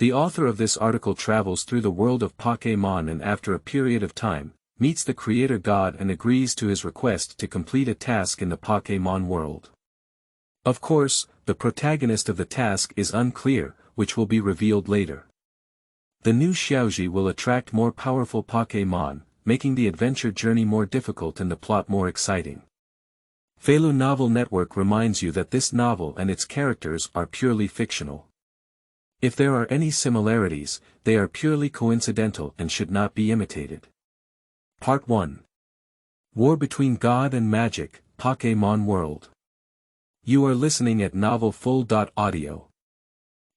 The author of this article travels through the world of Pokémon and after a period of time, meets the creator god and agrees to his request to complete a task in the Pokémon world. Of course, the protagonist of the task is unclear, which will be revealed later. The new Xiaozhi will attract more powerful Pokémon, making the adventure journey more difficult and the plot more exciting. Feilu Novel Network reminds you that this novel and its characters are purely fictional. If there are any similarities, they are purely coincidental and should not be imitated. Part 1. War Between God and Magic, Pokémon World. You are listening at novelfull.audio.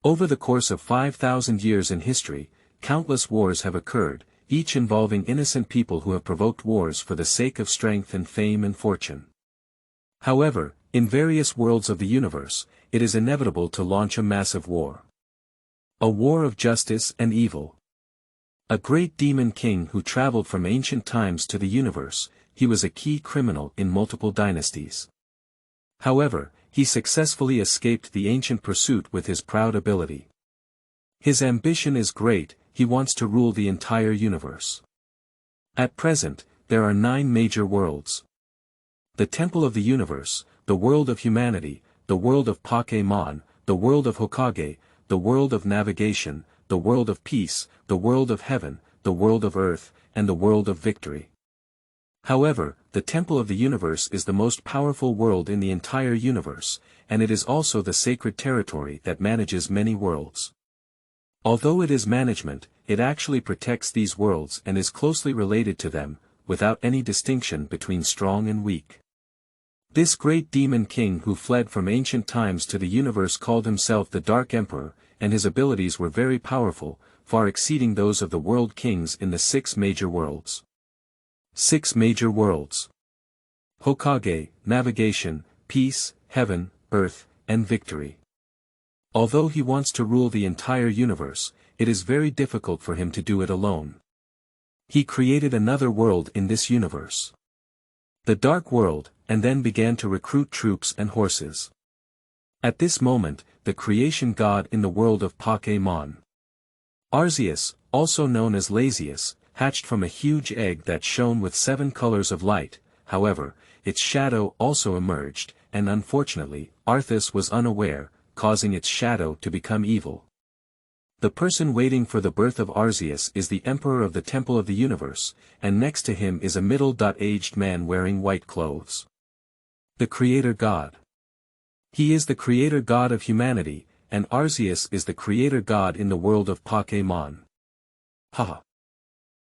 Over the course of 5,000 years in history, countless wars have occurred, each involving innocent people who have provoked wars for the sake of strength and fame and fortune. However, in various worlds of the universe, it is inevitable to launch a massive war. A war of justice and evil. A great demon king who traveled from ancient times to the universe, he was a key criminal in multiple dynasties. However, he successfully escaped the ancient pursuit with his proud ability. His ambition is great, he wants to rule the entire universe. At present, there are 9 major worlds. The Temple of the Universe, the world of humanity, the world of Pokémon, the world of Hokage, the world of navigation, the world of peace, the world of heaven, the world of earth, and the world of victory. However, the Temple of the Universe is the most powerful world in the entire universe, and it is also the sacred territory that manages many worlds. Although it is management, it actually protects these worlds and is closely related to them, without any distinction between strong and weak. This great demon king who fled from ancient times to the universe called himself the Dark Emperor, and his abilities were very powerful, far exceeding those of the world kings in the 6 major worlds. 6 major worlds. Hokage, navigation, peace, heaven, earth, and victory. Although he wants to rule the entire universe, it is very difficult for him to do it alone. He created another world in this universe. The Dark World, and then began to recruit troops and horses. At this moment, the creation god in the world of Pokémon. Arceus, also known as Ladios, hatched from a huge egg that shone with 7 colors of light. However, its shadow also emerged, and unfortunately, Arceus was unaware, causing its shadow to become evil. The person waiting for the birth of Arceus is the Emperor of the Temple of the Universe, and next to him is a middle-aged man wearing white clothes. The Creator God. He is the Creator God of humanity, and Arceus is the Creator God in the world of Pokémon. Haha.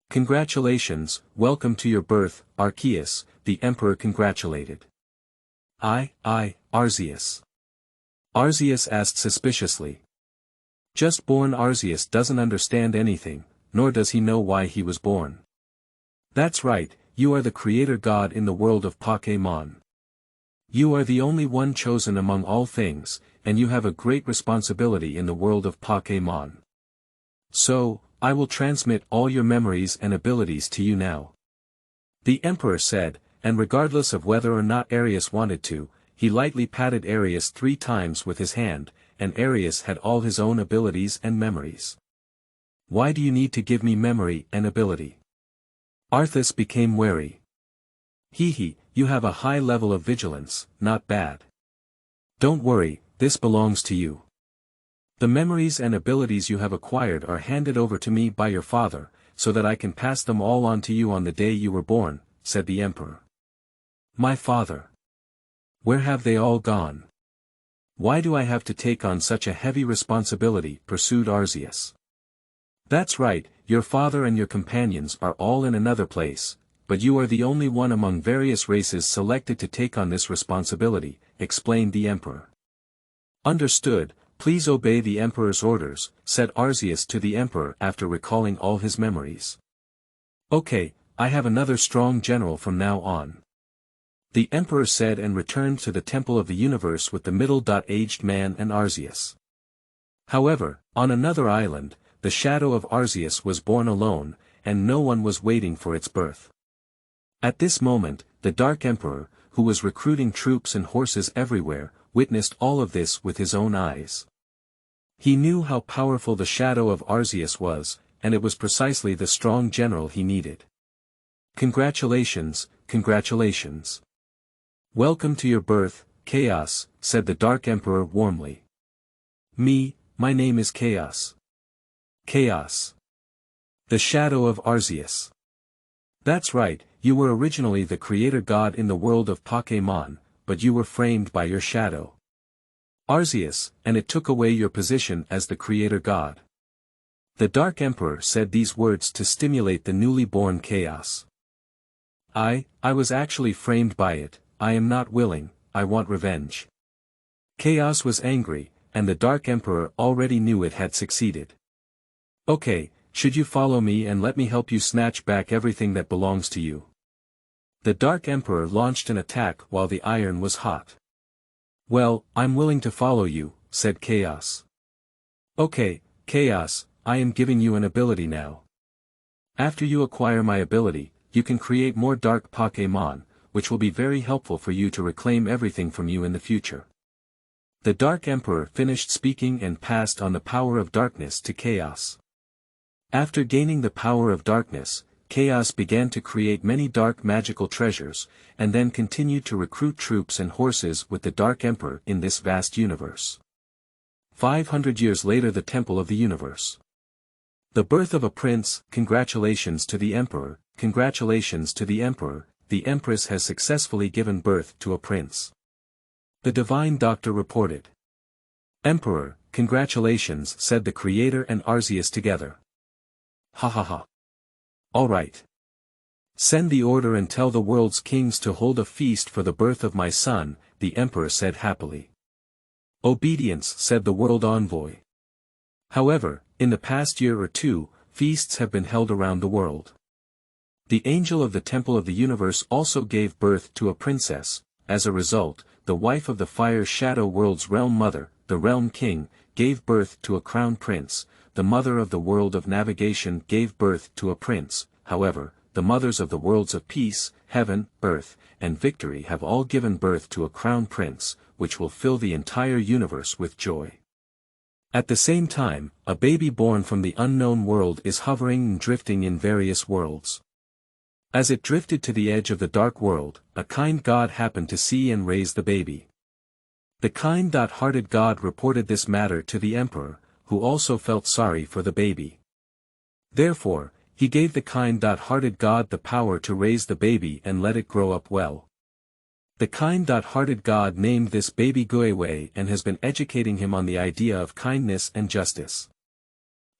Congratulations, welcome to your birth, Arceus, the Emperor congratulated. Arceus. Arceus asked suspiciously. Just born Arceus doesn't understand anything, nor does he know why he was born. That's right, you are the Creator God in the world of Pokémon. You are the only one chosen among all things, and you have a great responsibility in the world of Pokémon. So, I will transmit all your memories and abilities to you now. The Emperor said, and regardless of whether or not Arceus wanted to, he lightly patted Arceus 3 times with his hand, and Arceus had all his own abilities and memories. Why do you need to give me memory and ability? Arceus became wary. You have a high level of vigilance, not bad. Don't worry, this belongs to you. The memories and abilities you have acquired are handed over to me by your father, so that I can pass them all on to you on the day you were born, said the Emperor. My father. Where have they all gone? Why do I have to take on such a heavy responsibility? Pursued Arceus. That's right, your father and your companions are all in another place, but you are the only one among various races selected to take on this responsibility, explained the Emperor. Understood, please obey the Emperor's orders, said Arceus to the Emperor after recalling all his memories. Okay, I have another strong general from now on. The Emperor said and returned to the Temple of the Universe with the middle-aged man and Arceus. However, on another island, the shadow of Arceus was born alone, and no one was waiting for its birth. At this moment, the Dark Emperor, who was recruiting troops and horses everywhere, witnessed all of this with his own eyes. He knew how powerful the shadow of Arceus was, and it was precisely the strong general he needed. "Congratulations, congratulations. Welcome to your birth, Chaos," said the Dark Emperor warmly. My name is Chaos." "Chaos. The shadow of Arceus." "That's right, you were originally the creator god in the world of Pokémon, but you were framed by your shadow, Arceus, and it took away your position as the creator god." The Dark Emperor said these words to stimulate the newly born Chaos. I was actually framed by it. I am not willing, I want revenge." Chaos was angry, and the Dark Emperor already knew it had succeeded. "Okay, should you follow me and let me help you snatch back everything that belongs to you?" The Dark Emperor launched an attack while the iron was hot. "Well, I'm willing to follow you," said Chaos. "Okay, Chaos, I am giving you an ability now. After you acquire my ability, you can create more dark Pokémon, which will be very helpful for you to reclaim everything from you in the future." The Dark Emperor finished speaking and passed on the power of darkness to Chaos. After gaining the power of darkness, Chaos began to create many dark magical treasures, and then continued to recruit troops and horses with the Dark Emperor in this vast universe. 500 years later, the Temple of the Universe. The birth of a prince. Congratulations to the Emperor, congratulations to the Emperor, the Empress has successfully given birth to a prince. The Divine Doctor reported. "Emperor, congratulations," said the Creator and Arceus together. "Ha ha ha. All right. Send the order and tell the world's kings to hold a feast for the birth of my son," the Emperor said happily. "Obedience," said the world envoy. However, in the past year or two, feasts have been held around the world. The Angel of the Temple of the Universe also gave birth to a princess. As a result, the wife of the Fire Shadow World's Realm Mother, the Realm King, gave birth to a Crown Prince. The Mother of the World of Navigation gave birth to a prince. However, the mothers of the worlds of Peace, Heaven, Earth, and Victory have all given birth to a Crown Prince, which will fill the entire universe with joy. At the same time, a baby born from the unknown world is hovering and drifting in various worlds. As it drifted to the edge of the dark world, a kind god happened to see and raise the baby. The kind-hearted god reported this matter to the Emperor, who also felt sorry for the baby. Therefore, he gave the kind-hearted god the power to raise the baby and let it grow up well. The kind-hearted god named this baby Guiwei and has been educating him on the idea of kindness and justice.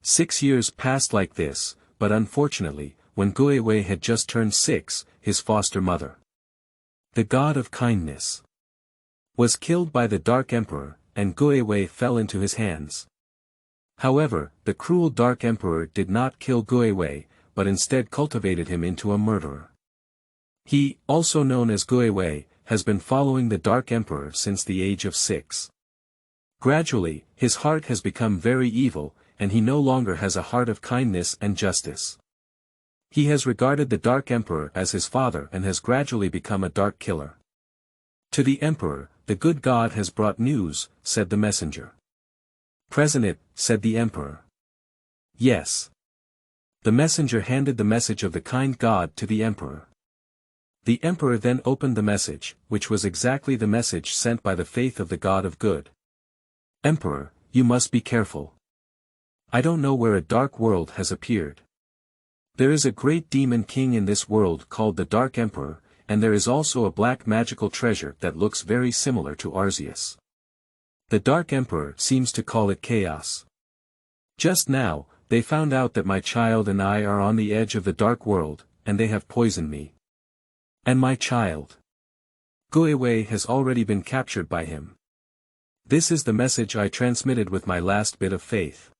6 years passed like this, but unfortunately, when Guiwei had just turned 6, his foster mother, the god of kindness, was killed by the Dark Emperor, and Guiwei fell into his hands. However, the cruel Dark Emperor did not kill Guiwei, but instead cultivated him into a murderer. He, also known as Guiwei, has been following the Dark Emperor since the age of 6. Gradually, his heart has become very evil, and he no longer has a heart of kindness and justice. He has regarded the Dark Emperor as his father and has gradually become a dark killer. To the Emperor, the good god has brought news, said the messenger. Present it, said the Emperor. Yes. The messenger handed the message of the kind god to the Emperor. The Emperor then opened the message, which was exactly the message sent by the faith of the God of Good. Emperor, you must be careful. I don't know where a dark world has appeared. There is a great demon king in this world called the Dark Emperor, and there is also a black magical treasure that looks very similar to Arceus. The Dark Emperor seems to call it chaos. Just now, they found out that my child and I are on the edge of the dark world, and they have poisoned me. And my child, Guiwei, has already been captured by him. This is the message I transmitted with my last bit of faith.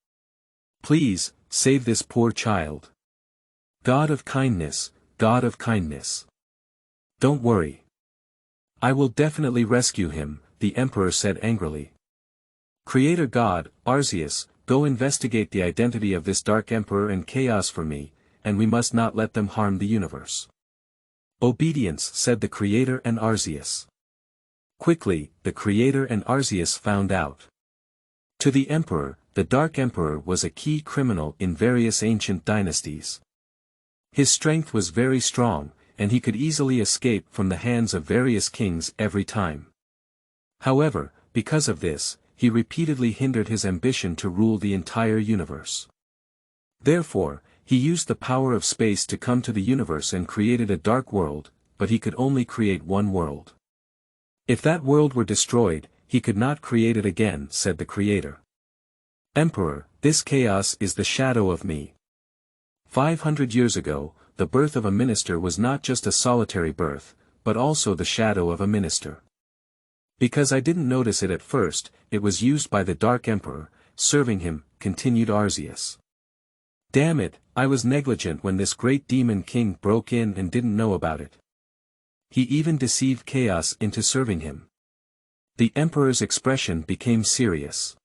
Please, save this poor child. God of kindness, God of kindness. Don't worry. I will definitely rescue him, the Emperor said angrily. Creator God, Arceus, go investigate the identity of this Dark Emperor and chaos for me, and we must not let them harm the universe. Obedience, said the Creator and Arceus. Quickly, the Creator and Arceus found out. To the Emperor, the Dark Emperor was a key criminal in various ancient dynasties. His strength was very strong, and he could easily escape from the hands of various kings every time. However, because of this, he repeatedly hindered his ambition to rule the entire universe. Therefore, he used the power of space to come to the universe and created a dark world, but he could only create one world. If that world were destroyed, he could not create it again, said the creator. Emperor, this chaos is the shadow of me. 500 years ago, the birth of a minister was not just a solitary birth, but also the shadow of a minister. Because I didn't notice it at first, it was used by the Dark Emperor, serving him, continued Arceus. Damn it, I was negligent when this great demon king broke in and didn't know about it. He even deceived chaos into serving him. The emperor's expression became serious.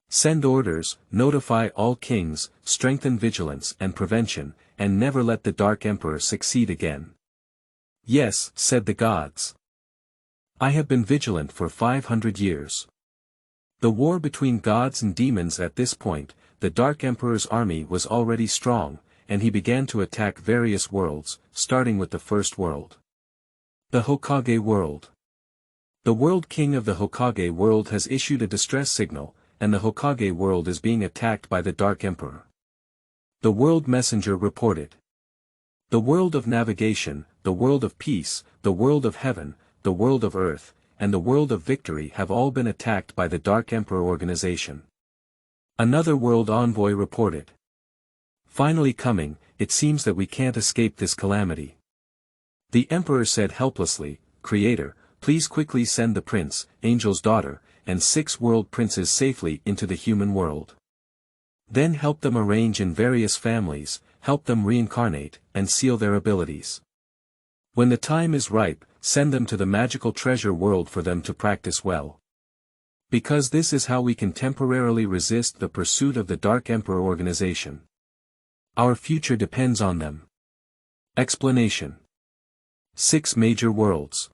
Send orders, notify all kings, strengthen vigilance and prevention, and never let the Dark Emperor succeed again. Yes, said the gods. I have been vigilant for 500 years. The war between gods and demons at this point, the Dark Emperor's army was already strong, and he began to attack various worlds, starting with the first world. The Hokage world. The world king of the Hokage world has issued a distress signal, and the Hokage world is being attacked by the Dark Emperor. The world messenger reported. The world of navigation, the world of peace, the world of heaven, the world of earth, and the world of victory have all been attacked by the Dark Emperor organization. Another world envoy reported. Finally coming, it seems that we can't escape this calamity. The Emperor said helplessly, Creator, please quickly send the prince, Angel's daughter, and 6 world princes safely into the human world. Then help them arrange in various families, help them reincarnate, and seal their abilities. When the time is ripe, send them to the magical treasure world for them to practice well. Because this is how we can temporarily resist the pursuit of the Dark Emperor organization. Our future depends on them. Explanation. 6 major worlds.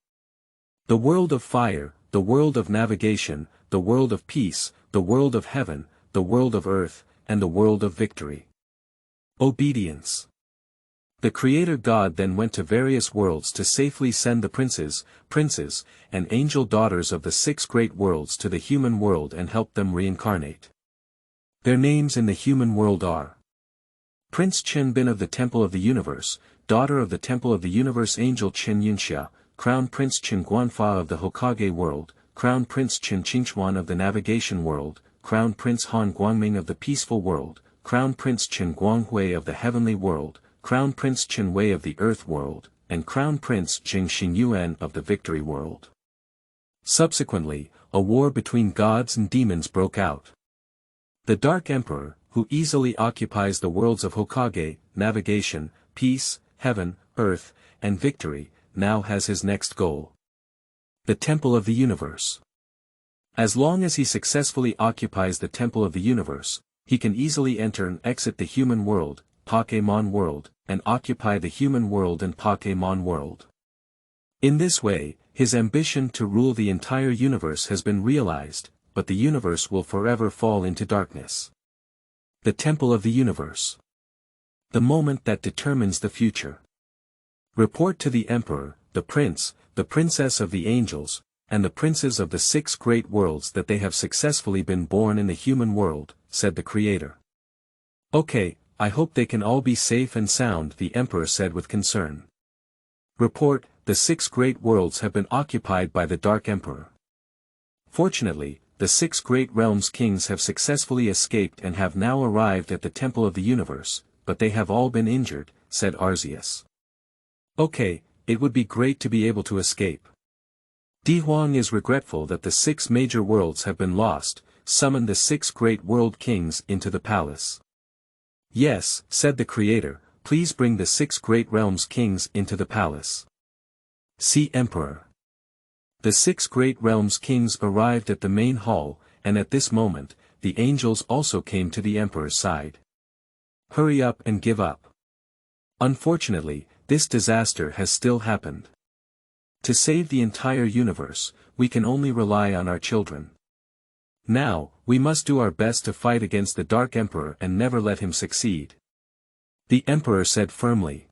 The world of fire, the world of navigation, the world of peace, the world of heaven, the world of earth, and the world of victory. Obedience. The Creator God then went to various worlds to safely send the princes, and angel daughters of the 6 great worlds to the human world and help them reincarnate. Their names in the human world are Prince Chenbin of the Temple of the Universe, daughter of the Temple of the Universe Angel Chen Yunxia, Crown Prince Chen Guanfa of the Hokage world, Crown Prince Chen Qingchuan of the Navigation world, Crown Prince Han Guangming of the Peaceful world, Crown Prince Chen Guanghui of the Heavenly world, Crown Prince Chen Wei of the Earth world, and Crown Prince Jing Xingyuan of the Victory world. Subsequently, a war between gods and demons broke out. The Dark Emperor, who easily occupies the worlds of Hokage, Navigation, Peace, Heaven, Earth, and Victory, now has his next goal. The Temple of the Universe. As long as he successfully occupies the Temple of the Universe, he can easily enter and exit the human world, Pokémon world, and occupy the human world and Pokémon world. In this way, his ambition to rule the entire universe has been realized, but the universe will forever fall into darkness. The Temple of the Universe. The moment that determines the future. Report to the Emperor, the Prince, the Princess of the Angels, and the Princes of the 6 great worlds that they have successfully been born in the human world, said the Creator. Okay, I hope they can all be safe and sound, the Emperor said with concern. Report, the 6 great worlds have been occupied by the Dark Emperor. Fortunately, the 6 great realms kings have successfully escaped and have now arrived at the Temple of the Universe, but they have all been injured, said Arceus. Okay, it would be great to be able to escape. Di Huang is regretful that the 6 major worlds have been lost, summon the 6 great world kings into the palace. Yes, said the Creator, please bring the 6 great realms kings into the palace. See Emperor. The 6 great realms kings arrived at the main hall, and at this moment, the angels also came to the Emperor's side. Hurry up and give up. Unfortunately, this disaster has still happened. To save the entire universe, we can only rely on our children. Now, we must do our best to fight against the Dark Emperor and never let him succeed. The Emperor said firmly.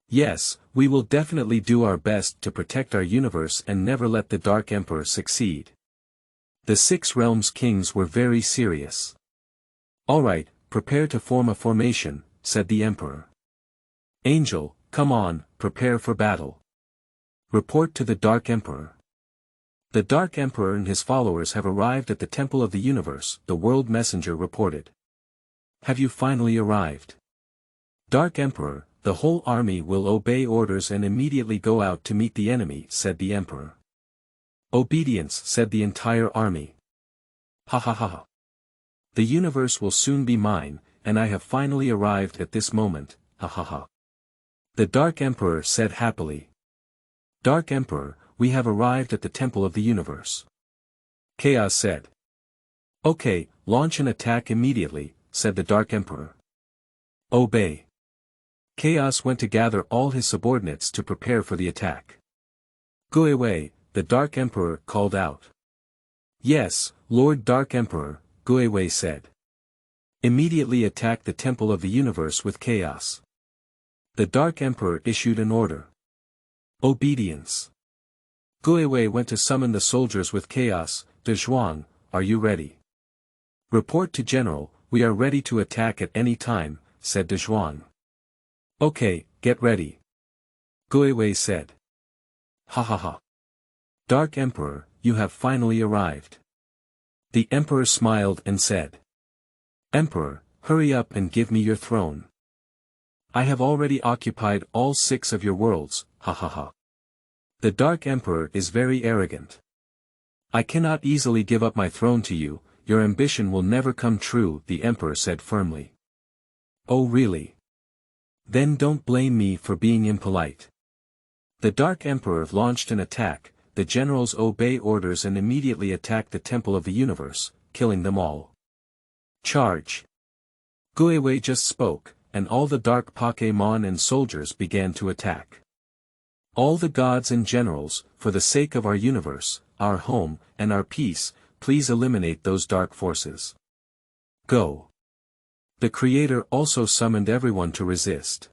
Yes, we will definitely do our best to protect our universe and never let the Dark Emperor succeed. The 6 realms kings were very serious. Alright, prepare to form a formation, said the Emperor. Angel, come on, prepare for battle. Report to the Dark Emperor. The Dark Emperor and his followers have arrived at the Temple of the Universe, the World Messenger reported. Have you finally arrived? Dark Emperor, the whole army will obey orders and immediately go out to meet the enemy, said the Emperor. Obedience, said the entire army. Ha ha ha ha. The universe will soon be mine, and I have finally arrived at this moment, ha ha ha. The Dark Emperor said happily. Dark Emperor, we have arrived at the Temple of the Universe. Chaos said. Okay, launch an attack immediately, said the Dark Emperor. Obey. Chaos went to gather all his subordinates to prepare for the attack. Guiwei, the Dark Emperor, called out. Yes, Lord Dark Emperor, Guiwei said. Immediately attack the Temple of the Universe with chaos. The Dark Emperor issued an order. Obedience. Guiwei went to summon the soldiers with chaos. De Zhuang, are you ready? Report to General, we are ready to attack at any time, said De Zhuang. Okay, get ready. Guiwei said. Ha ha ha. Dark Emperor, you have finally arrived. The Emperor smiled and said. Emperor, hurry up and give me your throne. I have already occupied all 6 of your worlds, ha ha ha. The Dark Emperor is very arrogant. I cannot easily give up my throne to you, your ambition will never come true, the Emperor said firmly. Oh really? Then don't blame me for being impolite. The Dark Emperor launched an attack, the generals obey orders and immediately attack the Temple of the Universe, killing them all. Charge! Guiwei just spoke, and all the Dark Pokémon and soldiers began to attack. All the gods and generals, for the sake of our universe, our home, and our peace, please eliminate those dark forces. Go! The Creator also summoned everyone to resist.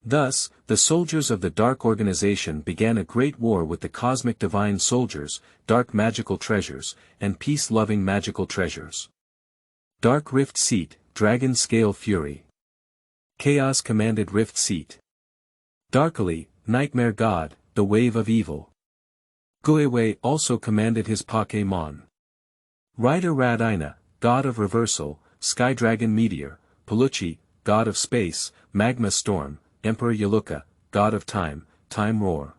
Thus, the soldiers of the Dark Organization began a great war with the Cosmic Divine Soldiers, Dark Magical Treasures, and Peace-Loving Magical Treasures. Dark Rift Seat, Dragon Scale Fury. Chaos commanded Rift Seat. Darkly, Nightmare God, the Wave of Evil. Guiwei also commanded his Pokémon. Rider Radina, God of Reversal, Sky Dragon Meteor, Paluchi, God of Space, Magma Storm, Emperor Yaluka, God of Time, Time Roar.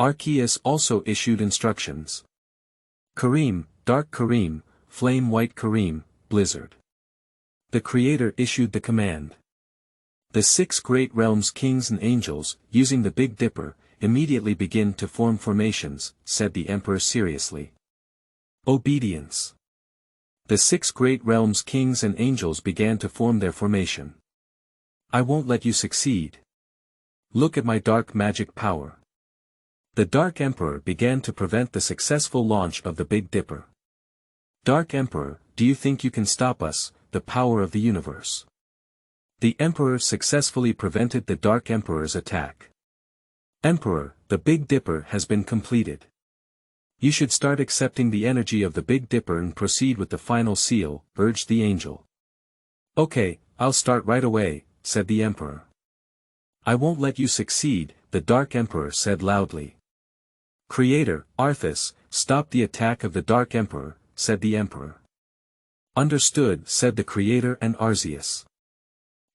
Arceus also issued instructions. Kareem, Dark Kareem, Flame White Kareem, Blizzard. The Creator issued the command. The 6 great realms kings and angels, using the Big Dipper, immediately begin to form formations, said the Emperor seriously. Obedience. The 6 great realms kings and angels began to form their formation. I won't let you succeed. Look at my dark magic power. The Dark Emperor began to prevent the successful launch of the Big Dipper. Dark Emperor, do you think you can stop us, the power of the universe? The Emperor successfully prevented the Dark Emperor's attack. Emperor, the Big Dipper has been completed. You should start accepting the energy of the Big Dipper and proceed with the final seal, urged the angel. Okay, I'll start right away, said the Emperor. I won't let you succeed, the Dark Emperor said loudly. Creator, Arthas, stop the attack of the Dark Emperor, said the Emperor. Understood, said the Creator and Arceus.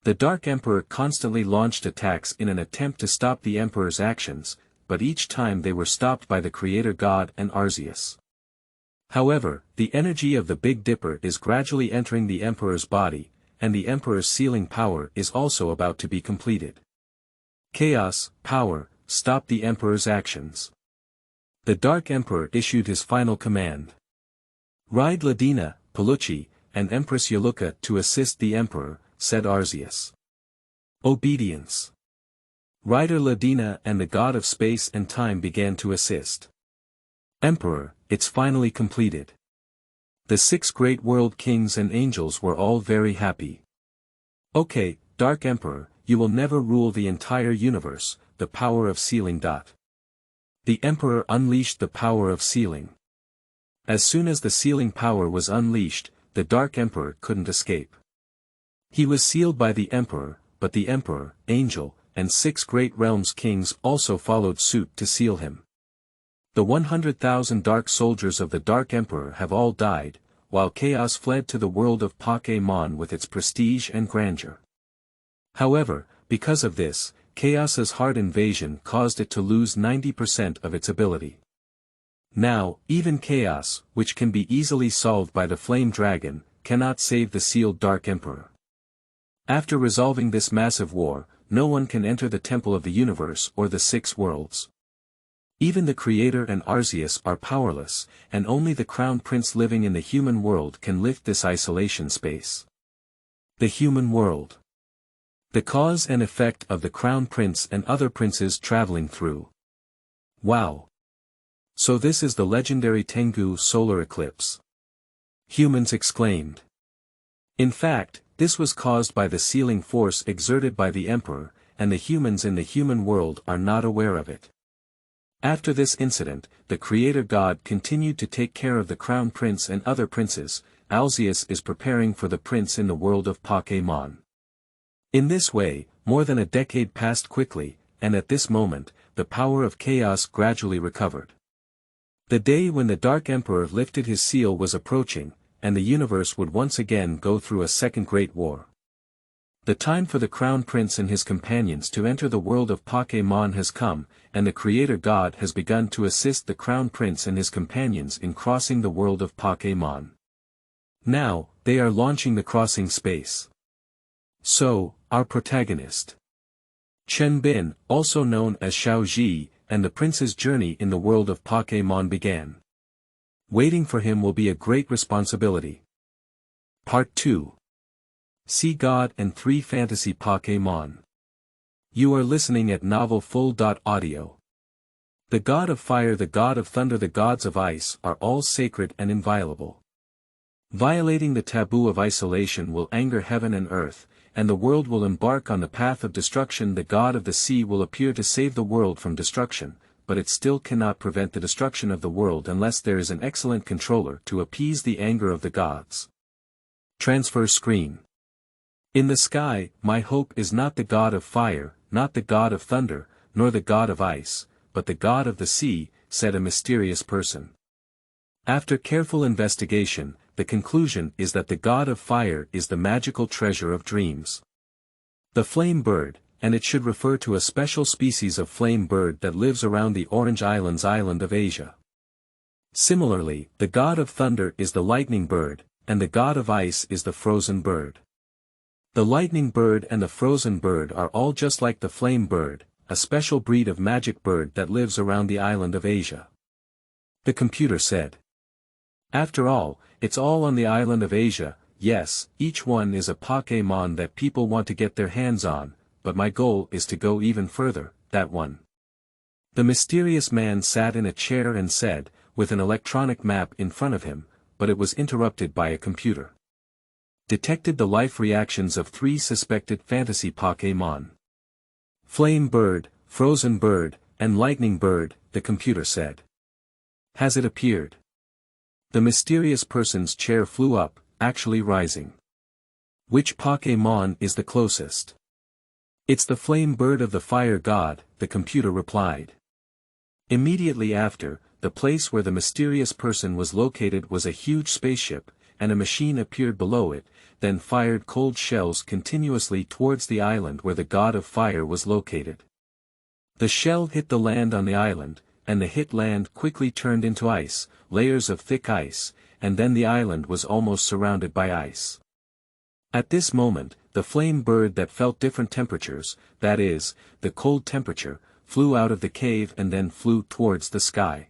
The Dark Emperor constantly launched attacks in an attempt to stop the Emperor's actions, but each time they were stopped by the Creator God and Arceus. However, the energy of the Big Dipper is gradually entering the Emperor's body, and the Emperor's sealing power is also about to be completed. Chaos, power, stop the Emperor's actions. The Dark Emperor issued his final command. Ride Ladina, Paluchi, and Empress Yaluka to assist the Emperor, said Arceus. Obedience. Rider Ladina and the God of Space and Time began to assist. Emperor, it's finally completed. The 6 great world kings and angels were all very happy. Okay, Dark Emperor, you will never rule the entire universe, the power of sealing. The Emperor unleashed the power of sealing. As soon as the sealing power was unleashed, the Dark Emperor couldn't escape. He was sealed by the Emperor, but the Emperor, Angel, and 6 great realms kings also followed suit to seal him. The 100,000 dark soldiers of the Dark Emperor have all died, while chaos fled to the world of Pokémon with its prestige and grandeur. However, because of this, Chaos's hard invasion caused it to lose 90% of its ability. Now, even Chaos, which can be easily solved by the Flame Dragon, cannot save the sealed Dark Emperor. After resolving this massive war, no one can enter the Temple of the Universe or the 6 worlds. Even the Creator and Arceus are powerless, and only the Crown Prince living in the human world can lift this isolation space. The human world. The cause and effect of the Crown Prince and other princes traveling through. Wow! So this is the legendary Tengu solar eclipse. Humans exclaimed. In fact, this was caused by the sealing force exerted by the Emperor, and the humans in the human world are not aware of it. After this incident, the Creator God continued to take care of the Crown Prince and other princes. Arceus is preparing for the prince in the world of Pokémon. In this way, more than a decade passed quickly, and at this moment, the power of chaos gradually recovered. The day when the Dark Emperor lifted his seal was approaching, and the universe would once again go through a second great war. The time for the Crown Prince and his companions to enter the world of Pokémon has come, and the Creator God has begun to assist the Crown Prince and his companions in crossing the world of Pokémon. Now, they are launching the crossing space. So, our protagonist, Chen Bin, also known as Xiaozhi, and the prince's journey in the world of Pokémon began. Waiting for him will be a great responsibility. Part 2. Sea God and 3 Fantasy Pokémon. You are listening at novelfull.audio. The God of Fire, the God of Thunder, the gods of Ice are all sacred and inviolable. Violating the taboo of isolation will anger heaven and earth, and the world will embark on the path of destruction. The God of the Sea will appear to save the world from destruction, but it still cannot prevent the destruction of the world unless there is an excellent controller to appease the anger of the gods. Transfer screen. In the sky, my hope is not the God of Fire, not the God of Thunder, nor the God of Ice, but the God of the Sea, said a mysterious person. After careful investigation, the conclusion is that the God of Fire is the magical treasure of dreams. The flame bird, and it should refer to a special species of flame bird that lives around the Orange Islands island of Asia. Similarly, the God of Thunder is the lightning bird, and the God of Ice is the frozen bird. The lightning bird and the frozen bird are all just like the flame bird, a special breed of magic bird that lives around the island of Asia. The computer said. After all, it's all on the island of Asia. Yes, each one is a Pokémon that people want to get their hands on, but my goal is to go even further, that one. The mysterious man sat in a chair and said, with an electronic map in front of him, but it was interrupted by a computer. Detected the life reactions of 3 suspected fantasy Pokémon. Flame bird, frozen bird, and lightning bird, the computer said. Has it appeared? The mysterious person's chair flew up, actually rising. Which Pokémon is the closest? It's the flame bird of the fire god, the computer replied. Immediately after, the place where the mysterious person was located was a huge spaceship, and a machine appeared below it, then fired cold shells continuously towards the island where the God of Fire was located. The shell hit the land on the island, and the hit land quickly turned into ice, layers of thick ice, and then the island was almost surrounded by ice. At this moment, the flame bird that felt different temperatures, that is, the cold temperature, flew out of the cave and then flew towards the sky.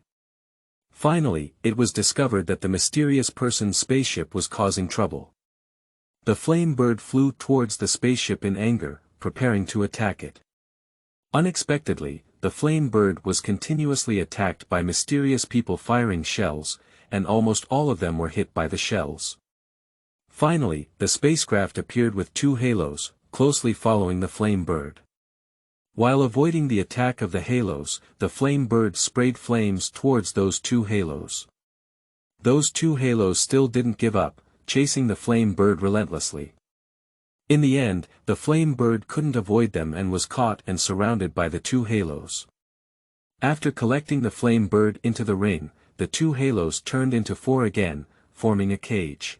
Finally, it was discovered that the mysterious person's spaceship was causing trouble. The flame bird flew towards the spaceship in anger, preparing to attack it. Unexpectedly, the flame bird was continuously attacked by mysterious people firing shells, and almost all of them were hit by the shells. Finally, the spacecraft appeared with 2 halos, closely following the flame bird. While avoiding the attack of the halos, the flame bird sprayed flames towards those 2 halos. Those 2 halos still didn't give up, chasing the flame bird relentlessly. In the end, the flame bird couldn't avoid them and was caught and surrounded by the 2 halos. After collecting the flame bird into the ring, the 2 halos turned into 4 again, forming a cage.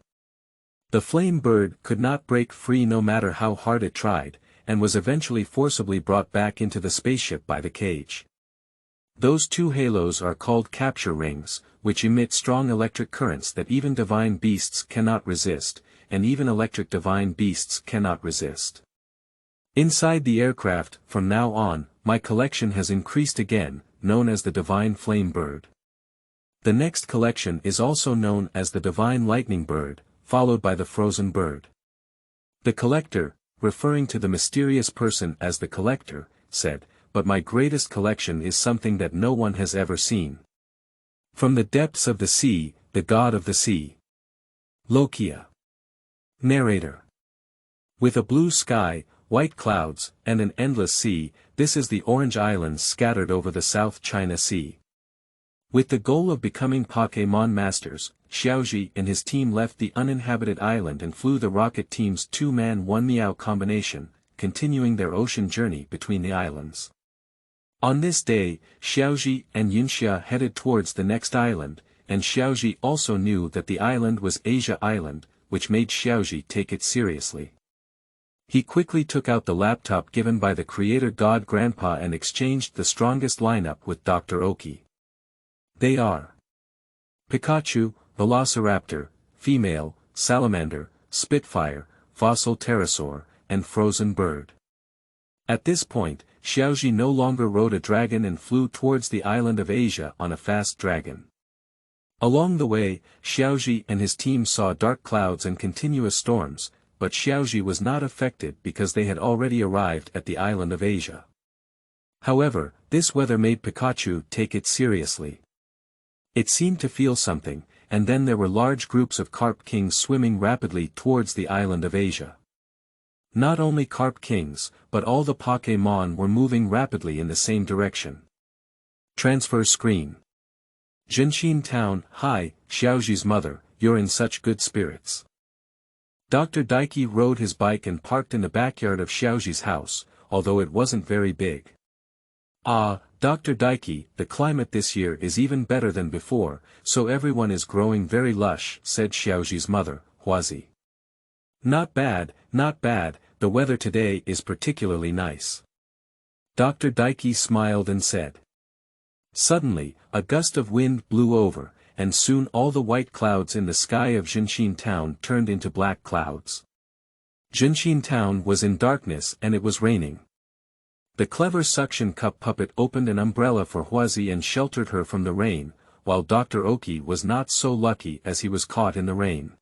The flame bird could not break free no matter how hard it tried, and was eventually forcibly brought back into the spaceship by the cage. Those 2 halos are called capture rings, which emit strong electric currents that even divine beasts cannot resist, and even electric divine beasts cannot resist. Inside the aircraft, from now on, my collection has increased again, known as the Divine Flame Bird. The next collection is also known as the Divine Lightning Bird, followed by the Frozen Bird. The collector, referring to the mysterious person as the collector, said, "But my greatest collection is something that no one has ever seen. From the depths of the sea, the god of the sea. Lokia." Narrator. With a blue sky, white clouds, and an endless sea, this is the Orange Islands scattered over the South China Sea. With the goal of becoming Pokémon Masters, Xiaozhi and his team left the uninhabited island and flew the rocket team's 2-man 1-meow combination, continuing their ocean journey between the islands. On this day, Xiaozhi and Yunxia headed towards the next island, and Xiaozhi also knew that the island was Asia Island, which made Xiaozhi take it seriously. He quickly took out the laptop given by the creator god Grandpa and exchanged the strongest lineup with Dr. Oki. They are Pikachu, Velociraptor, Female, Salamander, Spitfire, Fossil Pterosaur, and Frozen Bird. At this point, Xiaozhi no longer rode a dragon and flew towards the island of Asia on a fast dragon. Along the way, Xiaozhi and his team saw dark clouds and continuous storms, but Xiaozhi was not affected because they had already arrived at the island of Asia. However, this weather made Pikachu take it seriously. It seemed to feel something, and then there were large groups of Carp Kings swimming rapidly towards the island of Asia. Not only Carp Kings, but all the Pokémon were moving rapidly in the same direction. Transfer screen. Jinshin Town. Hi, Xiaozhi's mother, you're in such good spirits. Dr. Daiki rode his bike and parked in the backyard of Xiaozhi's house, although it wasn't very big. Ah, Dr. Daiki, the climate this year is even better than before, so everyone is growing very lush, said Xiaozhi's mother, Huazi. Not bad, the weather today is particularly nice. Dr. Daiki smiled and said. Suddenly, a gust of wind blew over, and soon all the white clouds in the sky of Jinshin Town turned into black clouds. Jinshin Town was in darkness and it was raining. The clever suction cup puppet opened an umbrella for Huazi and sheltered her from the rain, while Dr. Oki was not so lucky as he was caught in the rain.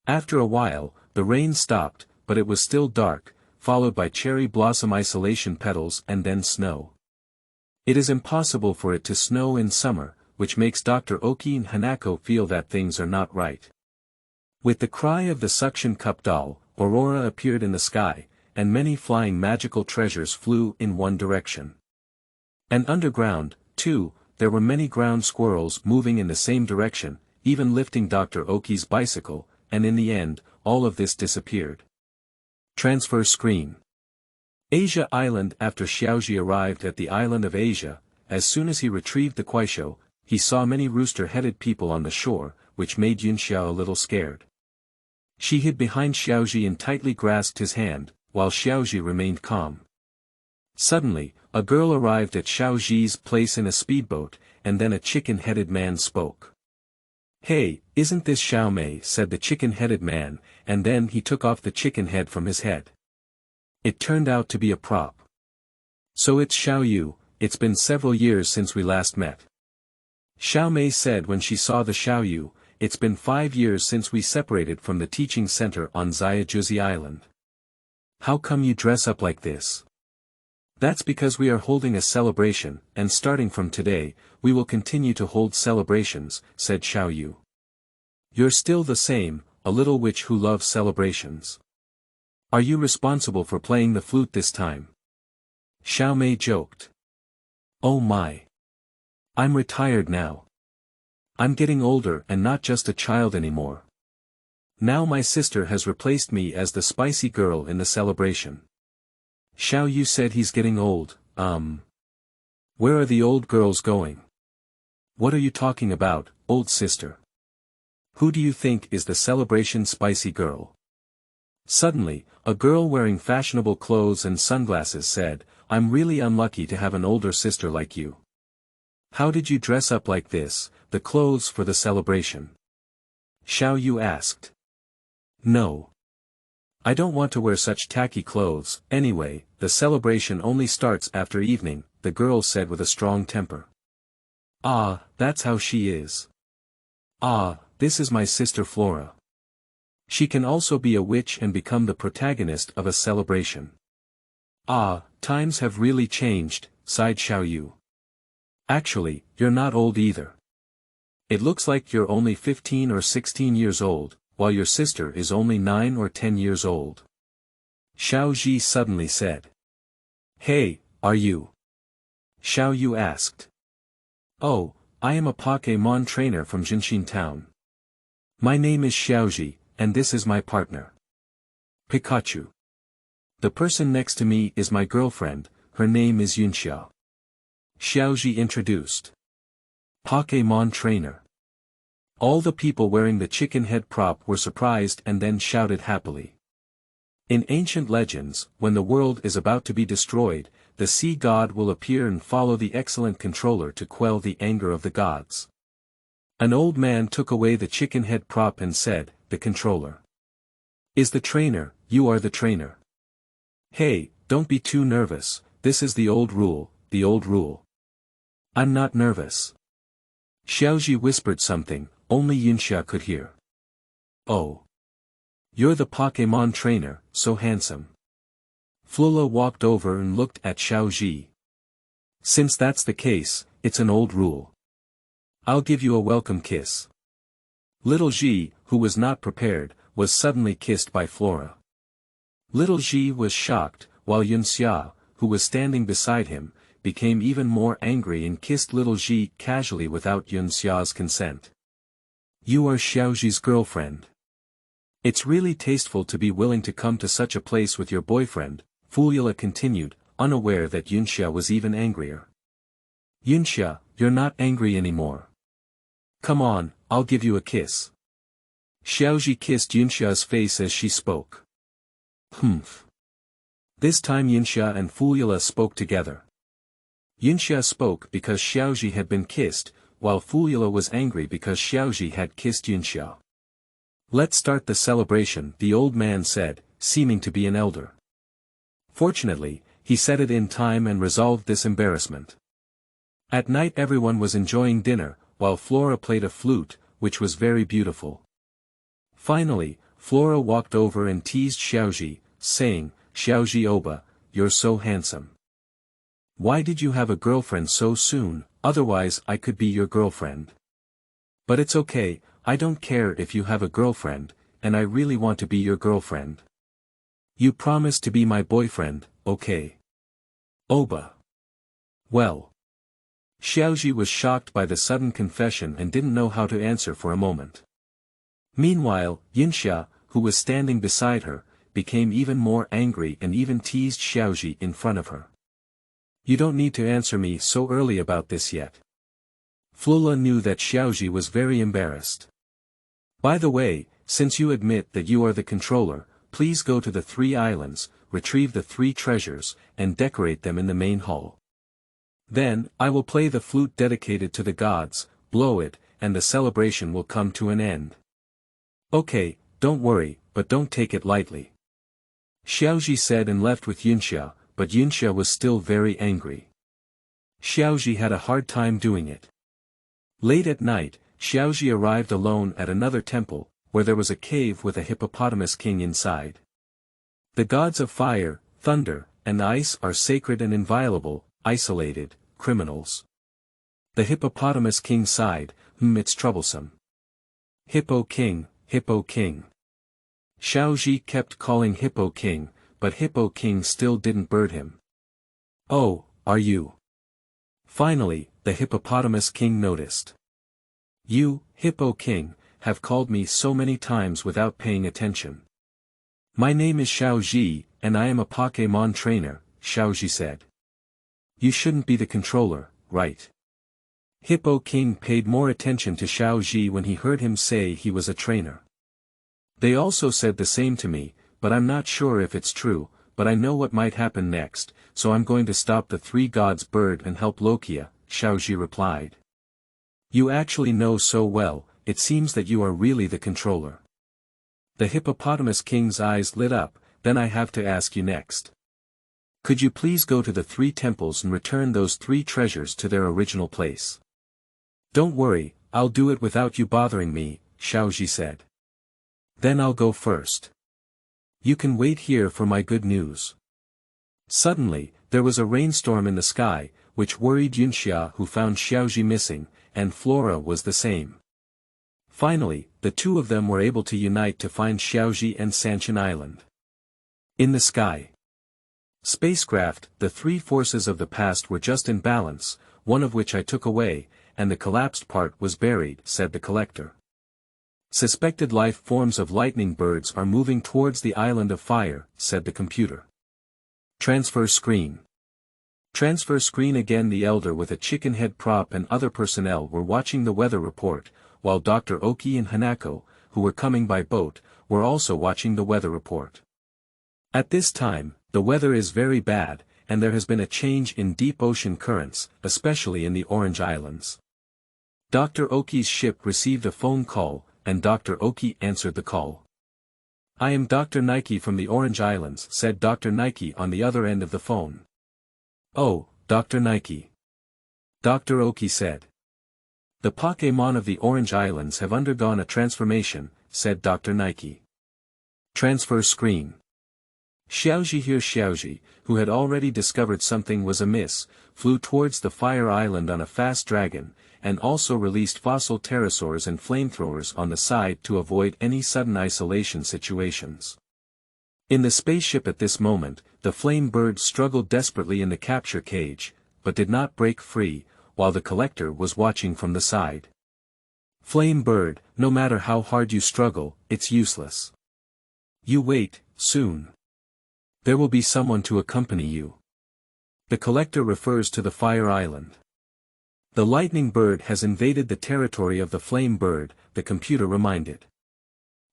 After a while, the rain stopped, but it was still dark, followed by cherry blossom isolation petals and then snow. It is impossible for it to snow in summer, which makes Dr. Oki and Hanako feel that things are not right. With the cry of the suction cup doll, Aurora appeared in the sky, and many flying magical treasures flew in one direction. And underground, too, there were many ground squirrels moving in the same direction, even lifting Dr. Oki's bicycle, and in the end, all of this disappeared. Transfer screen. Asia Island. After Xiaozhi arrived at the island of Asia, as soon as he retrieved the Kuaishou, he saw many rooster-headed people on the shore, which made Yunxiao a little scared. She hid behind Xiaozhi and tightly grasped his hand, while Xiaozhi remained calm. Suddenly, a girl arrived at Xiaozhi's place in a speedboat, and then a chicken-headed man spoke. Hey, isn't this Xiaomao? Said the chicken-headed man, and then he took off the chicken head from his head. It turned out to be a prop. So it's Xiaoyu, it's been several years since we last met. Xiaomao said when she saw the Xiaoyu, it's been 5 years since we separated from the teaching center on Xiaojuzi Island. How come you dress up like this? That's because we are holding a celebration, and starting from today, we will continue to hold celebrations, said Xiaoyu. You're still the same, a little witch who loves celebrations. Are you responsible for playing the flute this time? Xiaomao joked. Oh my. I'm retired now. I'm getting older and not just a child anymore. Now my sister has replaced me as the spicy girl in the celebration. Xiaoyu said he's getting old. Where are the old girls going? What are you talking about, old sister? Who do you think is the celebration spicy girl? Suddenly, a girl wearing fashionable clothes and sunglasses said, I'm really unlucky to have an older sister like you. How did you dress up like this, the clothes for the celebration? Xiaoyu asked. No. I don't want to wear such tacky clothes, anyway, the celebration only starts after evening, the girl said with a strong temper. Ah, that's how she is. Ah, this is my sister Flora. She can also be a witch and become the protagonist of a celebration. Ah, times have really changed, sighed Xiaoyu. Actually, you're not old either. It looks like you're only 15 or 16 years old, while your sister is only 9 or 10 years old. Xiaozhi suddenly said. Hey, are you? Xiaoyu asked. Oh, I am a Pokémon trainer from Jinshin Town. My name is Xiaozhi, and this is my partner. Pikachu. The person next to me is my girlfriend, her name is Yunxia. Xiaozhi introduced. Pokémon trainer. All the people wearing the chicken head prop were surprised and then shouted happily. In ancient legends, when the world is about to be destroyed, the sea god will appear and follow the excellent controller to quell the anger of the gods. An old man took away the chicken head prop and said, the controller is the trainer, you are the trainer. Hey, don't be too nervous, this is the old rule, the old rule. I'm not nervous. Xiaozhi whispered something, only Yunxia could hear. Oh. You're the Pokémon trainer, so handsome. Flula walked over and looked at Xiaozhi. Since that's the case, it's an old rule. I'll give you a welcome kiss. Little Xi, who was not prepared, was suddenly kissed by Flora. Little Xi was shocked, while Yunxia, who was standing beside him, became even more angry and kissed little Xi casually without Yunxia's consent. You are Xiaozhi's girlfriend. It's really tasteful to be willing to come to such a place with your boyfriend, Fulula continued, unaware that Yunxia was even angrier. Yunxia, you're not angry anymore. Come on, I'll give you a kiss. Xiaozhi kissed Yunxia's face as she spoke. Humph. This time Yunxia and Fulula spoke together. Yunxia spoke because Xiaozhi had been kissed, while Fulula was angry because Xiaozhi had kissed Yunxia. Let's start the celebration, the old man said, seeming to be an elder. Fortunately, he said it in time and resolved this embarrassment. At night everyone was enjoying dinner, while Flora played a flute, which was very beautiful. Finally, Flora walked over and teased Xiaozhi, saying, Xiaozhi Oba, you're so handsome. Why did you have a girlfriend so soon, otherwise I could be your girlfriend. But it's okay, I don't care if you have a girlfriend, and I really want to be your girlfriend. You promise to be my boyfriend, okay? Oba. Well. Xiaozhi was shocked by the sudden confession and didn't know how to answer for a moment. Meanwhile, Yunxia, who was standing beside her, became even more angry and even teased Xiaozhi in front of her. You don't need to answer me so early about this yet. Flula knew that Xiaozhi was very embarrassed. By the way, since you admit that you are the controller, please go to the 3 islands, retrieve the 3 treasures, and decorate them in the main hall. Then, I will play the flute dedicated to the gods, blow it, and the celebration will come to an end. Okay, don't worry, but don't take it lightly. Xiaozhi said and left with Yunxia, but Yunxia was still very angry. Xiaozhi had a hard time doing it. Late at night, Xiaozhi arrived alone at another temple, where there was a cave with a hippopotamus king inside. The gods of fire, thunder, and ice are sacred and inviolable, isolated, criminals. The hippopotamus king sighed, it's troublesome. Hippo king, Hippo king. Xiaozhi kept calling Hippo king, but Hippo king still didn't bird him. Oh, are you? Finally, the hippopotamus king noticed. You, Hippo king, have called me so many times without paying attention. My name is Xiaozhi, and I am a Pokémon trainer, Xiaozhi said. You shouldn't be the controller, right? Hippo king paid more attention to Xiaozhi when he heard him say he was a trainer. They also said the same to me, but I'm not sure if it's true, but I know what might happen next, so I'm going to stop the three gods' bird and help Lokia, Xiaozhi replied. You actually know so well, it seems that you are really the controller. The hippopotamus king's eyes lit up, then I have to ask you next. Could you please go to the three temples and return those three treasures to their original place? Don't worry, I'll do it without you bothering me, Xiaozhi said. Then I'll go first. You can wait here for my good news. Suddenly, there was a rainstorm in the sky, which worried Yunxia, who found Xiaozhi missing, and Flora was the same. Finally, the two of them were able to unite to find Xiaozhi and Sanchin Island. In the sky. Spacecraft, the three forces of the past were just in balance, one of which I took away, and the collapsed part was buried, said the collector. Suspected life forms of lightning birds are moving towards the island of fire, said the computer. Transfer screen. Transfer screen again. The elder with a chicken head prop and other personnel were watching the weather report, while Dr. Oki and Hanako, who were coming by boat, were also watching the weather report. At this time, the weather is very bad, and there has been a change in deep ocean currents, especially in the Orange Islands. Dr. Oki's ship received a phone call, and Dr. Oki answered the call. I am Dr. Nike from the Orange Islands, said Dr. Nike on the other end of the phone. Oh, Dr. Nike. Dr. Oki said. The Pokémon of the Orange Islands have undergone a transformation, said Dr. Nike. Transfer screen. Xiaozhi here. Xiaozhi, who had already discovered something was amiss, flew towards the Fire Island on a fast dragon, and also released fossil pterosaurs and flamethrowers on the side to avoid any sudden isolation situations. In the spaceship at this moment, the flame bird struggled desperately in the capture cage, but did not break free, while the collector was watching from the side. Flame bird, no matter how hard you struggle, it's useless. You wait, soon. There will be someone to accompany you. The collector refers to the Fire Island. The lightning bird has invaded the territory of the flame bird, the computer reminded.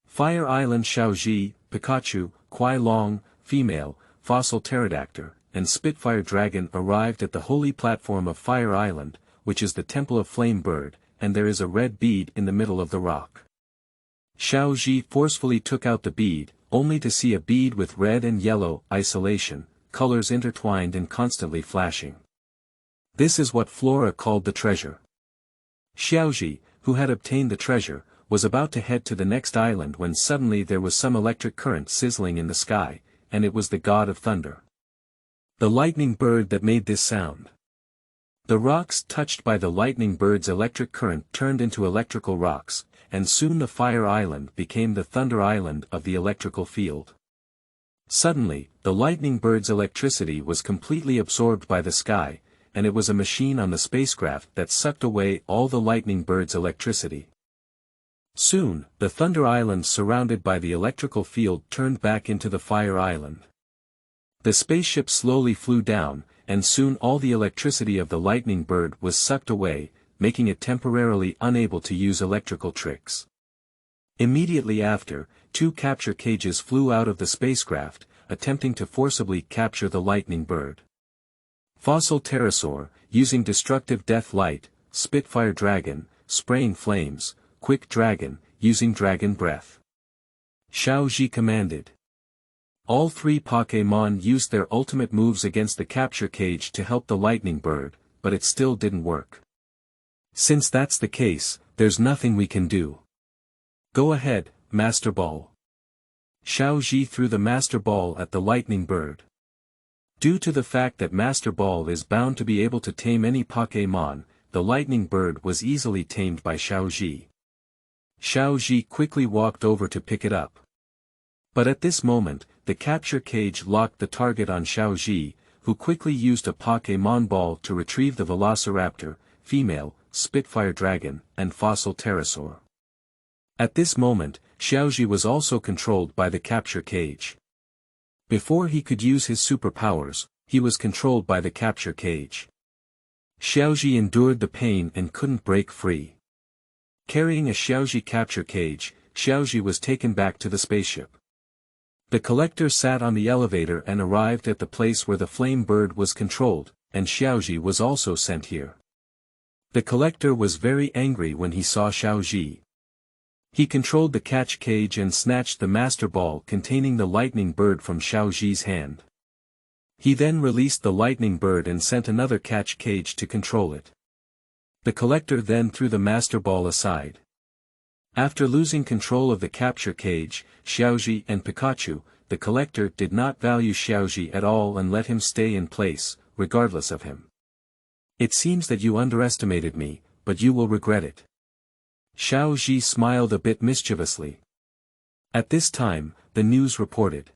Fire Island. Xiaozhi, Pikachu, Kuai Long, female, fossil pterodactyl, and Spitfire dragon arrived at the holy platform of Fire Island, which is the temple of flame bird, and there is a red bead in the middle of the rock. Xiaozhi forcefully took out the bead, only to see a bead with red and yellow isolation, colors intertwined and constantly flashing. This is what Flora called the treasure. Xiaozhi, who had obtained the treasure, was about to head to the next island when suddenly there was some electric current sizzling in the sky, and it was the god of thunder. The lightning bird that made this sound. The rocks touched by the lightning bird's electric current turned into electrical rocks, and soon the Fire Island became the Thunder Island of the electrical field. Suddenly, the lightning bird's electricity was completely absorbed by the sky, and it was a machine on the spacecraft that sucked away all the lightning bird's electricity. Soon, the Thunder Island surrounded by the electrical field turned back into the Fire Island. The spaceship slowly flew down, and soon all the electricity of the lightning bird was sucked away, making it temporarily unable to use electrical tricks. Immediately after, two capture cages flew out of the spacecraft, attempting to forcibly capture the lightning bird. Fossil pterosaur, using destructive death light, Spitfire dragon, spraying flames, Quick dragon, using dragon breath. Xiaozhi commanded. All three Pokémon used their ultimate moves against the capture cage to help the lightning bird, but it still didn't work. Since that's the case, there's nothing we can do. Go ahead, Master Ball. Xiaozhi threw the Master Ball at the lightning bird. Due to the fact that Master Ball is bound to be able to tame any Pokémon, the lightning bird was easily tamed by Xiaozhi. Xiaozhi quickly walked over to pick it up. But at this moment, the capture cage locked the target on Xiaozhi, who quickly used a Pokémon ball to retrieve the Velociraptor, female, Spitfire Dragon, and fossil pterosaur. At this moment, Xiaozhi was also controlled by the capture cage. Before he could use his superpowers, he was controlled by the capture cage. Xiaozhi endured the pain and couldn't break free. Carrying a Xiaozhi capture cage, Xiaozhi was taken back to the spaceship. The collector sat on the elevator and arrived at the place where the flame bird was controlled, and Xiaozhi was also sent here. The collector was very angry when he saw Xiaozhi. He controlled the catch cage and snatched the master ball containing the lightning bird from Xiaozhi's hand. He then released the lightning bird and sent another catch cage to control it. The collector then threw the master ball aside. After losing control of the capture cage, Xiaozhi and Pikachu, the collector did not value Xiaozhi at all and let him stay in place, regardless of him. "It seems that you underestimated me, but you will regret it." Xiaozhi smiled a bit mischievously. At this time, the news reported.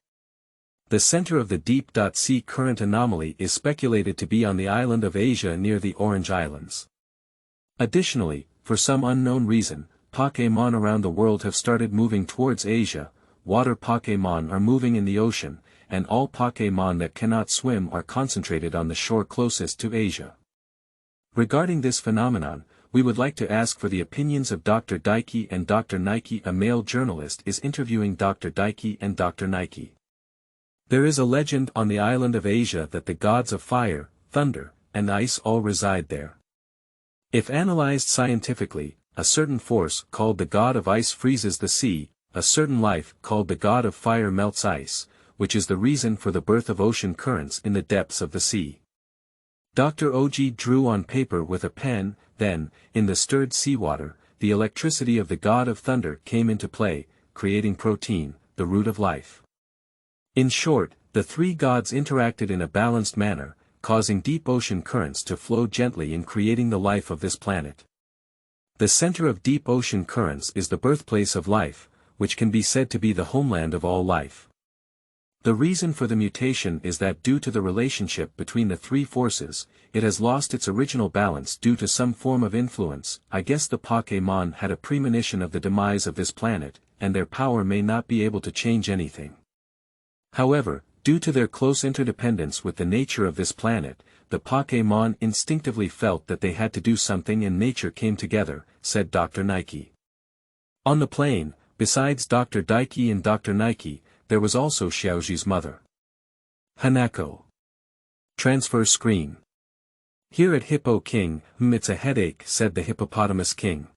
The center of the deep-sea current anomaly is speculated to be on the island of Asia near the Orange Islands. Additionally, for some unknown reason, Pokémon around the world have started moving towards Asia, water Pokémon are moving in the ocean, and all Pokémon that cannot swim are concentrated on the shore closest to Asia. Regarding this phenomenon, we would like to ask for the opinions of Dr. Daiki and Dr. Nike. A male journalist is interviewing Dr. Daiki and Dr. Nike. There is a legend on the island of Asia that the gods of fire, thunder, and ice all reside there. If analyzed scientifically, a certain force called the god of ice freezes the sea, a certain life called the god of fire melts ice, which is the reason for the birth of ocean currents in the depths of the sea. Dr. Oji drew on paper with a pen, then, in the stirred seawater, the electricity of the god of thunder came into play, creating protein, the root of life. In short, the three gods interacted in a balanced manner, causing deep ocean currents to flow gently in creating the life of this planet. The center of deep ocean currents is the birthplace of life, which can be said to be the homeland of all life. The reason for the mutation is that due to the relationship between the three forces, it has lost its original balance due to some form of influence. I guess the Pokémon had a premonition of the demise of this planet, and their power may not be able to change anything. However, due to their close interdependence with the nature of this planet, the Pokémon instinctively felt that they had to do something and nature came together, said Dr. Nike. On the plane, besides Dr. Daiki and Dr. Nike, there was also Xiaozhi's mother. Hanako. Transfer screen. "Here at Hippo King, it's a headache," said the hippopotamus king.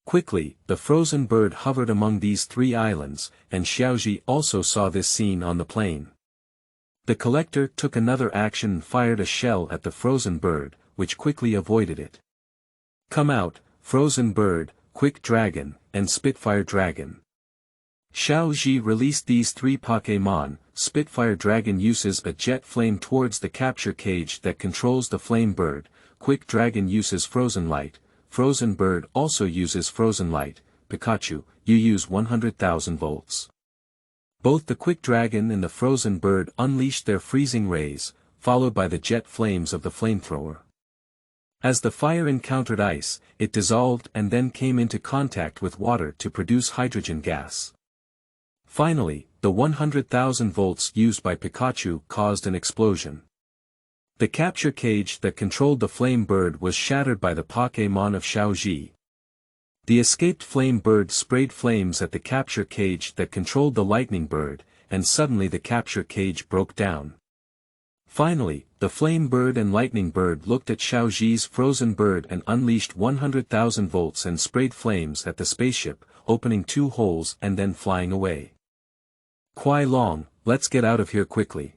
Quickly, the frozen bird hovered among these three islands, and Xiaozhi also saw this scene on the plane. The collector took another action and fired a shell at the frozen bird, which quickly avoided it. "Come out, frozen bird, quick dragon, and Spitfire Dragon." Xiaozhi released these three Pokémon. Spitfire Dragon uses a jet flame towards the capture cage that controls the flame bird, Quick Dragon uses frozen light, Frozen Bird also uses frozen light. Pikachu, you use 100,000 volts. Both the Quick Dragon and the Frozen Bird unleashed their freezing rays, followed by the jet flames of the flamethrower. As the fire encountered ice, it dissolved and then came into contact with water to produce hydrogen gas. Finally, the 100,000 volts used by Pikachu caused an explosion. The capture cage that controlled the flame bird was shattered by the Pokémon of Xiaozhi. The escaped flame bird sprayed flames at the capture cage that controlled the lightning bird, and suddenly the capture cage broke down. Finally, the flame bird and lightning bird looked at Xiaozhi's frozen bird and unleashed 100,000 volts and sprayed flames at the spaceship, opening two holes and then flying away. "Kuai Long, let's get out of here quickly."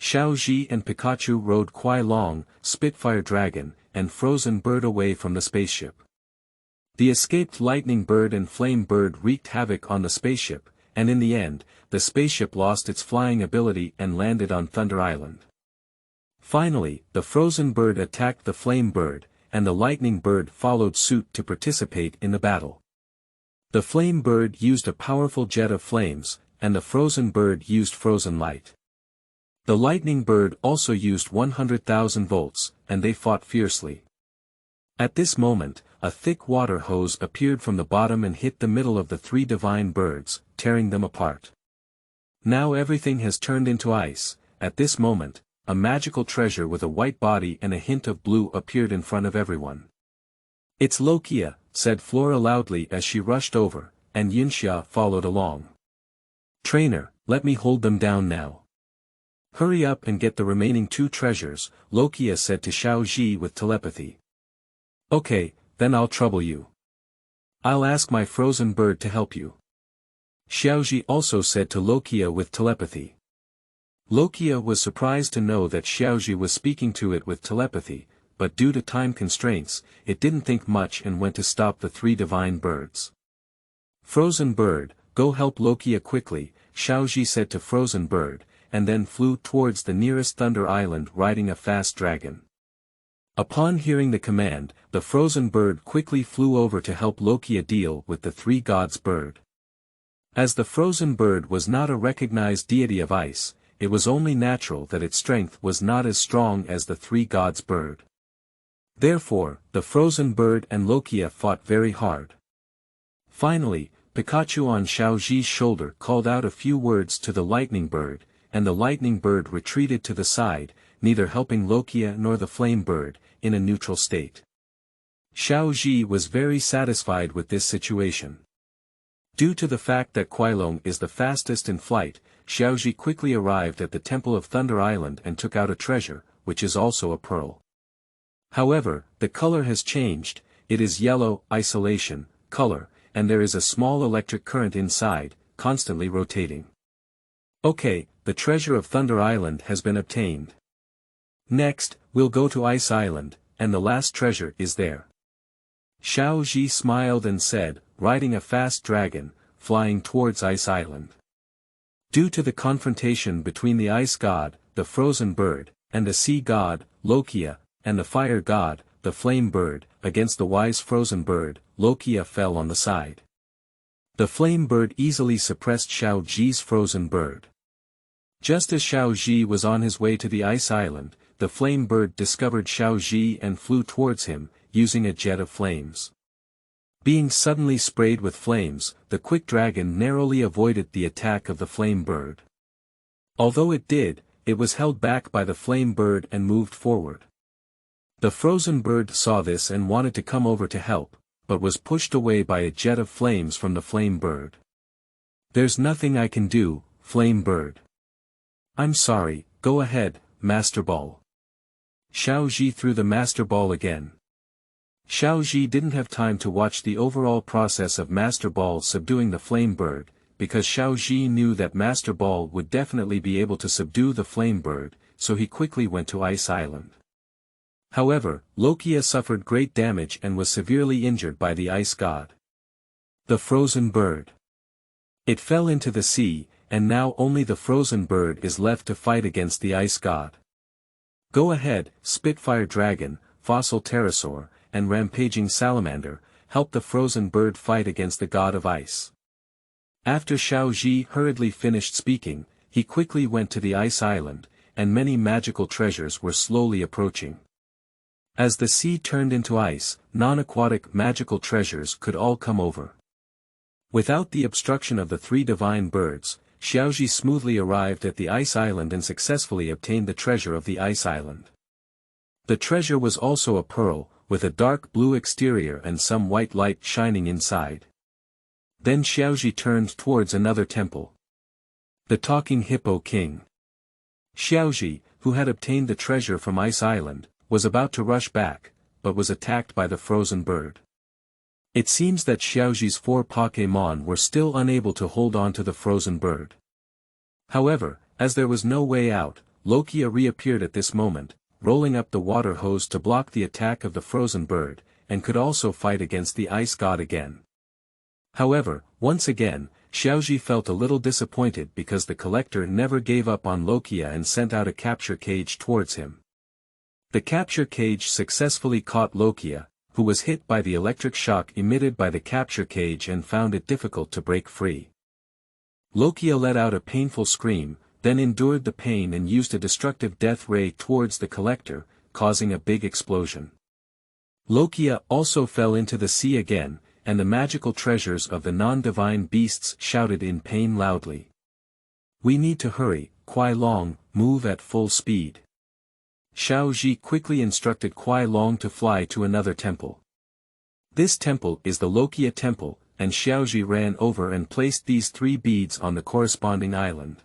Xiaozhi and Pikachu rode Kuai Long, Spitfire Dragon, and Frozen Bird away from the spaceship. The escaped lightning bird and flame bird wreaked havoc on the spaceship, and in the end, the spaceship lost its flying ability and landed on Thunder Island. Finally, the frozen bird attacked the flame bird, and the lightning bird followed suit to participate in the battle. The flame bird used a powerful jet of flames, and the frozen bird used frozen light. The lightning bird also used 100,000 volts, and they fought fiercely. At this moment, a thick water hose appeared from the bottom and hit the middle of the three divine birds, tearing them apart. Now everything has turned into ice. At this moment, a magical treasure with a white body and a hint of blue appeared in front of everyone. "It's Lokia," said Flora loudly as she rushed over, and Yinxia followed along. "Trainer, let me hold them down now." "Hurry up and get the remaining two treasures," Lokia said to Xiaozhi with telepathy. "Okay, then I'll trouble you. I'll ask my frozen bird to help you." Xiaozhi also said to Lokia with telepathy. Lokia was surprised to know that Xiaozhi was speaking to it with telepathy, but due to time constraints, it didn't think much and went to stop the three divine birds. "Frozen bird, go help Lokia quickly," Xiaozhi said to Frozen bird, and then flew towards the nearest Thunder Island riding a fast dragon. Upon hearing the command, the frozen bird quickly flew over to help Lokia deal with the three gods' bird. As the frozen bird was not a recognized deity of ice, it was only natural that its strength was not as strong as the three gods' bird. Therefore, the frozen bird and Lokia fought very hard. Finally, Pikachu on Xiaozhi's shoulder called out a few words to the lightning bird, and the lightning bird retreated to the side, neither helping Lokia nor the flame bird, in a neutral state. Xiaozhi was very satisfied with this situation. Due to the fact that Kuailong is the fastest in flight, Xiaozhi quickly arrived at the Temple of Thunder Island and took out a treasure, which is also a pearl. However, the color has changed, it is yellow, isolation, color, and there is a small electric current inside, constantly rotating. Okay, the treasure of Thunder Island has been obtained. Next, we'll go to Ice Island, and the last treasure is there. Xiaozhi smiled and said, riding a fast dragon, flying towards Ice Island. Due to the confrontation between the Ice God, the Frozen Bird, and the Sea God, Lokia, and the Fire God, the Flame Bird, against the wise Frozen Bird, Lokia fell on the side. The Flame Bird easily suppressed Xiaozhi's Frozen Bird. Just as Xiaozhi was on his way to the Ice Island, the Flame Bird discovered Xiaozhi and flew towards him, using a jet of flames. Being suddenly sprayed with flames, the quick dragon narrowly avoided the attack of the Flame Bird. Although it did, it was held back by the Flame Bird and moved forward. The Frozen Bird saw this and wanted to come over to help, but was pushed away by a jet of flames from the Flame Bird. "There's nothing I can do, Flame Bird." "I'm sorry, go ahead, Master Ball." Xiaozhi threw the Master Ball again. Xiaozhi didn't have time to watch the overall process of Master Ball subduing the Flame Bird, because Xiaozhi knew that Master Ball would definitely be able to subdue the Flame Bird, so he quickly went to Ice Island. However, Lokia suffered great damage and was severely injured by the Ice God. The Frozen Bird. It fell into the sea, and now only the Frozen Bird is left to fight against the Ice God. Go ahead, Spitfire Dragon, Fossil Pterosaur, and Rampaging Salamander, help the Frozen Bird fight against the God of Ice. After Xiaozhi hurriedly finished speaking, he quickly went to the Ice Island, and many magical treasures were slowly approaching. As the sea turned into ice, non-aquatic magical treasures could all come over. Without the obstruction of the three divine birds, Xiaozhi smoothly arrived at the Ice Island and successfully obtained the treasure of the Ice Island. The treasure was also a pearl, with a dark blue exterior and some white light shining inside. Then Xiaozhi turned towards another temple. The Talking Hippo King. Xiaozhi, who had obtained the treasure from Ice Island, was about to rush back, but was attacked by the Frozen Bird. It seems that Xiaozhi's 4 Pokémon were still unable to hold on to the Frozen Bird. However, as there was no way out, Lokia reappeared at this moment, rolling up the water hose to block the attack of the Frozen Bird, and could also fight against the Ice God again. However, once again, Xiaozhi felt a little disappointed because the collector never gave up on Lokia and sent out a capture cage towards him. The capture cage successfully caught Lokia, who was hit by the electric shock emitted by the capture cage and found it difficult to break free. Lokia let out a painful scream, then endured the pain and used a destructive death ray towards the collector, causing a big explosion. Lokia also fell into the sea again, and the magical treasures of the non-divine beasts shouted in pain loudly. "We need to hurry, Kuai Long, move at full speed." Xiaozhi quickly instructed Kuai Long to fly to another temple. This temple is the Lokia temple, and Xiaozhi ran over and placed these 3 beads on the corresponding island.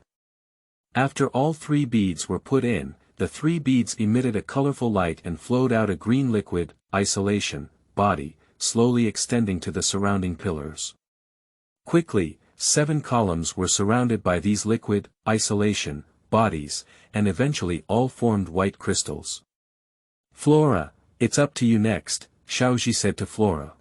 After all 3 beads were put in, the 3 beads emitted a colorful light and flowed out a green liquid, isolation, body, slowly extending to the surrounding pillars. Quickly, 7 columns were surrounded by these liquid, isolation, bodies, and eventually all formed white crystals. "Flora, it's up to you next," Xiaozhi said to Flora.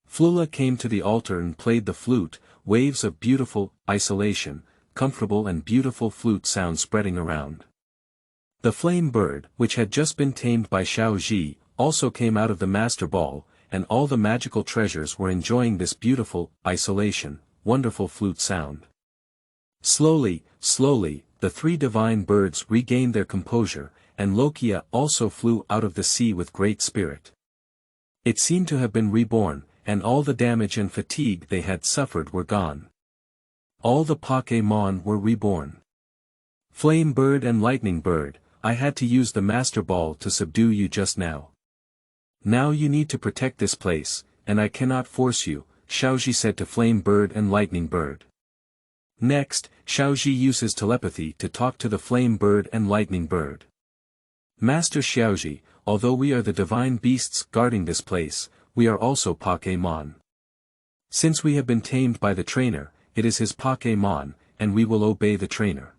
Flula came to the altar and played the flute, waves of beautiful, isolation, comfortable and beautiful flute sound spreading around. The flame bird, which had just been tamed by Xiaozhi, also came out of the master ball, and all the magical treasures were enjoying this beautiful, isolation, wonderful flute sound. Slowly, the 3 divine birds regained their composure, and Lokia also flew out of the sea with great spirit. It seemed to have been reborn, and all the damage and fatigue they had suffered were gone. All the Pokémon were reborn. "Flame bird and lightning bird, I had to use the master ball to subdue you just now. Now you need to protect this place, and I cannot force you," Xiaozhi said to Flame Bird and Lightning Bird. Next, Xiaozhi uses telepathy to talk to the Flame Bird and Lightning Bird. "Master Xiaozhi, although we are the divine beasts guarding this place, we are also Pokémon. Since we have been tamed by the trainer, it is his Pokémon, and we will obey the trainer."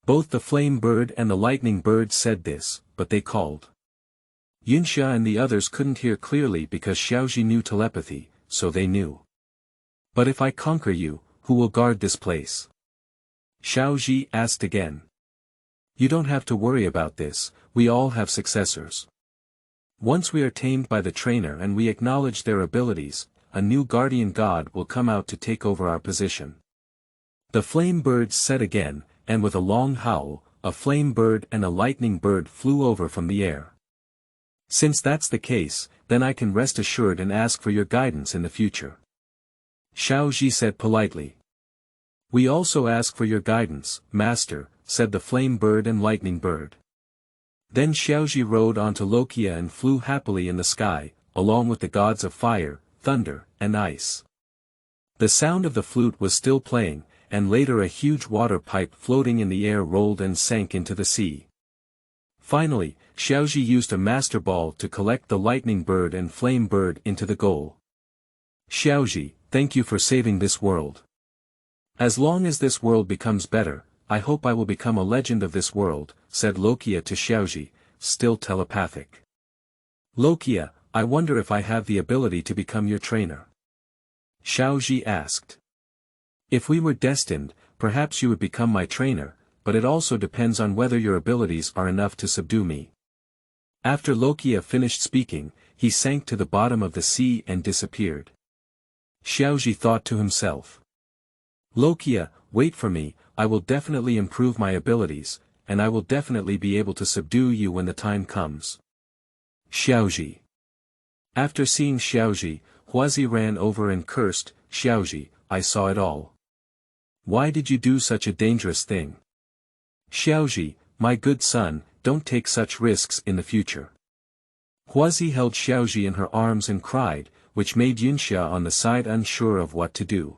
Both the Flame Bird and the Lightning Bird said this, but they called. Yunxia and the others couldn't hear clearly because Xiaozhi knew telepathy, so they knew. "But if I conquer you, who will guard this place?" Xiaozhi asked again. "You don't have to worry about this, we all have successors. Once we are tamed by the trainer and we acknowledge their abilities, a new guardian god will come out to take over our position." The flame bird said again, and with a long howl, a flame bird and a lightning bird flew over from the air. "Since that's the case, then I can rest assured and ask for your guidance in the future," Xiaozhi said politely. "We also ask for your guidance, Master," said the flame bird and lightning bird. Then Xiaozhi rode onto Lokia and flew happily in the sky, along with the gods of fire, thunder, and ice. The sound of the flute was still playing, and later a huge water pipe floating in the air rolled and sank into the sea. Finally, Xiaozhi used a master ball to collect the lightning bird and flame bird into the goal. "Xiaozhi, thank you for saving this world. As long as this world becomes better, I hope I will become a legend of this world," said Lokia to Xiaozhi, still telepathic. "Lokia, I wonder if I have the ability to become your trainer?" Xiaozhi asked. "If we were destined, perhaps you would become my trainer, but it also depends on whether your abilities are enough to subdue me." After Lokia finished speaking, he sank to the bottom of the sea and disappeared. Xiaozhi thought to himself. "Lokia, wait for me, I will definitely improve my abilities, and I will definitely be able to subdue you when the time comes." Xiaozhi. After seeing Xiaozhi, Huazi ran over and cursed, "Xiaozhi, I saw it all. Why did you do such a dangerous thing? Xiaozhi, my good son, don't take such risks in the future." Huazi held Xiaozhi in her arms and cried, which made Yunxia on the side unsure of what to do.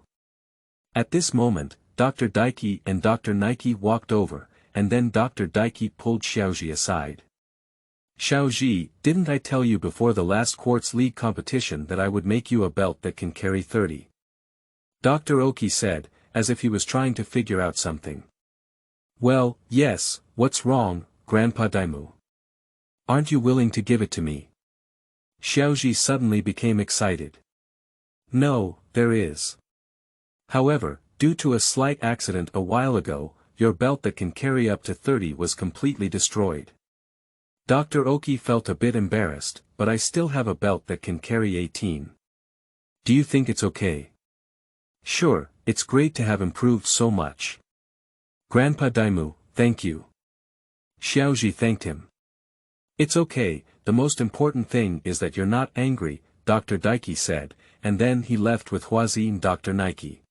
At this moment, Dr. Daiki and Dr. Nike walked over, and then Dr. Daiki pulled Xiaozhi aside. "Xiaozhi, didn't I tell you before the last Quartz League competition that I would make you a belt that can carry 30? Dr. Oki said, as if he was trying to figure out something. "Well, yes, what's wrong, Grandpa Daimu? Aren't you willing to give it to me?" Xiaozhi suddenly became excited. No, there is. However, due to a slight accident a while ago, your belt that can carry up to 30 was completely destroyed. Dr. Oki felt a bit embarrassed, but I still have a belt that can carry 18. Do you think it's okay? Sure, it's great to have improved so much. Grandpa Daimu, thank you. Xiaozhi thanked him. It's okay, the most important thing is that you're not angry, Dr. Daiki said, and then he left with Huazi and Dr. Nike.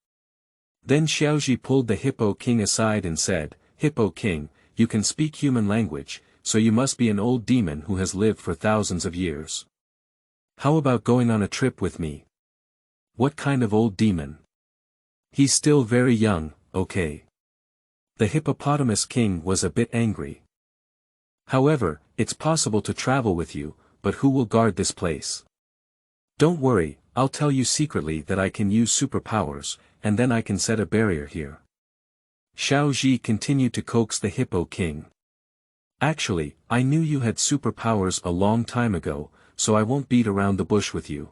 Then Xiaozhi pulled the Hippo King aside and said, Hippo King, you can speak human language, so you must be an old demon who has lived for thousands of years. How about going on a trip with me? What kind of old demon? He's still very young, okay. The Hippopotamus King was a bit angry. However, it's possible to travel with you, but who will guard this place? Don't worry, I'll tell you secretly that I can use superpowers, and then I can set a barrier here. Xiaozhi continued to coax the Hippo King. Actually, I knew you had superpowers a long time ago, so I won't beat around the bush with you.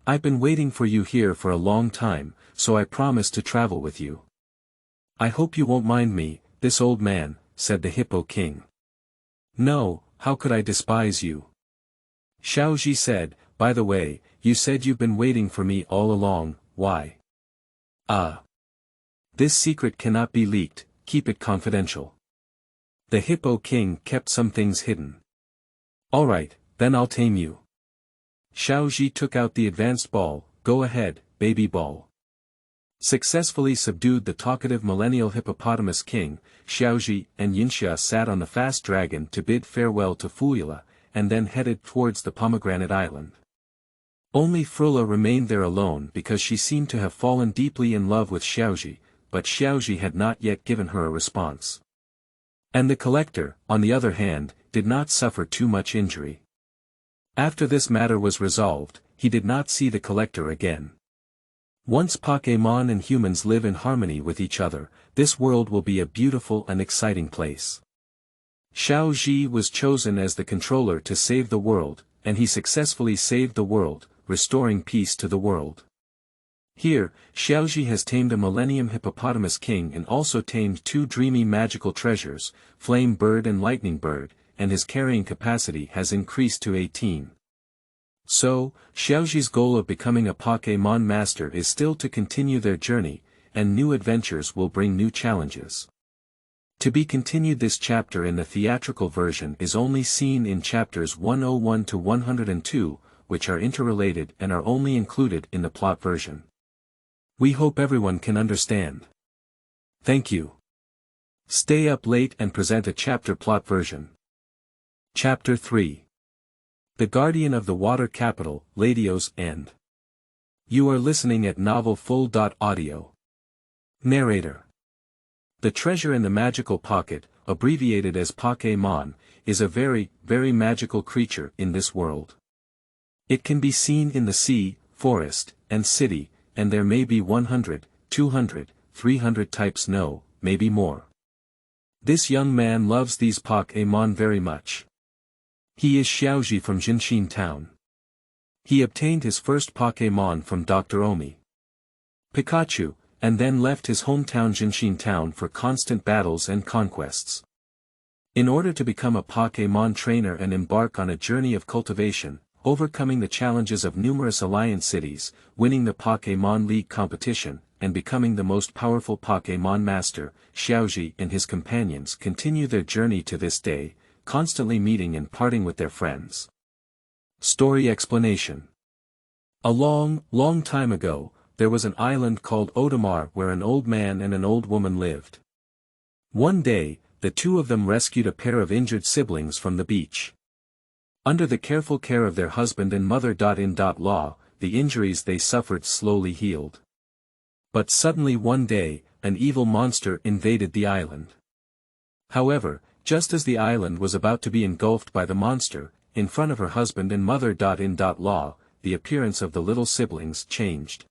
I've been waiting for you here for a long time, so I promise to travel with you. I hope you won't mind me, this old man, said the Hippo King. No, how could I despise you? Xiaozhi said, by the way, you said you've been waiting for me all along, why? This secret cannot be leaked, keep it confidential. The Hippo King kept some things hidden. Alright, then I'll tame you. Xiaozhi took out the advanced ball, go ahead, baby ball. Successfully subdued the talkative millennial hippopotamus king, Xiaozhi and Yinxia sat on the fast dragon to bid farewell to Fuyula, and then headed towards the pomegranate island. Only Frula remained there alone because she seemed to have fallen deeply in love with Xiaozhi, but Xiaozhi had not yet given her a response. And the collector, on the other hand, did not suffer too much injury. After this matter was resolved, he did not see the collector again. Once Pokémon and humans live in harmony with each other, this world will be a beautiful and exciting place. Xiaozhi was chosen as the controller to save the world, and he successfully saved the world, restoring peace to the world. Here, Xiaozhi has tamed a Millennium Hippopotamus King and also tamed two dreamy magical treasures, Flame Bird and Lightning Bird, and his carrying capacity has increased to 18. So, Xiaozhi's goal of becoming a Pokémon master is still to continue their journey, and new adventures will bring new challenges. To be continued. This chapter in the theatrical version is only seen in chapters 101 to 102, which are interrelated and are only included in the plot version. We hope everyone can understand. Thank you. Stay up late and present a chapter plot version. Chapter 3. The Guardian of the Water Capital, Ladios End. You are listening at novelfull.audio. Narrator. The treasure in the magical pocket, abbreviated as Pokémon, is a very, very magical creature in this world. It can be seen in the sea, forest, and city, and there may be 100, 200, 300 types, no, maybe more. This young man loves these Pokémon very much. He is Xiaozhi from Jinshin Town. He obtained his first Pokémon from Dr. Omi, Pikachu, and then left his hometown Jinshin Town for constant battles and conquests. In order to become a Pokémon trainer and embark on a journey of cultivation, overcoming the challenges of numerous alliance cities, winning the Pokémon League competition, and becoming the most powerful Pokémon master, Xiaozhi and his companions continue their journey to this day, constantly meeting and parting with their friends. Story explanation. A long, long time ago, there was an island called Odomar where an old man and an old woman lived. One day, the two of them rescued a pair of injured siblings from the beach. Under the careful care of their husband and mother. The injuries they suffered slowly healed. But suddenly one day, an evil monster invaded the island. However, just as the island was about to be engulfed by the monster, in front of her husband and mother. The appearance of the little siblings changed.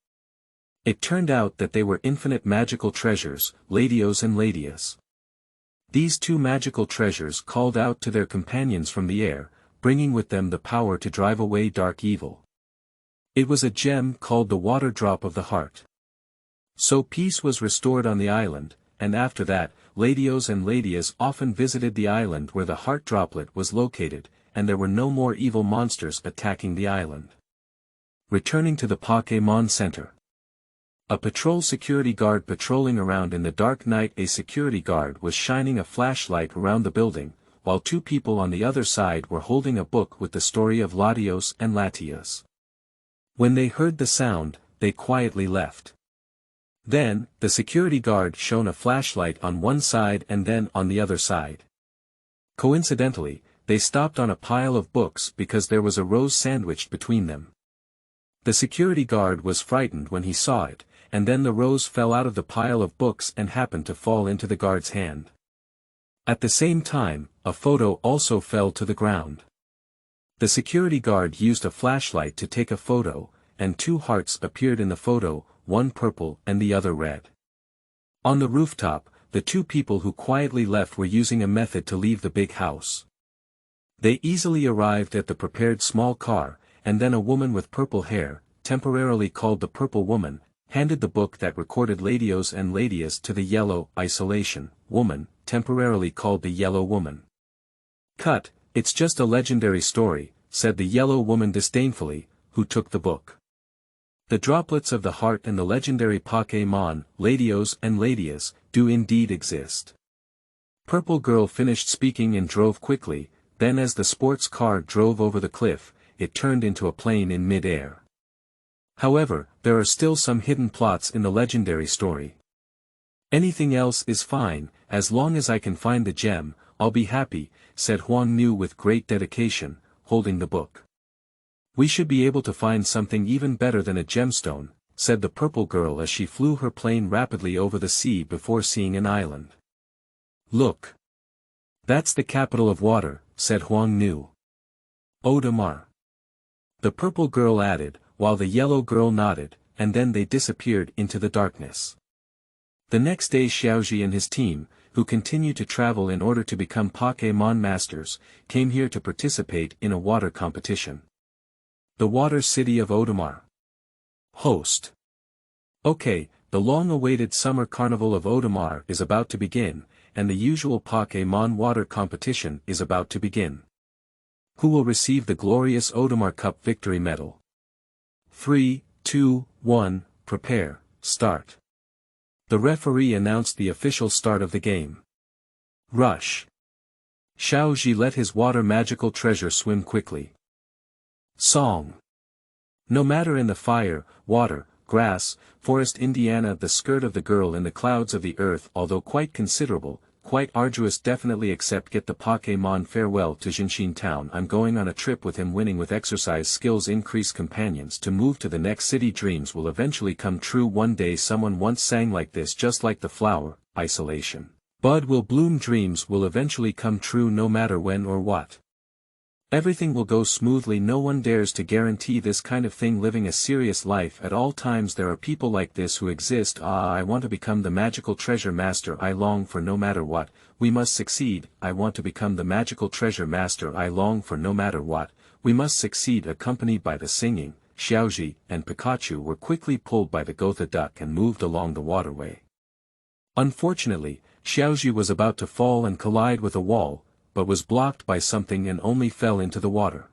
It turned out that they were infinite magical treasures, Ladios and Ladios. These two magical treasures called out to their companions from the air, bringing with them the power to drive away dark evil. It was a gem called the water drop of the heart. So peace was restored on the island, and after that, Ladios and Ladies often visited the island where the heart droplet was located, and there were no more evil monsters attacking the island. Returning to the Pokémon Center. A patrol security guard patrolling around in the dark night. A security guard was shining a flashlight around the building, while two people on the other side were holding a book with the story of Ladios and Latias. When they heard the sound, they quietly left. Then, the security guard shone a flashlight on one side and then on the other side. Coincidentally, they stopped on a pile of books because there was a rose sandwiched between them. The security guard was frightened when he saw it, and then the rose fell out of the pile of books and happened to fall into the guard's hand. At the same time, a photo also fell to the ground. The security guard used a flashlight to take a photo, and two hearts appeared in the photo, one purple and the other red. On the rooftop, the two people who quietly left were using a method to leave the big house. They easily arrived at the prepared small car, and then a woman with purple hair, temporarily called the Purple Woman, handed the book that recorded Ladios and Ladies to the yellow isolation woman, temporarily called the Yellow Woman. "Cut, it's just a legendary story," said the Yellow Woman disdainfully, who took the book. The droplets of the heart and the legendary Pokémon, Ladios and Ladies, do indeed exist. Purple Girl finished speaking and drove quickly, then as the sports car drove over the cliff, it turned into a plane in mid-air. However, there are still some hidden plots in the legendary story. "Anything else is fine, as long as I can find the gem, I'll be happy," said Huang Nu with great dedication, holding the book. "We should be able to find something even better than a gemstone," said the Purple Girl as she flew her plane rapidly over the sea before seeing an island. "Look. That's the capital of water," said Huang Nu. "Audemars." The Purple Girl added, while the Yellow Girl nodded, and then they disappeared into the darkness. The next day Xiaozhi and his team, who continued to travel in order to become Pokémon Masters, came here to participate in a water competition. The Water City of Audemars. Host. Okay, the long-awaited summer carnival of Audemars is about to begin, and the usual Pokémon water competition is about to begin. Who will receive the glorious Audemars Cup victory medal? 3, 2, 1, prepare, start. The referee announced the official start of the game. Rush. Xiaozhi let his water magical treasure swim quickly. Song. No matter in the fire, water, grass, forest Indiana the skirt of the girl in the clouds of the earth although quite considerable, quite arduous definitely accept get the Pokémon farewell to Jinshin town I'm going on a trip with him winning with exercise skills increase companions to move to the next city dreams will eventually come true one day someone once sang like this just like the flower, isolation. Bud will bloom dreams will eventually come true no matter when or what. Everything will go smoothly no one dares to guarantee this kind of thing living a serious life at all times there are people like this who exist I want to become the magical treasure master I long for no matter what, we must succeed I want to become the magical treasure master I long for no matter what, we must succeed accompanied by the singing, Xiaozhi and Pikachu were quickly pulled by the Gotha duck and moved along the waterway. Unfortunately, Xiaozhi was about to fall and collide with a wall, but was blocked by something and only fell into the water.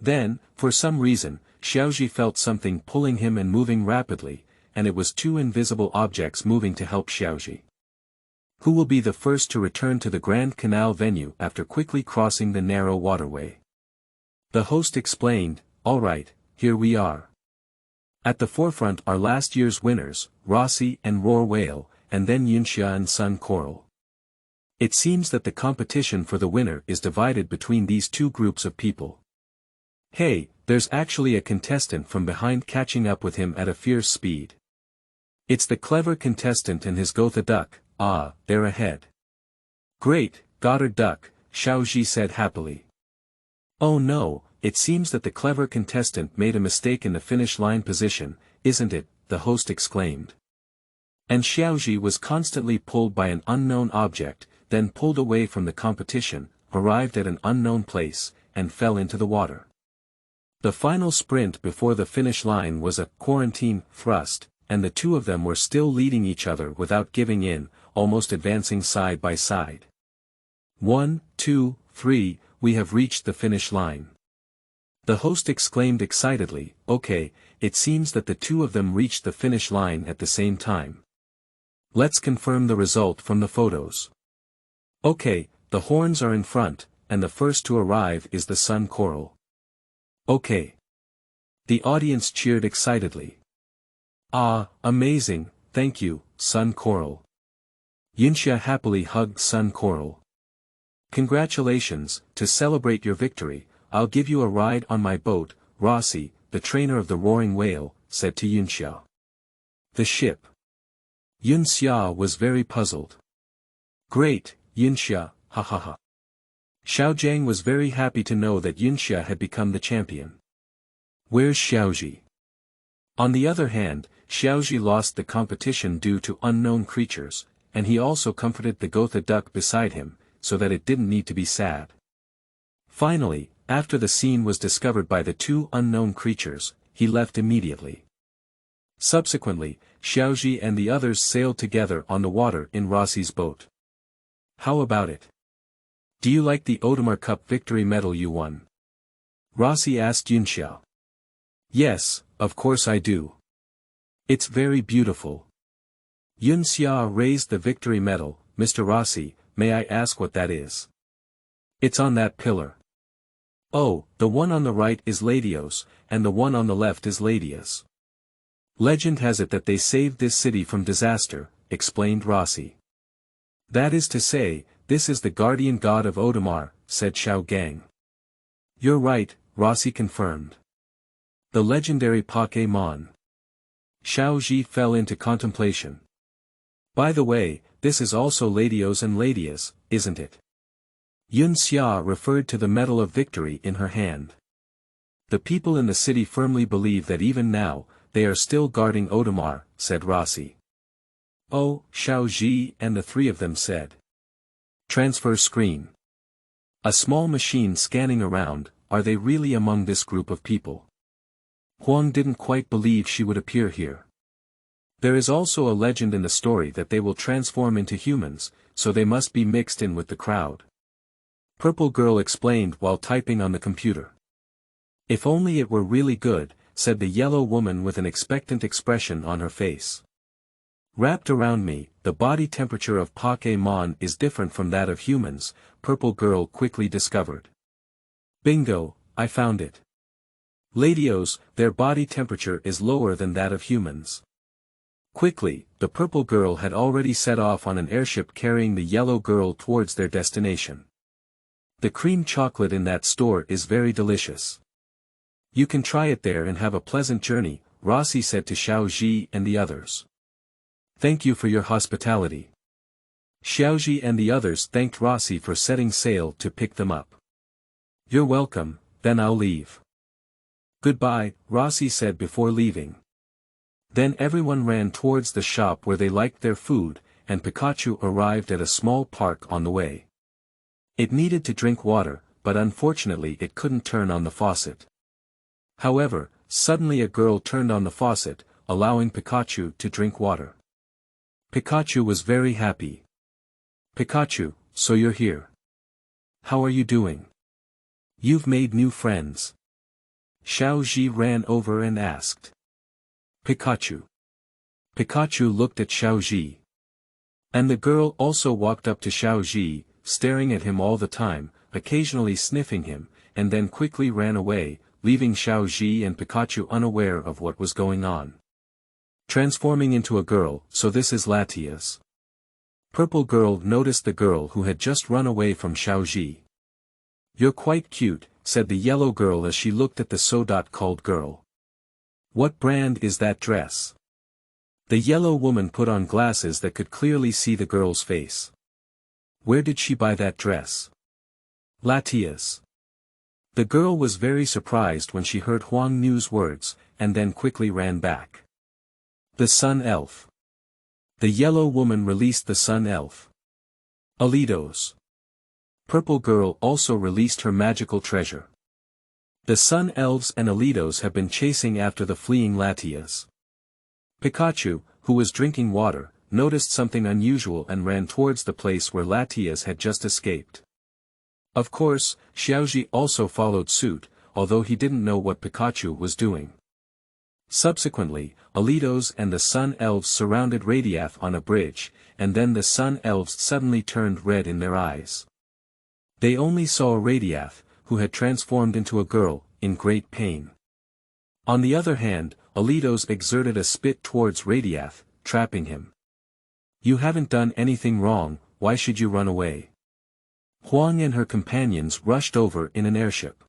Then, for some reason, Xiaozhi felt something pulling him and moving rapidly, and it was two invisible objects moving to help Xiaozhi. Who will be the first to return to the Grand Canal venue after quickly crossing the narrow waterway? The host explained, "All right, here we are. At the forefront are last year's winners, Rossi and Roar Whale, and then Yunxia and Sun Coral. It seems that the competition for the winner is divided between these two groups of people. Hey, there's actually a contestant from behind catching up with him at a fierce speed. It's the clever contestant and his Gotha duck, they're ahead. Great, Goddard duck, Xiaozhi said happily. Oh no, it seems that the clever contestant made a mistake in the finish line position, isn't it, the host exclaimed. And Xiaozhi was constantly pulled by an unknown object, then pulled away from the competition, arrived at an unknown place, and fell into the water. The final sprint before the finish line was a quarantine thrust, and the two of them were still leading each other without giving in, almost advancing side by side. 1, 2, 3, we have reached the finish line. The host exclaimed excitedly, okay, it seems that the two of them reached the finish line at the same time. Let's confirm the result from the photos. Okay, the horns are in front, and the first to arrive is the sun coral. Okay. The audience cheered excitedly. Ah, amazing, thank you, sun coral. Yunxia happily hugged sun coral. Congratulations, to celebrate your victory, I'll give you a ride on my boat, Rossi, the trainer of the roaring whale, said to Yunxia. The ship. Yunxia was very puzzled. Great, Yunxia, ha ha ha. Xiaojiang was very happy to know that Yunxia had become the champion. Where's Xiaozhi? On the other hand, Xiaozhi lost the competition due to unknown creatures, and he also comforted the Gotha duck beside him, so that it didn't need to be sad. Finally, after the scene was discovered by the two unknown creatures, he left immediately. Subsequently, Xiaozhi and the others sailed together on the water in Rossi's boat. How about it? Do you like the Audemars Cup victory medal you won? Rossi asked Yunxia. Yes, of course I do. It's very beautiful. Yunxia raised the victory medal. Mr. Rossi, may I ask what that is? It's on that pillar. Oh, the one on the right is Ladios, and the one on the left is Ladios. Legend has it that they saved this city from disaster, explained Rossi. That is to say, this is the guardian god of Audemars, said Xiaogang. You're right, Rossi confirmed. The legendary Pokémon. Xiaozhi fell into contemplation. By the way, this is also Ladios and Ladios, isn't it? Yunxia referred to the medal of victory in her hand. The people in the city firmly believe that even now, they are still guarding Audemars, said Rossi. Oh, Xiaozhi and the three of them said. Transfer screen. A small machine scanning around, are they really among this group of people? Huang didn't quite believe she would appear here. There is also a legend in the story that they will transform into humans, so they must be mixed in with the crowd. Purple Girl explained while typing on the computer. If only it were really good, said the yellow woman with an expectant expression on her face. Wrapped around me, the body temperature of Pokémon is different from that of humans, Purple Girl quickly discovered. Bingo, I found it. Ladios, their body temperature is lower than that of humans. Quickly, the Purple Girl had already set off on an airship carrying the yellow girl towards their destination. The cream chocolate in that store is very delicious. You can try it there and have a pleasant journey, Rossi said to Xiaozhi and the others. Thank you for your hospitality. Xiaozhi and the others thanked Rossi for setting sail to pick them up. You're welcome, then I'll leave. Goodbye, Rossi said before leaving. Then everyone ran towards the shop where they liked their food, and Pikachu arrived at a small park on the way. It needed to drink water, but unfortunately it couldn't turn on the faucet. However, suddenly a girl turned on the faucet, allowing Pikachu to drink water. Pikachu was very happy. Pikachu, so you're here. How are you doing? You've made new friends. Xiaozhi ran over and asked. Pikachu. Pikachu looked at Xiaozhi. And the girl also walked up to Xiaozhi, staring at him all the time, occasionally sniffing him, and then quickly ran away, leaving Xiaozhi and Pikachu unaware of what was going on. Transforming into a girl, so this is Latias. Purple Girl noticed the girl who had just run away from Xiaozhi. You're quite cute, said the yellow girl as she looked at the so-called girl. What brand is that dress? The yellow woman put on glasses that could clearly see the girl's face. Where did she buy that dress? Latias. The girl was very surprised when she heard Huang Nu's words, and then quickly ran back. The Sun Elf. The yellow woman released the Sun Elf. Ladios. Purple Girl also released her magical treasure. The Sun Elves and Ladios have been chasing after the fleeing Latias. Pikachu, who was drinking water, noticed something unusual and ran towards the place where Latias had just escaped. Of course, Xiaozhi also followed suit, although he didn't know what Pikachu was doing. Subsequently, Ladios and the Sun Elves surrounded Radiath on a bridge, and then the Sun Elves suddenly turned red in their eyes. They only saw Radiath, who had transformed into a girl, in great pain. On the other hand, Ladios exerted a spit towards Radiath, trapping him. "You haven't done anything wrong, why should you run away?" Huang and her companions rushed over in an airship.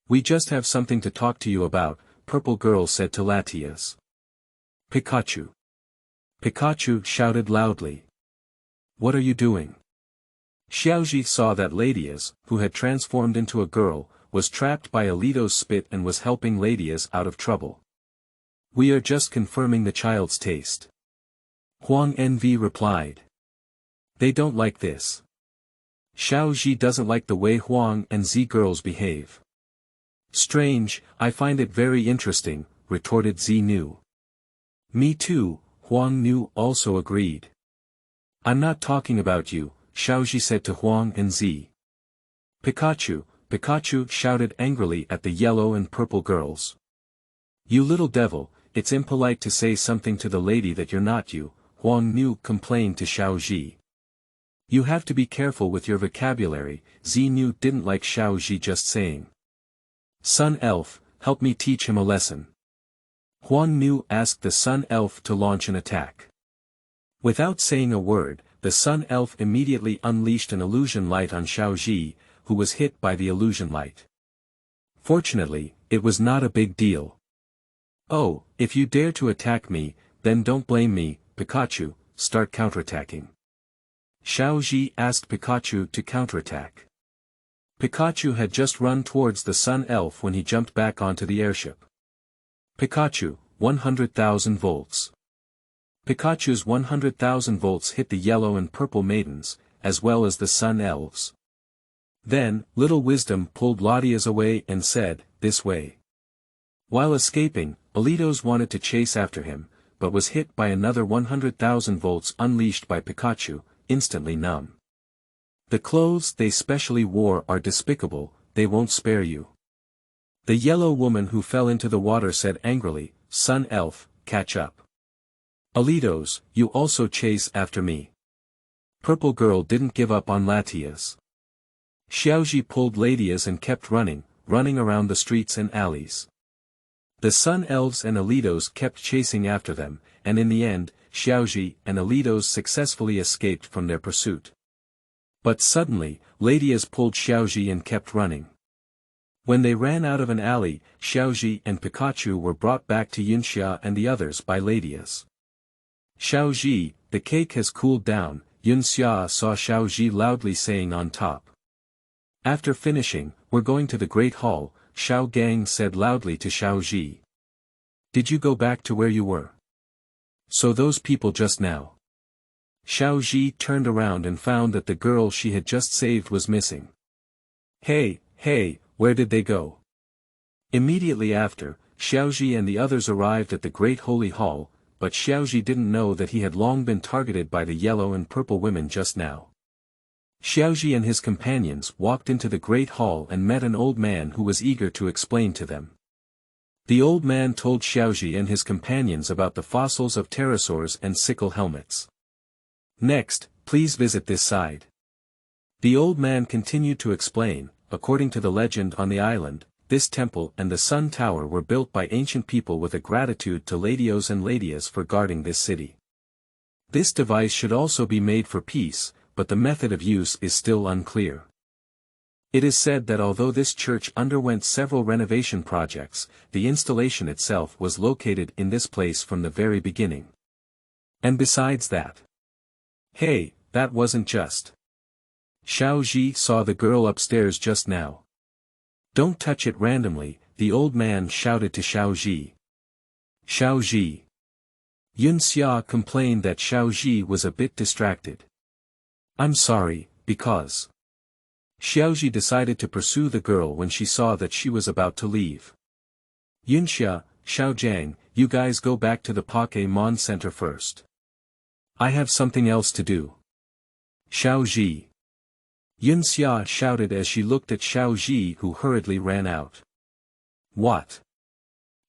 "We just have something to talk to you about," Purple Girl said to Latias. "Pikachu! Pikachu!" shouted loudly. "What are you doing?" Xiaozhi saw that Ladias, who had transformed into a girl, was trapped by Ladios' spit and was helping Ladias out of trouble. "We are just confirming the child's taste," Huang NV replied. "They don't like this. Xiaozhi doesn't like the way Huang and Z girls behave." "Strange, I find it very interesting," retorted Z Nu. "Me too," Huang Nu also agreed. "I'm not talking about you," Xiaozhi said to Huang and Z. "Pikachu, Pikachu!" shouted angrily at the yellow and purple girls. "You little devil, it's impolite to say something to the lady that you're not you," Huang Nu complained to Xiaozhi. "You have to be careful with your vocabulary," Z Nu didn't like Xiaozhi just saying. "Sun Elf, help me teach him a lesson." Huang Nu asked the Sun Elf to launch an attack. Without saying a word, the Sun Elf immediately unleashed an illusion light on Xiaozhi, who was hit by the illusion light. Fortunately, it was not a big deal. "Oh, if you dare to attack me, then don't blame me, Pikachu, start counterattacking." Xiaozhi asked Pikachu to counterattack. Pikachu had just run towards the Sun Elf when he jumped back onto the airship. Pikachu, 100,000 volts. Pikachu's 100,000 volts hit the yellow and purple maidens, as well as the Sun Elves. Then, Little Wisdom pulled Ladias away and said, "This way." While escaping, Ladios wanted to chase after him, but was hit by another 100,000 volts unleashed by Pikachu, instantly numb. "The clothes they specially wore are despicable, they won't spare you." The yellow woman who fell into the water said angrily, "Sun Elf, catch up. Ladios, you also chase after me." Purple Girl didn't give up on Latias. Xiaozhi pulled Ladias and kept running around the streets and alleys. The Sun Elves and Ladios kept chasing after them, and in the end, Xiaozhi and Ladios successfully escaped from their pursuit. But suddenly, Ladias pulled Xiaozhi and kept running. When they ran out of an alley, Xiaozhi and Pikachu were brought back to Yunxia and the others by Ladias. "Xiaozhi, the cake has cooled down," Yunxia saw Xiaozhi loudly saying on top. After finishing, "We're going to the Great Hall," Xiao Gang said loudly to Xiaozhi. "Did you go back to where you were? So those people just now." Xiaozhi turned around and found that the girl she had just saved was missing. Hey, where did they go?" Immediately after, Xiaozhi and the others arrived at the Great Holy Hall, but Xiaozhi didn't know that he had long been targeted by the yellow and purple women just now. Xiaozhi and his companions walked into the Great Hall and met an old man who was eager to explain to them. The old man told Xiaozhi and his companions about the fossils of pterosaurs and sickle helmets. "Next, please visit this side." The old man continued to explain, according to the legend on the island, this temple and the Sun Tower were built by ancient people with a gratitude to Ladios and Ladias for guarding this city. This device should also be made for peace, but the method of use is still unclear. It is said that although this church underwent several renovation projects, the installation itself was located in this place from the very beginning. And besides that, hey, that wasn't just. Xiaozhi saw the girl upstairs just now. "Don't touch it randomly," the old man shouted to Xiaozhi. "Xiaozhi." Yunxia complained that Xiaozhi was a bit distracted. "I'm sorry, because Xiaozhi decided to pursue the girl when she saw that she was about to leave. Yunxia, Xiaojiang, you guys go back to the Pokémon Center first. I have something else to do. Xiaozhi. Yunxia shouted as she looked at Xiaozhi, who hurriedly ran out. What?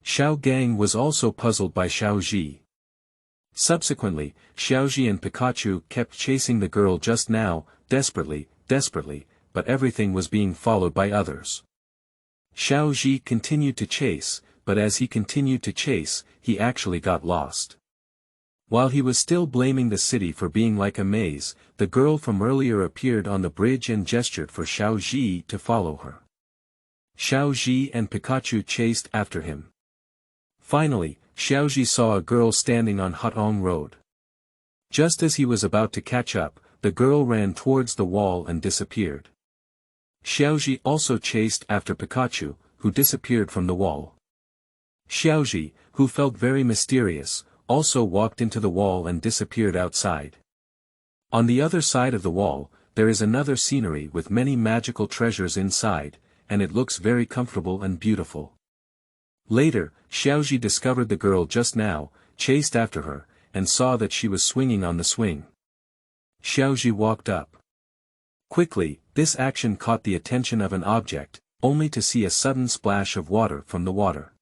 Xiaogang was also puzzled by Xiaozhi. Subsequently, Xiaozhi and Pikachu kept chasing the girl just now, desperately, but everything was being followed by others. Xiaozhi continued to chase, but as he continued to chase, he actually got lost. While he was still blaming the city for being like a maze, the girl from earlier appeared on the bridge and gestured for Xiaozhi to follow her. Xiaozhi and Pikachu chased after him. Finally, Xiaozhi saw a girl standing on Hutong Road. Just as he was about to catch up, the girl ran towards the wall and disappeared. Xiaozhi also chased after Pikachu, who disappeared from the wall. Xiaozhi, who felt very mysterious, also walked into the wall and disappeared outside. On the other side of the wall, there is another scenery with many magical treasures inside, and it looks very comfortable and beautiful. Later, Xiaozhi discovered the girl just now, chased after her, and saw that she was swinging on the swing. Xiaozhi walked up. Quickly, this action caught the attention of an object, only to see a sudden splash of water from the water.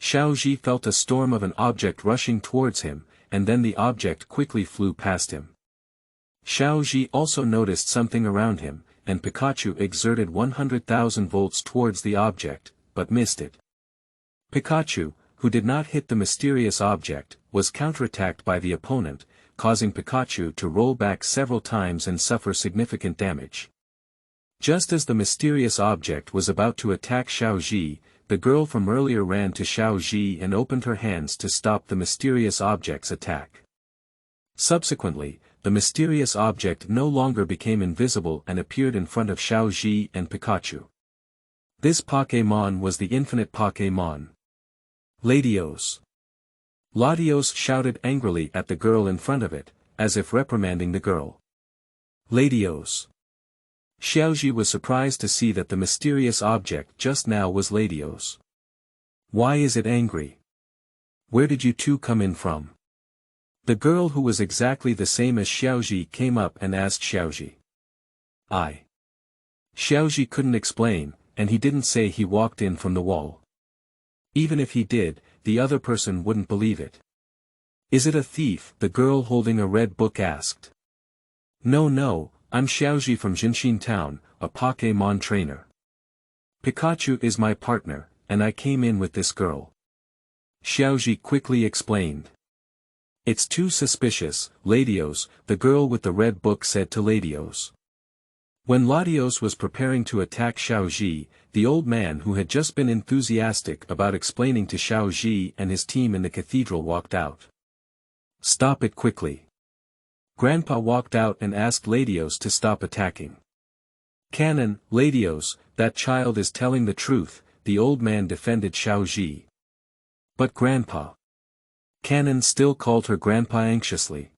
Xiaozhi felt a storm of an object rushing towards him, and then the object quickly flew past him. Xiaozhi also noticed something around him, and Pikachu exerted 100,000 volts towards the object, but missed it. Pikachu, who did not hit the mysterious object, was counterattacked by the opponent, causing Pikachu to roll back several times and suffer significant damage. Just as the mysterious object was about to attack Xiaozhi, the girl from earlier ran to Xiaozhi and opened her hands to stop the mysterious object's attack. Subsequently, the mysterious object no longer became invisible and appeared in front of Xiaozhi and Pikachu. This Pokémon was the infinite Pokémon. Ladios. Ladios shouted angrily at the girl in front of it, as if reprimanding the girl. Ladios. Xiaozhi was surprised to see that the mysterious object just now was Ladios. Why is it angry? Where did you two come in from? The girl who was exactly the same as Xiaozhi came up and asked Xiaozhi. Xiaozhi couldn't explain, and he didn't say he walked in from the wall. Even if he did, the other person wouldn't believe it. Is it a thief? The girl holding a red book asked. No, I'm Xiaozhi from Jinshin Town, a Pokémon trainer. Pikachu is my partner, and I came in with this girl. Xiaozhi quickly explained. It's too suspicious, Ladios, the girl with the red book said to Ladios. When Ladios was preparing to attack Xiaozhi, the old man who had just been enthusiastic about explaining to Xiaozhi and his team in the cathedral walked out. Stop it quickly. Grandpa walked out and asked Ladios to stop attacking. Canon, Ladios, that child is telling the truth, the old man defended Xiaozhi. But Grandpa. Canon still called her Grandpa anxiously.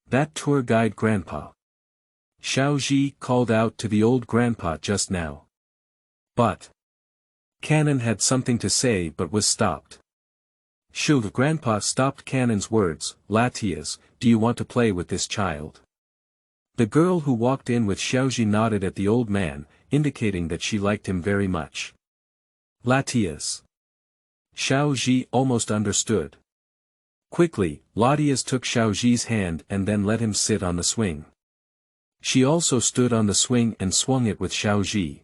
That tour guide Grandpa. Xiaozhi called out to the old grandpa just now. But. Canon had something to say but was stopped. The grandpa stopped Canon's words. Latias, do you want to play with this child? The girl who walked in with Xiaozhi nodded at the old man, indicating that she liked him very much. Latias. Xiaozhi almost understood. Quickly, Latias took Xiaozhi's hand and then let him sit on the swing. She also stood on the swing and swung it with Xiaozhi.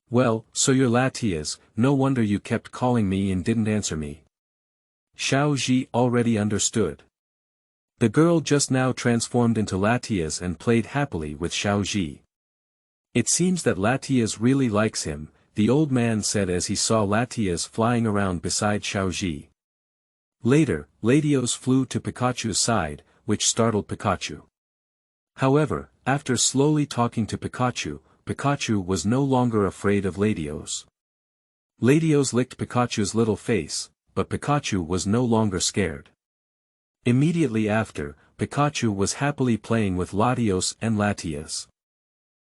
Well, so you're Latias, no wonder you kept calling me and didn't answer me. Xiaozhi already understood. The girl just now transformed into Latias and played happily with Xiaozhi. It seems that Latias really likes him, the old man said as he saw Latias flying around beside Xiaozhi. Later, Ladios flew to Pikachu's side, which startled Pikachu. However, after slowly talking to Pikachu, Pikachu was no longer afraid of Ladios. Ladios licked Pikachu's little face, but Pikachu was no longer scared. Immediately after, Pikachu was happily playing with Ladios and Latias.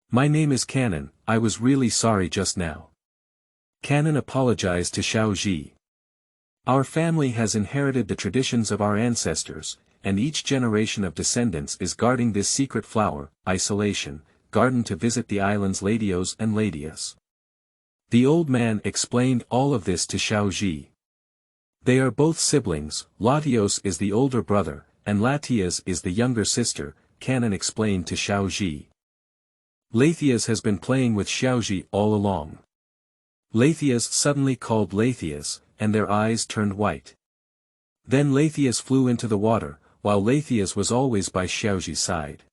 My name is Canon, I was really sorry just now. Canon apologized to Xiaozhi. Our family has inherited the traditions of our ancestors, and each generation of descendants is guarding this secret flower, isolation, garden to visit the islands Ladios and Ladios. The old man explained all of this to Xiaozhi. They are both siblings, Latios is the older brother, and Latias is the younger sister, Canon explained to Xiaozhi. Latias has been playing with Xiaozhi all along. Latias suddenly called Latias, and their eyes turned white. Then Latias flew into the water, while Latias was always by Xiaozhi's side.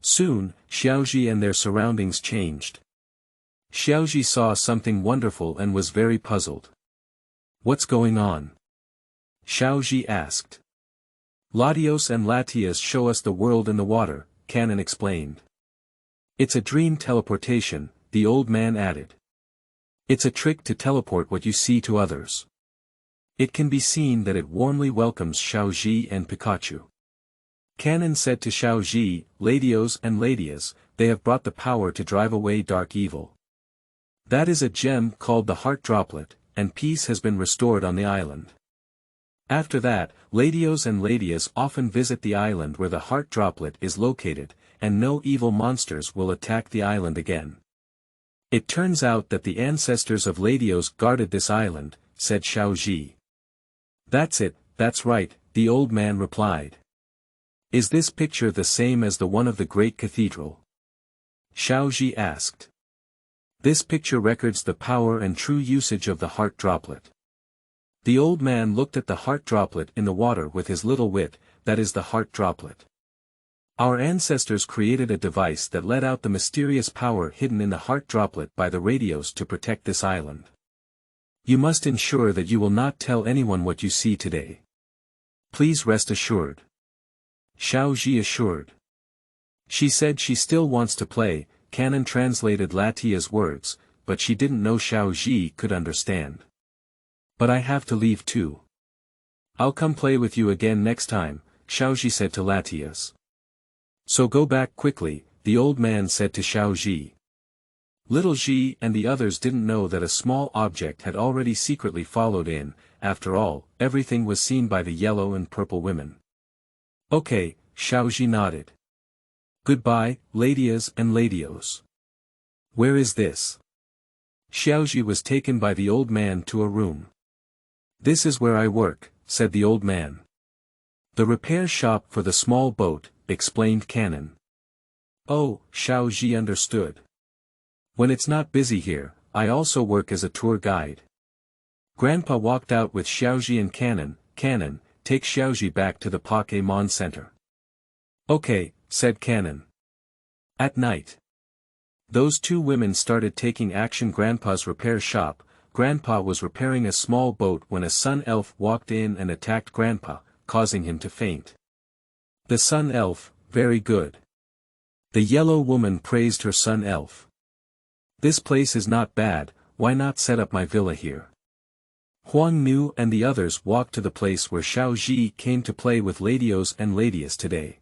Soon, Xiaozhi and their surroundings changed. Xiaozhi saw something wonderful and was very puzzled. What's going on? Xiaozhi asked. Ladios and Latias show us the world in the water, Canon explained. It's a dream teleportation, the old man added. It's a trick to teleport what you see to others. It can be seen that it warmly welcomes Xiaozhi and Pikachu. Canon said to Xiaozhi, Ladios and Ladias, they have brought the power to drive away dark evil. That is a gem called the heart droplet, and peace has been restored on the island. After that, Ladios and Ladias often visit the island where the heart droplet is located, and no evil monsters will attack the island again. It turns out that the ancestors of Ladios guarded this island, said Xiaozhi. That's it, that's right, the old man replied. Is this picture the same as the one of the great cathedral? Xiaozhi asked. This picture records the power and true usage of the heart droplet. The old man looked at the heart droplet in the water with his little wit, that is the heart droplet. Our ancestors created a device that let out the mysterious power hidden in the heart droplet by the radios to protect this island. You must ensure that you will not tell anyone what you see today. Please rest assured. Xiaozhi assured. She said she still wants to play, Canon translated Latia's words, but she didn't know Xiaozhi could understand. But I have to leave too. I'll come play with you again next time, Xiaozhi said to Latias. So go back quickly, the old man said to Xiaozhi. Little Xi and the others didn't know that a small object had already secretly followed in, after all, everything was seen by the yellow and purple women. Okay, Xiaozhi nodded. Goodbye, Ladias and Ladios. Where is this? Xiaozhi was taken by the old man to a room. This is where I work, said the old man. The repair shop for the small boat, explained Canon. Oh, Xiaozhi understood. When it's not busy here, I also work as a tour guide. Grandpa walked out with Xiaozhi and Canon. Canon, take Xiaozhi back to the Pokémon Center. Okay, said Canon. At night. Those two women started taking action. Grandpa's repair shop. Grandpa was repairing a small boat when a sun elf walked in and attacked Grandpa, causing him to faint. The sun elf, very good. The yellow woman praised her sun elf. This place is not bad, why not set up my villa here? Huang Nu and the others walked to the place where Xiaozhi came to play with Ladios and Ladias today.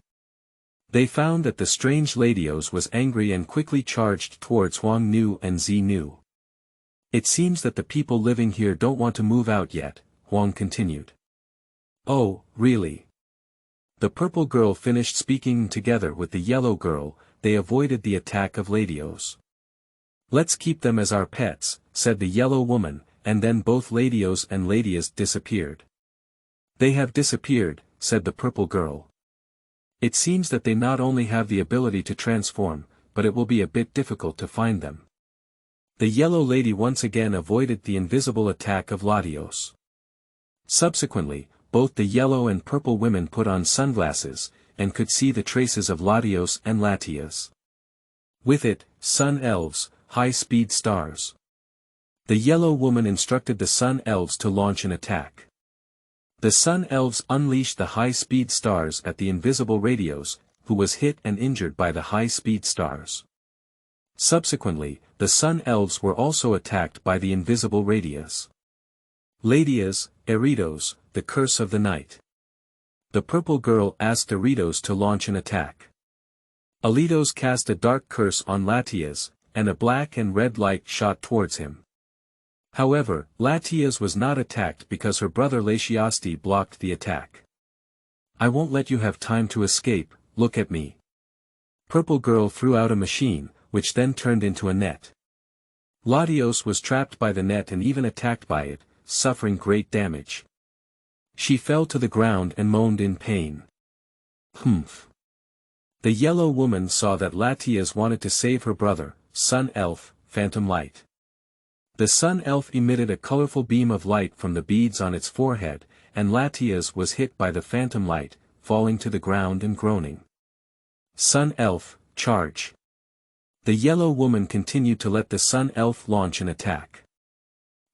They found that the strange Ladios was angry and quickly charged towards Huang Nu and Zi Nu. It seems that the people living here don't want to move out yet, Huang continued. Oh, really? The purple girl finished speaking together with the yellow girl, they avoided the attack of Ladios. Let's keep them as our pets, said the yellow woman, and then both Ladios and Ladias disappeared. They have disappeared, said the purple girl. It seems that they not only have the ability to transform, but it will be a bit difficult to find them. The yellow lady once again avoided the invisible attack of Ladios. Subsequently, both the yellow and purple women put on sunglasses, and could see the traces of Ladios and Latias. With it, sun elves, high-speed stars. The yellow woman instructed the sun elves to launch an attack. The sun elves unleashed the high-speed stars at the invisible radios, who was hit and injured by the high-speed stars. Subsequently, the sun elves were also attacked by the invisible radios. Ladias, Eritos, the curse of the night. The purple girl asked Eritos to launch an attack. Ladios cast a dark curse on Latias, and a black and red light shot towards him. However, Latias was not attacked because her brother Xiaozhi blocked the attack. I won't let you have time to escape, look at me. Purple Girl threw out a machine, which then turned into a net. Ladios was trapped by the net and even attacked by it, suffering great damage. She fell to the ground and moaned in pain. Humph. The yellow woman saw that Latias wanted to save her brother, Sun Elf, Phantom Light. The Sun Elf emitted a colorful beam of light from the beads on its forehead, and Latias was hit by the Phantom Light, falling to the ground and groaning. Sun Elf, charge. The yellow woman continued to let the Sun Elf launch an attack.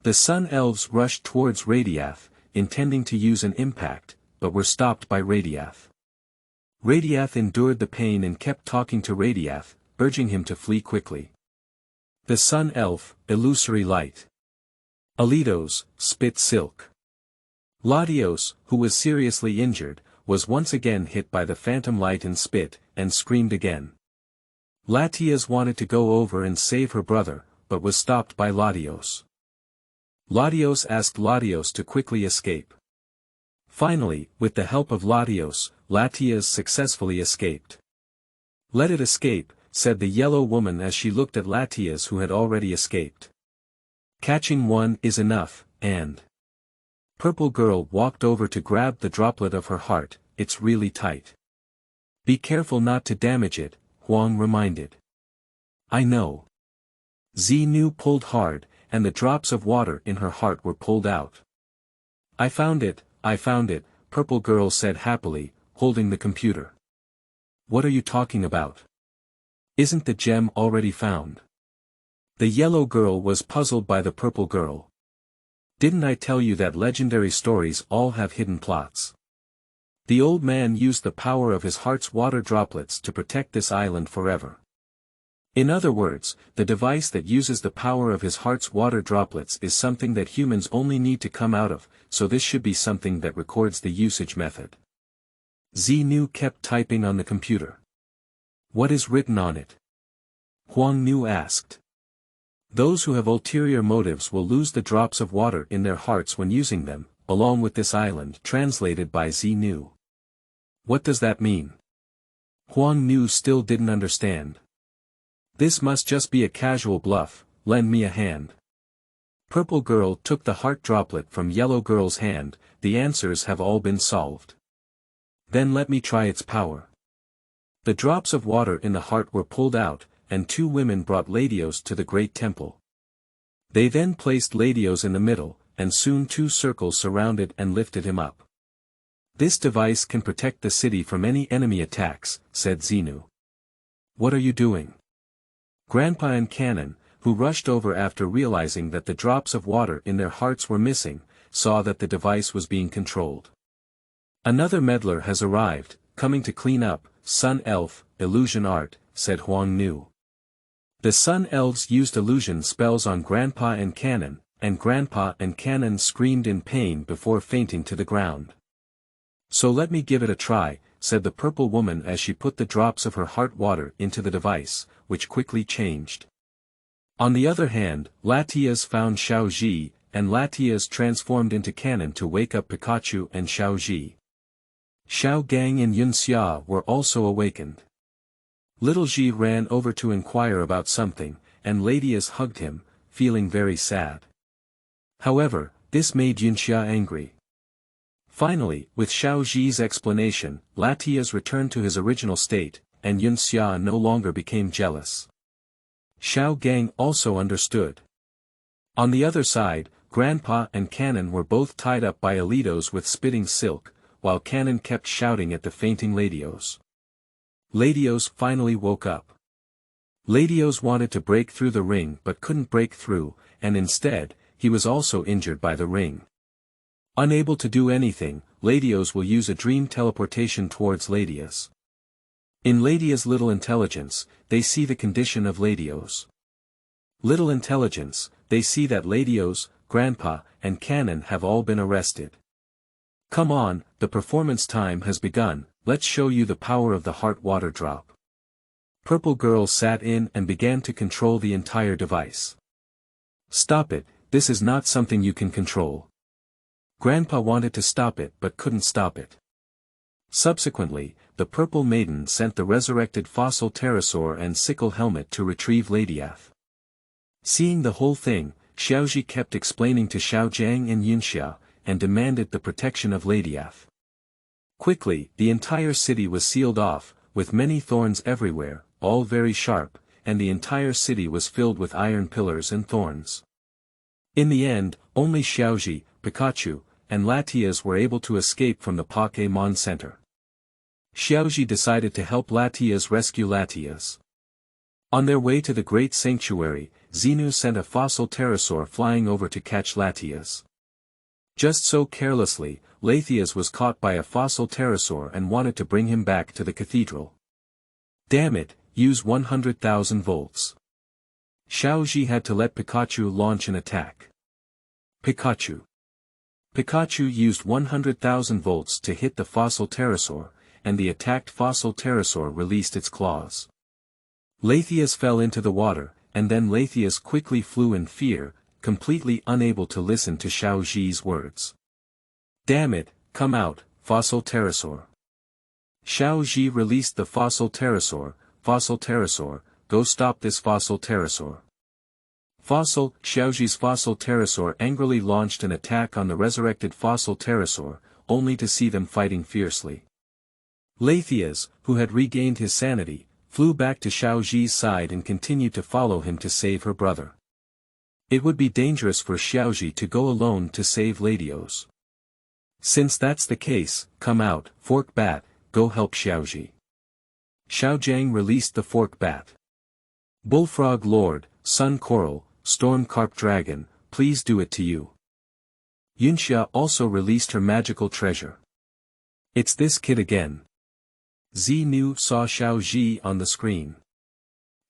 The Sun Elves rushed towards Radiath, intending to use an impact, but were stopped by Radiath. Radiath endured the pain and kept talking to Radiath, urging him to flee quickly. The Sun Elf, illusory light. Ladios, spit silk. Ladios, who was seriously injured, was once again hit by the Phantom Light and spit, and screamed again. Latias wanted to go over and save her brother, but was stopped by Ladios. Ladios asked Ladios to quickly escape. Finally, with the help of Ladios, Latias successfully escaped. Let it escape, said the yellow woman as she looked at Latias who had already escaped. Catching one is enough, and... Purple Girl walked over to grab the droplet of her heart, it's really tight. Be careful not to damage it, Huang reminded. I know. Xinu pulled hard, and the drops of water in her heart were pulled out. I found it, Purple Girl said happily, holding the computer. What are you talking about? Isn't the gem already found? The yellow girl was puzzled by the purple girl. Didn't I tell you that legendary stories all have hidden plots? The old man used the power of his heart's water droplets to protect this island forever. In other words, the device that uses the power of his heart's water droplets is something that humans only need to come out of, so this should be something that records the usage method. Xinu kept typing on the computer. What is written on it? Huang Nu asked. Those who have ulterior motives will lose the drops of water in their hearts when using them, along with this island, translated by Xinu. What does that mean? Huang Nu still didn't understand. This must just be a casual bluff, lend me a hand. Purple Girl took the heart droplet from Yellow Girl's hand, the answers have all been solved. Then let me try its power. The drops of water in the heart were pulled out, and two women brought Ladios to the great temple. They then placed Ladios in the middle, and soon two circles surrounded and lifted him up. This device can protect the city from any enemy attacks, said Xinu. What are you doing? Grandpa and Cannon, who rushed over after realizing that the drops of water in their hearts were missing, saw that the device was being controlled. Another meddler has arrived, coming to clean up, Sun Elf, illusion art, said Huang Nu. The Sun Elves used illusion spells on Grandpa and Cannon screamed in pain before fainting to the ground. So let me give it a try, said the purple woman as she put the drops of her heart water into the device, which quickly changed. On the other hand, Latias found Xiaozhi, and Latias transformed into Cannon to wake up Pikachu and Xiaozhi. Xiao Gang and Yunxia were also awakened. Little Ji ran over to inquire about something, and Ladios hugged him, feeling very sad. However, this made Yunxia angry. Finally, with Xiaozhi's explanation, Latias returned to his original state, and Yunxia no longer became jealous. Xiao Gang also understood. On the other side, Grandpa and Cannon were both tied up by Ladios with spitting silk, while Cannon kept shouting at the fainting Ladios. Ladios finally woke up. Ladios wanted to break through the ring but couldn't break through, and instead, he was also injured by the ring. Unable to do anything, Ladios will use a dream teleportation towards Ladios. In Ladios' little intelligence, they see the condition of Ladios. Little intelligence, they see that Ladios, Grandpa, and Cannon have all been arrested. Come on, the performance time has begun, let's show you the power of the heart water drop. Purple Girl sat in and began to control the entire device. Stop it, this is not something you can control. Grandpa wanted to stop it but couldn't stop it. Subsequently, the Purple Maiden sent the resurrected fossil pterosaur and sickle helmet to retrieve Ladios. Seeing the whole thing, Xiaozhi kept explaining to Xiaojiang and Yunxia, and demanded the protection of Ladios. Quickly, the entire city was sealed off, with many thorns everywhere, all very sharp, and the entire city was filled with iron pillars and thorns. In the end, only Xiaozhi, Pikachu, and Latias were able to escape from the Pokémon Center. Xiaozhi decided to help Latias rescue Latias. On their way to the Great Sanctuary, Xenu sent a fossil pterosaur flying over to catch Latias. Just so carelessly, Latias was caught by a fossil pterosaur and wanted to bring him back to the cathedral. Damn it, use 100,000 volts. Xiaozhi had to let Pikachu launch an attack. Pikachu used 100,000 volts to hit the fossil pterosaur, and the attacked fossil pterosaur released its claws. Latias fell into the water, and then Latias quickly flew in fear, completely unable to listen to Xiaozhi's words. Damn it, come out, fossil pterosaur. Xiaozhi released the fossil pterosaur, go stop this fossil pterosaur. Xiaozhi's fossil pterosaur angrily launched an attack on the resurrected fossil pterosaur, only to see them fighting fiercely. Latias, who had regained his sanity, flew back to Xiaozhi's side and continued to follow him to save her brother. It would be dangerous for Xiaozhi to go alone to save Ladios. Since that's the case, come out, Fork Bat, go help Xiaozhi. Xiaojiang released the Fork Bat. Bullfrog Lord, Sun Coral, Storm Carp Dragon, please do it to you. Yunxia also released her magical treasure. It's this kid again. Xenu saw Xiaozhi on the screen.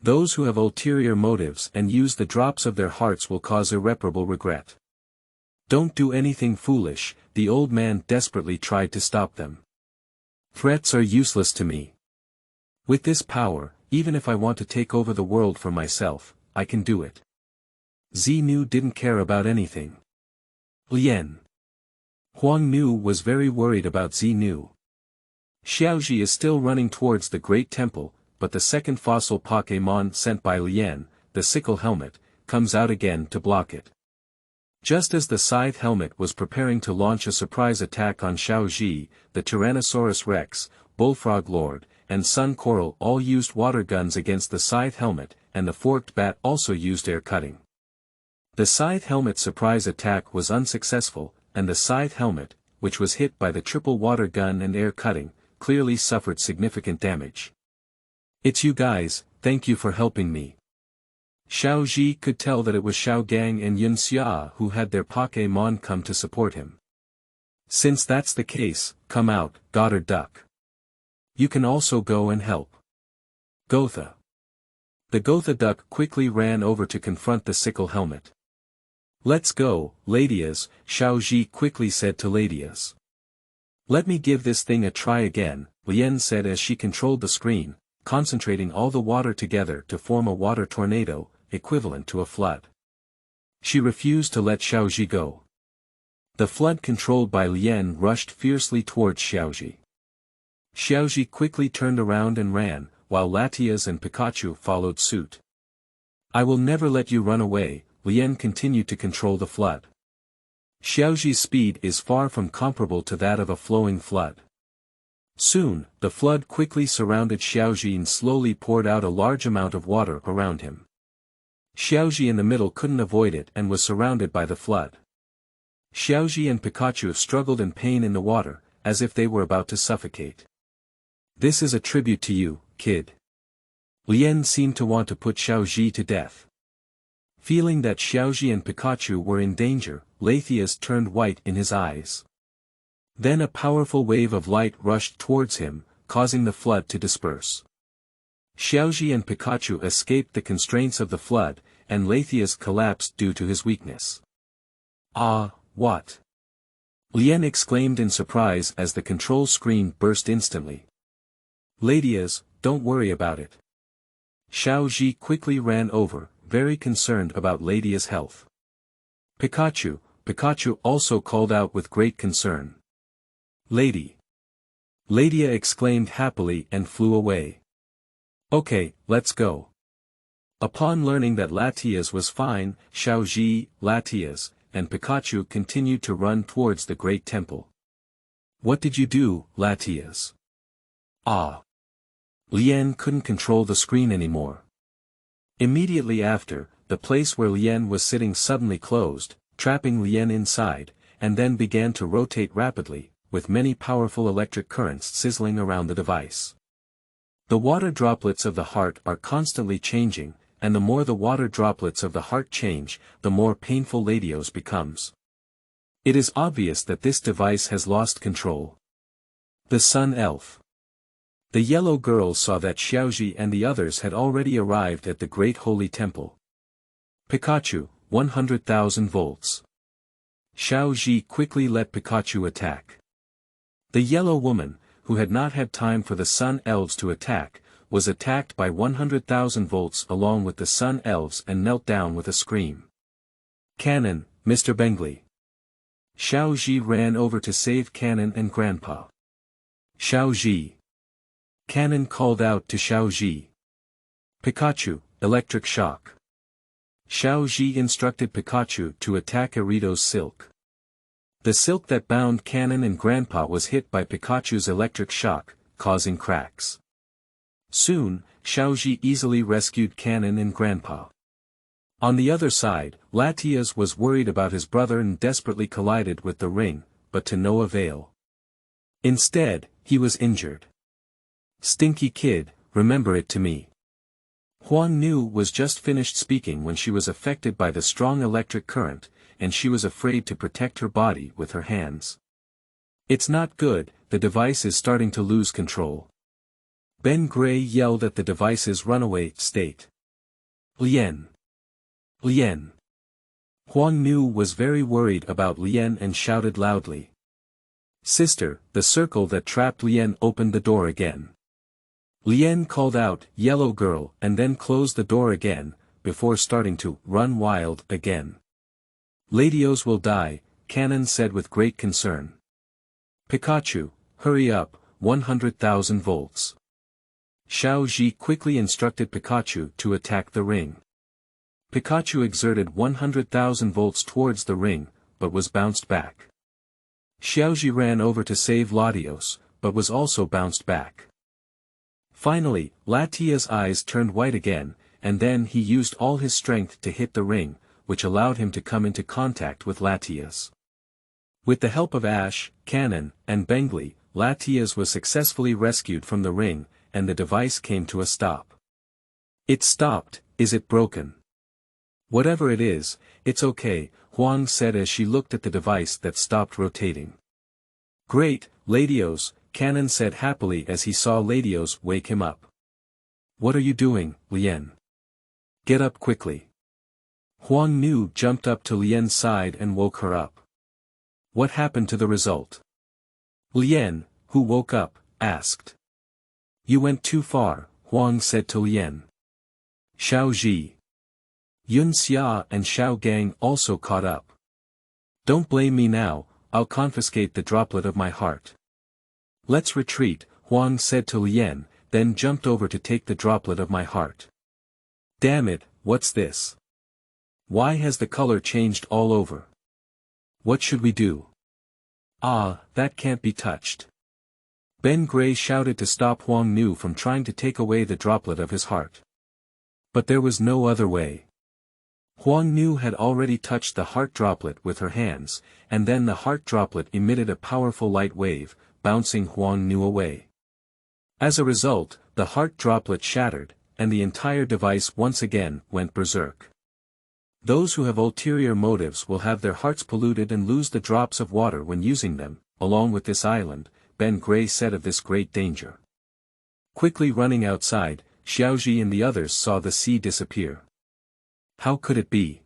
Those who have ulterior motives and use the drops of their hearts will cause irreparable regret. Don't do anything foolish, the old man desperately tried to stop them. Threats are useless to me. With this power, even if I want to take over the world for myself, I can do it. Xenu didn't care about anything. Lien. Huang Nu was very worried about Xenu. Xiaozhi is still running towards the Great Temple, but the second fossil Pokémon sent by Lien, the Sickle Helmet, comes out again to block it. Just as the Scythe Helmet was preparing to launch a surprise attack on Xiaozhi, the Tyrannosaurus Rex, Bullfrog Lord, and Sun Coral all used water guns against the Scythe Helmet, and the Forked Bat also used air cutting. The Scythe Helmet's surprise attack was unsuccessful, and the Scythe Helmet, which was hit by the triple water gun and air cutting, clearly suffered significant damage. It's you guys, thank you for helping me. Xiaozhi could tell that it was Xiaogang and Yunxia who had their Pokémon come to support him. Since that's the case, come out, Goddard Duck. You can also go and help. Gotha. The Gotha Duck quickly ran over to confront the Sickle Helmet. Let's go, Ladios, Xiaozhi quickly said to Ladios. Let me give this thing a try again, Lien said as she controlled the screen, concentrating all the water together to form a water tornado, equivalent to a flood. She refused to let Xiaozhi go. The flood controlled by Lien rushed fiercely towards Xiaozhi. Xiaozhi quickly turned around and ran, while Latias and Pikachu followed suit. I will never let you run away, Lien continued to control the flood. Xiaozhi's speed is far from comparable to that of a flowing flood. Soon, the flood quickly surrounded Xiaozhi and slowly poured out a large amount of water around him. Xiaozhi in the middle couldn't avoid it and was surrounded by the flood. Xiaozhi and Pikachu struggled in pain in the water, as if they were about to suffocate. This is a tribute to you, kid. Lien seemed to want to put Xiaozhi to death. Feeling that Xiaozhi and Pikachu were in danger, Latias turned white in his eyes. Then a powerful wave of light rushed towards him, causing the flood to disperse. Xiaozhi and Pikachu escaped the constraints of the flood, and Latias collapsed due to his weakness. Ah, what? Lien exclaimed in surprise as the control screen burst instantly. Ladios, don't worry about it. Xiaozhi quickly ran over, very concerned about Ladia's health. Pikachu also called out with great concern. Lady! Ladia exclaimed happily and flew away. Okay, let's go. Upon learning that Latias was fine, Xiaozhi, Latias, and Pikachu continued to run towards the great temple. What did you do, Latias? Ah! Lien couldn't control the screen anymore. Immediately after, the place where Lien was sitting suddenly closed, trapping Lien inside, and then began to rotate rapidly, with many powerful electric currents sizzling around the device. The water droplets of the heart are constantly changing, and the more the water droplets of the heart change, the more painful Ladios becomes. It is obvious that this device has lost control. The Sun Elf. The yellow girl saw that Xiaozhi and the others had already arrived at the great holy temple. Pikachu, 100,000 volts. Xiaozhi quickly let Pikachu attack. The yellow woman, who had not had time for the Sun Elves to attack, was attacked by 100,000 volts along with the Sun Elves and knelt down with a scream. Cannon, Mr. Bengley. Xiaozhi ran over to save Cannon and Grandpa. Xiaozhi. Cannon called out to Xiaozhi. Pikachu, electric shock. Xiaozhi instructed Pikachu to attack Irito's silk. The silk that bound Cannon and Grandpa was hit by Pikachu's electric shock, causing cracks. Soon, Xiaozhi easily rescued Cannon and Grandpa. On the other side, Latias was worried about his brother and desperately collided with the ring, but to no avail. Instead, he was injured. Stinky kid, remember it to me. Huang Nu was just finished speaking when she was affected by the strong electric current, and she was afraid to protect her body with her hands. It's not good, the device is starting to lose control. Ben Gray yelled at the device's runaway state. Lien! Lien! Huang Nu was very worried about Lien and shouted loudly. Sister, the circle that trapped Lien opened the door again. Lien called out, Yellow girl, and then closed the door again, before starting to run wild again. Ladios will die, Cannon said with great concern. Pikachu, hurry up, 100,000 volts. Xiaozhi quickly instructed Pikachu to attack the ring. Pikachu exerted 100,000 volts towards the ring, but was bounced back. Xiaozhi ran over to save Ladios, but was also bounced back. Finally, Latia's eyes turned white again, and then he used all his strength to hit the ring, which allowed him to come into contact with Latias. With the help of Ash, Cannon, and Bengley, Latias was successfully rescued from the ring, and the device came to a stop. It stopped, is it broken? Whatever it is, it's okay, Huang said as she looked at the device that stopped rotating. Great, Ladios, Cannon said happily as he saw Ladios wake him up. What are you doing, Lien? Get up quickly. Huang Nu jumped up to Lien's side and woke her up. What happened to the result? Lien, who woke up, asked. You went too far, Huang said to Lien. Xiaozhi. Yun Xia and Xiao Gang also caught up. Don't blame me now, I'll confiscate the droplet of my heart. Let's retreat, Huang said to Lien, then jumped over to take the droplet of my heart. Damn it, what's this? Why has the color changed all over? What should we do? Ah, that can't be touched. Ben Gray shouted to stop Huang Nu from trying to take away the droplet of his heart. But there was no other way. Huang Nu had already touched the heart droplet with her hands, and then the heart droplet emitted a powerful light wave, bouncing Huang Nu away. As a result, the heart droplet shattered, and the entire device once again went berserk. Those who have ulterior motives will have their hearts polluted and lose the drops of water when using them, along with this island, Ben Gray said of this great danger. Quickly running outside, Xiaozhi and the others saw the sea disappear. How could it be?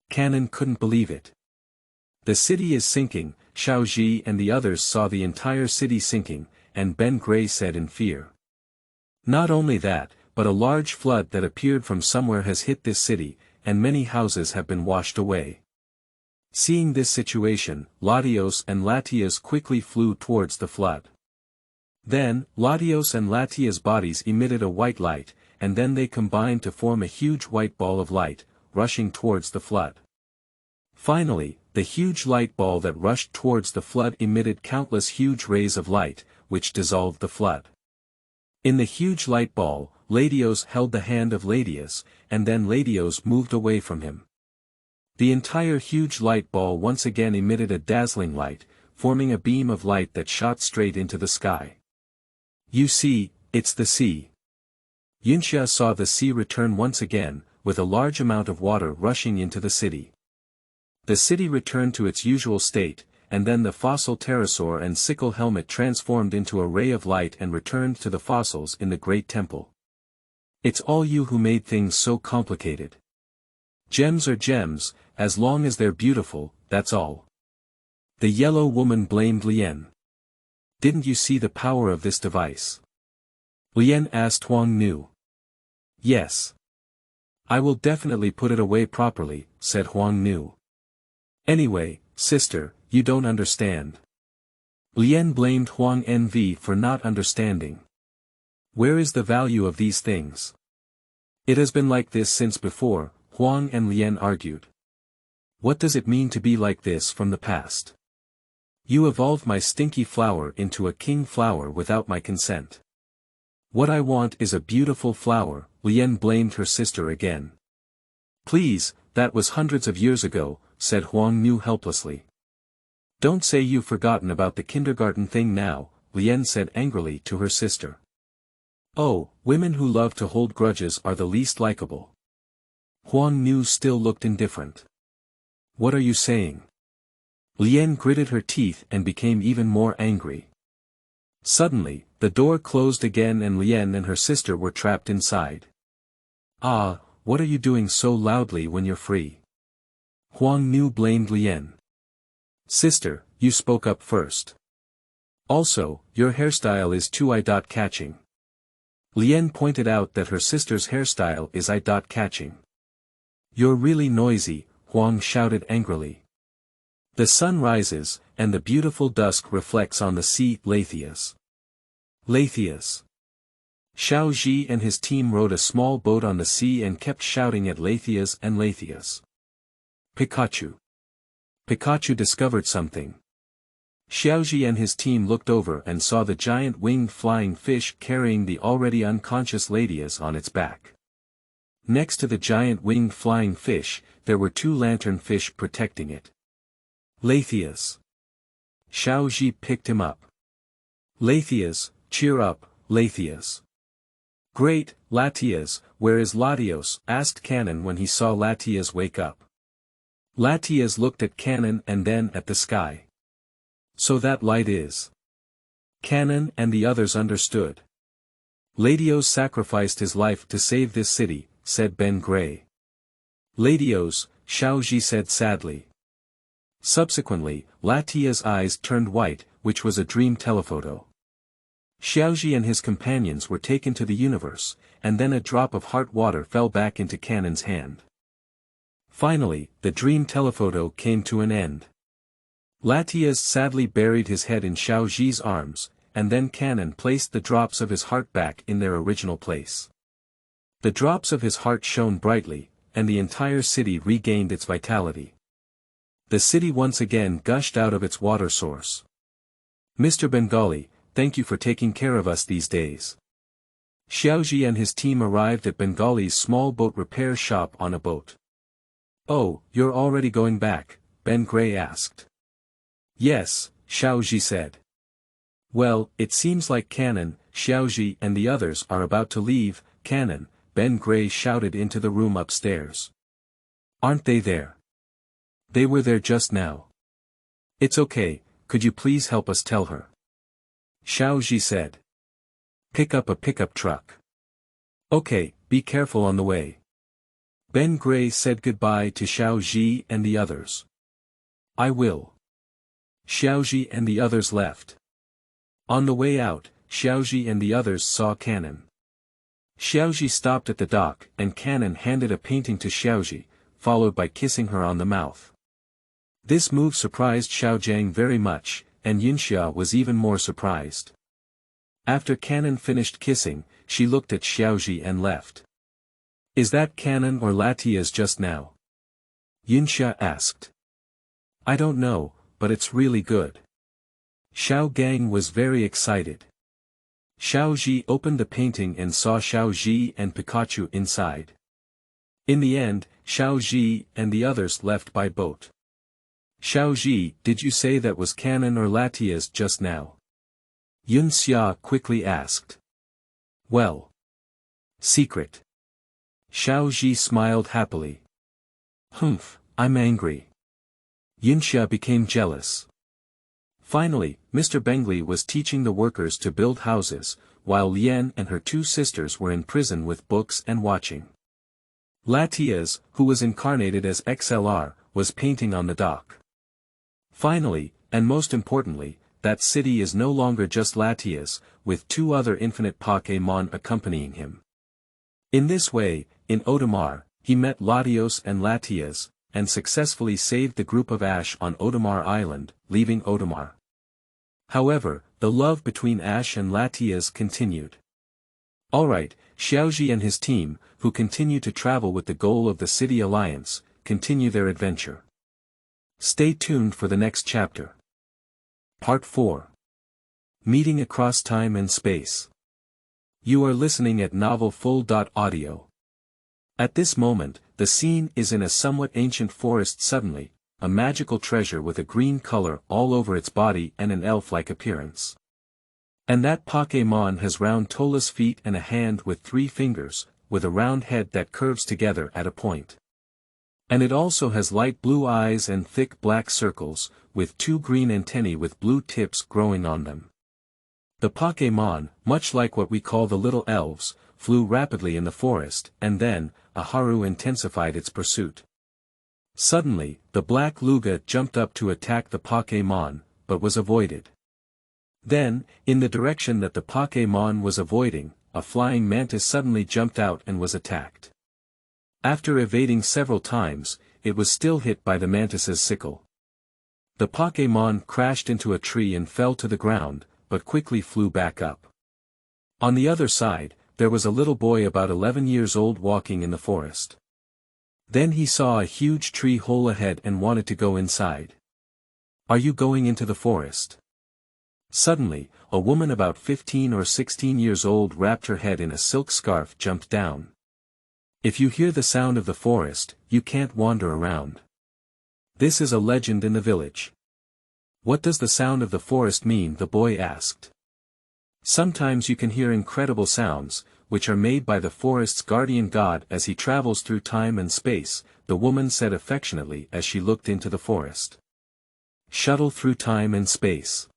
Cannon couldn't believe it. The city is sinking, Xiaozhi and the others saw the entire city sinking, and Ben Gray said in fear. Not only that, but a large flood that appeared from somewhere has hit this city, and many houses have been washed away. Seeing this situation, Ladios and Latias quickly flew towards the flood. Then, Ladios and Latia's bodies emitted a white light, and then they combined to form a huge white ball of light, rushing towards the flood. Finally, the huge light ball that rushed towards the flood emitted countless huge rays of light, which dissolved the flood. In the huge light ball, Ladios held the hand of Ladios, and then Ladios moved away from him. The entire huge light ball once again emitted a dazzling light, forming a beam of light that shot straight into the sky. You see, it's the sea. Yunxia saw the sea return once again, with a large amount of water rushing into the city. The city returned to its usual state, and then the fossil pterosaur and sickle helmet transformed into a ray of light and returned to the fossils in the great temple. It's all you who made things so complicated. Gems are gems, as long as they're beautiful, that's all. The yellow woman blamed Lien. Didn't you see the power of this device? Lien asked Huang Nu. Yes. I will definitely put it away properly, said Huang Nu. Anyway, sister, you don't understand. Lien blamed Huang Nv for not understanding. Where is the value of these things? It has been like this since before, Huang and Lien argued. What does it mean to be like this from the past? You evolved my stinky flower into a king flower without my consent. What I want is a beautiful flower, Lien blamed her sister again. Please, that was hundreds of years ago, said Huang Nu helplessly. Don't say you've forgotten about the kindergarten thing now, Lien said angrily to her sister. Oh, women who love to hold grudges are the least likable. Huang Nu still looked indifferent. What are you saying? Lien gritted her teeth and became even more angry. Suddenly, the door closed again and Lien and her sister were trapped inside. Ah, what are you doing so loudly when you're free? Huang Nu blamed Lien. Sister, you spoke up first. Also, your hairstyle is too eye-catching. Lien pointed out that her sister's hairstyle is eye-catching. You're really noisy, Huang shouted angrily. The sun rises, and the beautiful dusk reflects on the sea. Ladios. Ladios. Xiaozhi and his team rowed a small boat on the sea and kept shouting at Ladios and Ladios. Pikachu. Pikachu discovered something. Xiaozhi and his team looked over and saw the giant winged flying fish carrying the already unconscious Ladios on its back. Next to the giant winged flying fish, there were two lantern fish protecting it. Ladios. Xiaozhi picked him up. Ladios, cheer up, Ladios. Great, Latias, where is Ladios? Asked Canon when he saw Latias wake up. Latias looked at Canon and then at the sky. So that light is. Canon and the others understood. Ladios sacrificed his life to save this city, said Ben Gray. Ladios, Xiaozhi said sadly. Subsequently, Latia's eyes turned white, which was a dream telephoto. Xiaozhi and his companions were taken to the universe, and then a drop of heart water fell back into Canon's hand. Finally, the dream telephoto came to an end. Latias sadly buried his head in Xiaozhi's arms, and then Canon placed the drops of his heart back in their original place. The drops of his heart shone brightly, and the entire city regained its vitality. The city once again gushed out of its water source. Mr. Bengali, thank you for taking care of us these days. Xiaozhi and his team arrived at Bengali's small boat repair shop on a boat. Oh, you're already going back? Ben Gray asked. Yes, Xiaozhi said. Well, it seems like Canon, Xiaozhi and the others are about to leave. Canon, Ben Gray shouted into the room upstairs. Aren't they there? They were there just now. It's okay, could you please help us tell her? Xiaozhi said. Pick up a pickup truck. Okay, be careful on the way. Ben Gray said goodbye to Xiaozhi and the others. I will. Xiaozhi and the others left. On the way out, Xiaozhi and the others saw Canon. Xiaozhi stopped at the dock and Canon handed a painting to Xiaozhi, followed by kissing her on the mouth. This move surprised Xiaojiang very much, and Yinxia was even more surprised. After Canon finished kissing, she looked at Xiaozhi and left. Is that Canon or Latias just now? Yinxia asked. I don't know, but it's really good. Xiaogang was very excited. Xiaozhi opened the painting and saw Xiaozhi and Pikachu inside. In the end, Xiaozhi and the others left by boat. Xiaozhi, did you say that was Canon or Latias just now? Yunxia quickly asked. Well. Secret. Xiaozhi smiled happily. Humph, I'm angry. Yunxia became jealous. Finally, Mr. Bengli was teaching the workers to build houses, while Lian and her two sisters were in prison with books and watching. Latias, who was incarnated as XLR, was painting on the dock. Finally, and most importantly, that city is no longer just Latias, with two other infinite Pokémon accompanying him. In this way, in Odomar, he met Ladios and Latias, and successfully saved the group of Ash on Odomar Island, leaving Odomar. However, the love between Ash and Latias continued. Alright, Xiaozhi and his team, who continue to travel with the goal of the City Alliance, continue their adventure. Stay tuned for the next chapter. Part 4. Meeting across time and space. You are listening at novelfull.audio. At this moment, the scene is in a somewhat ancient forest. Suddenly, a magical treasure with a green color all over its body and an elf-like appearance. And that Pokémon has round toeless feet and a hand with 3 fingers, with a round head that curves together at a point. And it also has light blue eyes and thick black circles, with 2 green antennae with blue tips growing on them. The Pokémon, much like what we call the little elves, flew rapidly in the forest, and then, a Haru intensified its pursuit. Suddenly, the black Luga jumped up to attack the Pokémon, but was avoided. Then, in the direction that the Pokémon was avoiding, a flying mantis suddenly jumped out and was attacked. After evading several times, it was still hit by the mantis's sickle. The Pokémon crashed into a tree and fell to the ground, but quickly flew back up. On the other side, there was a little boy about 11 years old walking in the forest. Then he saw a huge tree hole ahead and wanted to go inside. Are you going into the forest? Suddenly, a woman about 15 or 16 years old wrapped her head in a silk scarf jumped down. If you hear the sound of the forest, you can't wander around. This is a legend in the village. What does the sound of the forest mean? The boy asked. Sometimes you can hear incredible sounds, which are made by the forest's guardian god as he travels through time and space, the woman said affectionately as she looked into the forest. Shuttle through time and space.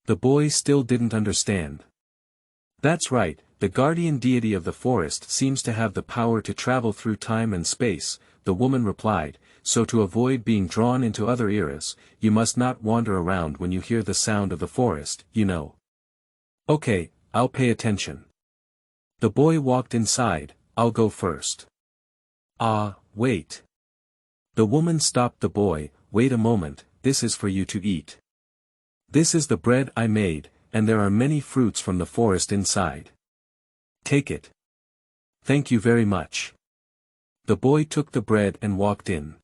The boy still didn't understand. That's right, the guardian deity of the forest seems to have the power to travel through time and space, the woman replied, so to avoid being drawn into other eras, you must not wander around when you hear the sound of the forest, you know. Okay, I'll pay attention. The boy walked inside. I'll go first. Ah, wait. The woman stopped the boy. Wait a moment, this is for you to eat. This is the bread I made, and there are many fruits from the forest inside. Take it. Thank you very much. The boy took the bread and walked in.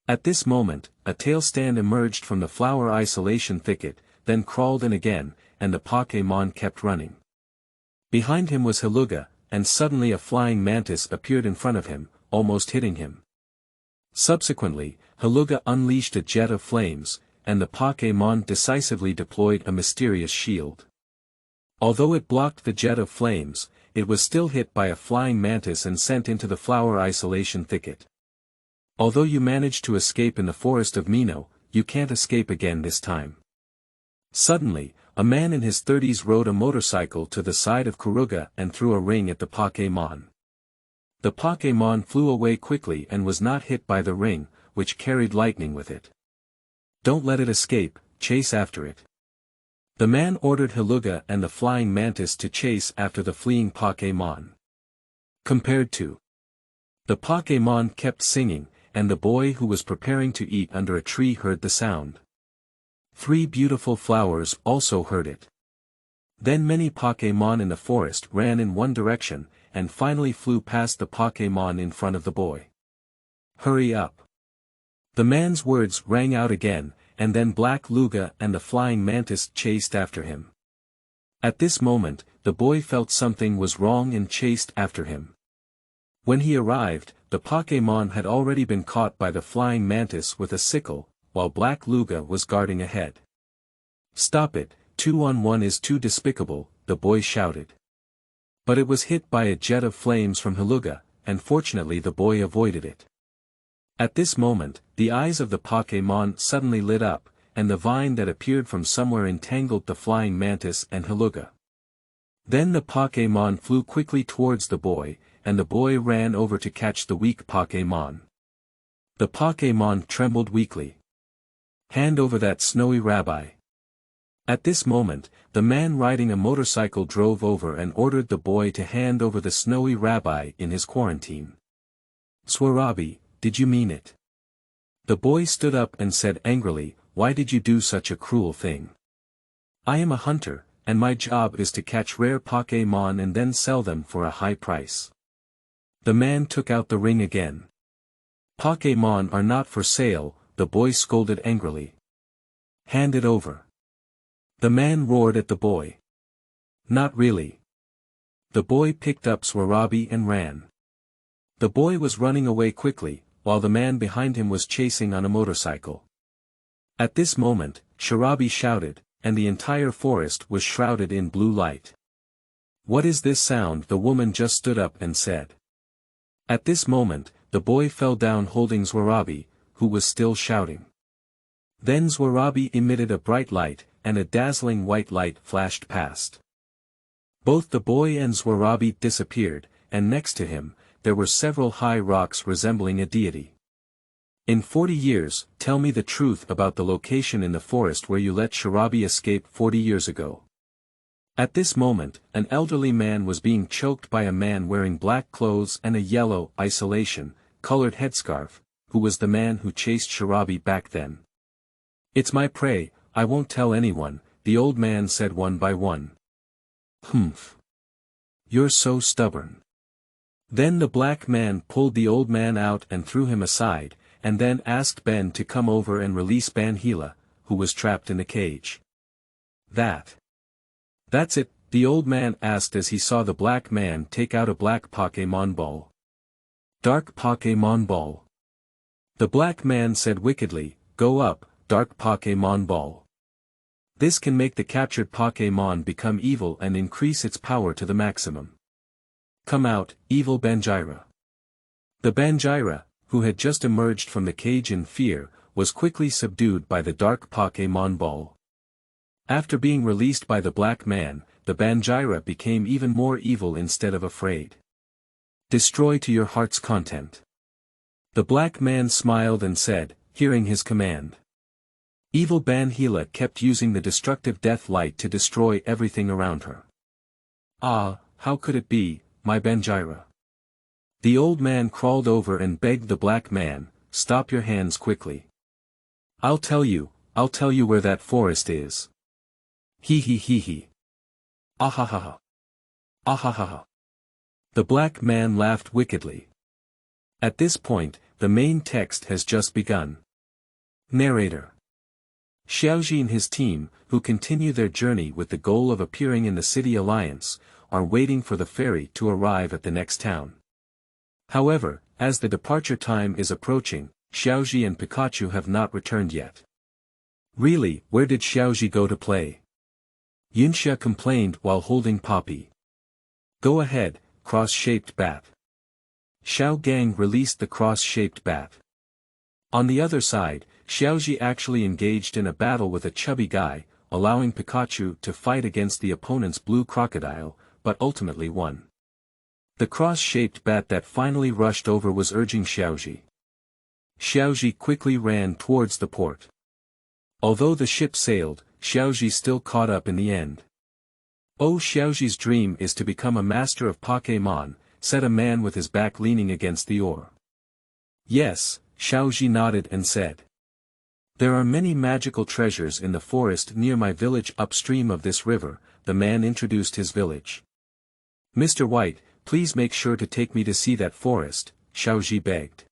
At this moment, a tail stand emerged from the flower isolation thicket, then crawled in again, and the Pokémon kept running. Behind him was Haluga, and suddenly a flying mantis appeared in front of him, almost hitting him. Subsequently, Haluga unleashed a jet of flames, and the Pokémon decisively deployed a mysterious shield. Although it blocked the jet of flames, it was still hit by a flying mantis and sent into the flower isolation thicket. Although you managed to escape in the forest of Mino, you can't escape again this time. Suddenly, a man in his 30s rode a motorcycle to the side of Kuruga and threw a ring at the Pokémon. The Pokémon flew away quickly and was not hit by the ring, which carried lightning with it. Don't let it escape, chase after it. The man ordered Haluga and the flying mantis to chase after the fleeing Pokémon. Compared to. The Pokémon kept singing, and the boy who was preparing to eat under a tree heard the sound. 3 beautiful flowers also heard it. Then many Pokémon in the forest ran in one direction, and finally flew past the Pokémon in front of the boy. Hurry up. The man's words rang out again, and then Black Luga and the flying mantis chased after him. At this moment, the boy felt something was wrong and chased after him. When he arrived, the Pokémon had already been caught by the flying mantis with a sickle, while Black Luga was guarding ahead. Stop it, 2-on-1 is too despicable, the boy shouted. But it was hit by a jet of flames from Haluga, and fortunately the boy avoided it. At this moment, the eyes of the Pokémon suddenly lit up, and the vine that appeared from somewhere entangled the flying mantis and Haluga. Then the Pokémon flew quickly towards the boy, and the boy ran over to catch the weak Pokémon. The Pokémon trembled weakly. Hand over that snowy rabbi. At this moment, the man riding a motorcycle drove over and ordered the boy to hand over the snowy rabbi in his quarantine. Swarabi, did you mean it? The boy stood up and said angrily, why did you do such a cruel thing? I am a hunter, and my job is to catch rare Pokémon and then sell them for a high price. The man took out the ring again. Pokémon are not for sale, the boy scolded angrily. Hand it over. The man roared at the boy. Not really. The boy picked up Swarabi and ran. The boy was running away quickly, while the man behind him was chasing on a motorcycle. At this moment, Swarabi shouted, and the entire forest was shrouded in blue light. What is this sound? The woman just stood up and said. At this moment, the boy fell down holding Swarabi, who was still shouting. Then Swarabi emitted a bright light, and a dazzling white light flashed past. Both the boy and Swarabi disappeared, and next to him, there were several high rocks resembling a deity. In 40 years, tell me the truth about the location in the forest where you let Swarabi escape 40 years ago. At this moment, an elderly man was being choked by a man wearing black clothes and a yellow, colored headscarf, who was the man who chased Swarabi back then. It's my prey, I won't tell anyone, the old man said one by one. Humph. You're so stubborn. Then the black man pulled the old man out and threw him aside, and then asked Ben to come over and release Banhila, who was trapped in the cage. That's it, the old man asked as he saw the black man take out a black Pokémon ball. Dark Pokémon ball. The black man said wickedly, go up, dark Pokémon ball. This can make the captured Pokémon become evil and increase its power to the maximum. Come out, evil Banjira. The Banjira, who had just emerged from the cage in fear, was quickly subdued by the dark Pokémon ball. After being released by the black man, the Banjira became even more evil instead of afraid. Destroy to your heart's content. The black man smiled and said, hearing his command. Evil Banhila kept using the destructive death light to destroy everything around her. Ah, how could it be, my Banjira? The old man crawled over and begged the black man, stop your hands quickly. I'll tell you where that forest is. Hee hee hee hee. Ahahaha. Ahahaha. The black man laughed wickedly. At this point, the main text has just begun. Narrator. Xiaozhi and his team, who continue their journey with the goal of appearing in the City Alliance, are waiting for the ferry to arrive at the next town. However, as the departure time is approaching, Xiaozhi and Pikachu have not returned yet. Really, where did Xiaozhi go to play? Yunxia complained while holding Poppy. Go ahead, cross-shaped bat. Xiao Gang released the cross-shaped bat. On the other side, Xiaozhi actually engaged in a battle with a chubby guy, allowing Pikachu to fight against the opponent's blue crocodile, but ultimately won. The cross-shaped bat that finally rushed over was urging Xiaozhi. Xiaozhi quickly ran towards the port. Although the ship sailed, Xiaozhi still caught up in the end. Oh, Xiaozhi's dream is to become a master of Pokémon, said a man with his back leaning against the oar. Yes, Xiaozhi nodded and said. There are many magical treasures in the forest near my village upstream of this river. The man introduced his village. Mr. White, please make sure to take me to see that forest, Xiaozhi begged.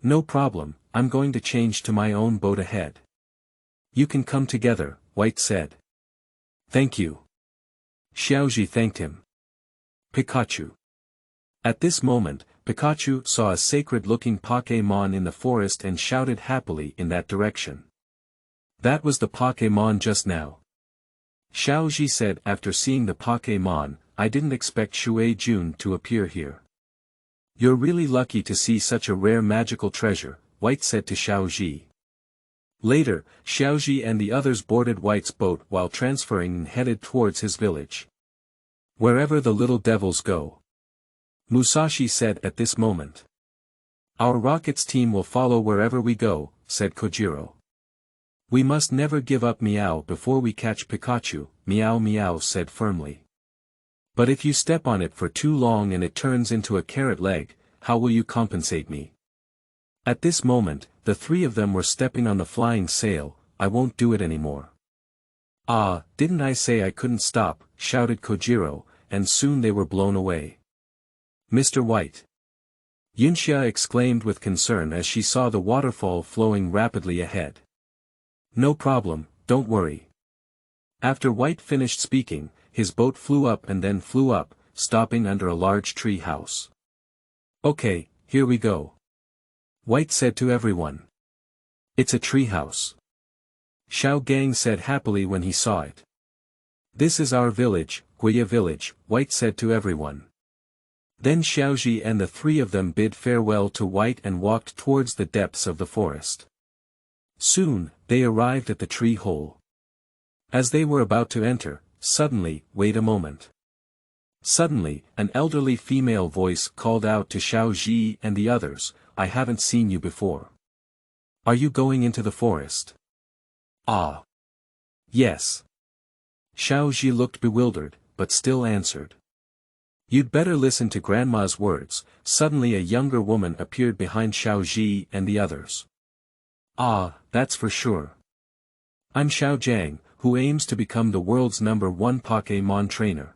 No problem, I'm going to change to my own boat ahead. You can come together, White said. Thank you. Xiaozhi thanked him. Pikachu. At this moment, Pikachu saw a sacred-looking Pokémon in the forest and shouted happily in that direction. That was the Pokémon just now. Xiaozhi said after seeing the Pokémon, I didn't expect Shui Jun to appear here. You're really lucky to see such a rare magical treasure, White said to Xiaozhi. Later, Xiaozhi and the others boarded White's boat while transferring and headed towards his village. Wherever the little devils go. Musashi said at this moment. Our rockets team will follow wherever we go, said Kojiro. We must never give up Meow before we catch Pikachu, Meow Meow said firmly. But if you step on it for too long and it turns into a carrot leg, how will you compensate me? At this moment, the three of them were stepping on the flying sail. I won't do it anymore. Ah, didn't I say I couldn't stop, shouted Kojiro, and soon they were blown away. Mr. White. Yunxia exclaimed with concern as she saw the waterfall flowing rapidly ahead. No problem, don't worry. After White finished speaking, his boat flew up and then flew up, stopping under a large tree house. Okay, here we go. White said to everyone. It's a tree house. Xiao Gang said happily when he saw it. This is our village, Guya village, White said to everyone. Then Xiaozhi and the three of them bid farewell to White and walked towards the depths of the forest. Soon, they arrived at the tree hole. As they were about to enter, suddenly, wait a moment. Suddenly, an elderly female voice called out to Xiaozhi and the others, I haven't seen you before. Are you going into the forest? Ah. Yes. Xiaozhi looked bewildered, but still answered. You'd better listen to Grandma's words. Suddenly a younger woman appeared behind Xiaozhi and the others. Ah, that's for sure. I'm Xiao Jiang, who aims to become the world's #1 Pokémon trainer.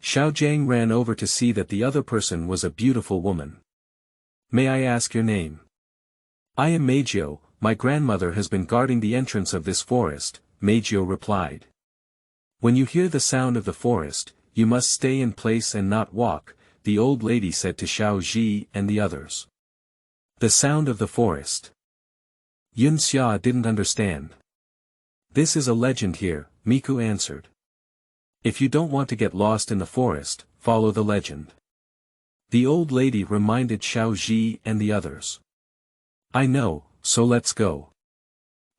Xiao Jiang ran over to see that the other person was a beautiful woman. May I ask your name? I am Meijio, my grandmother has been guarding the entrance of this forest, Meijio replied. When you hear the sound of the forest, you must stay in place and not walk, the old lady said to Xiaozhi and the others. The sound of the forest. Yunxia didn't understand. This is a legend here, Miku answered. If you don't want to get lost in the forest, follow the legend. The old lady reminded Xiaozhi and the others. I know, so let's go.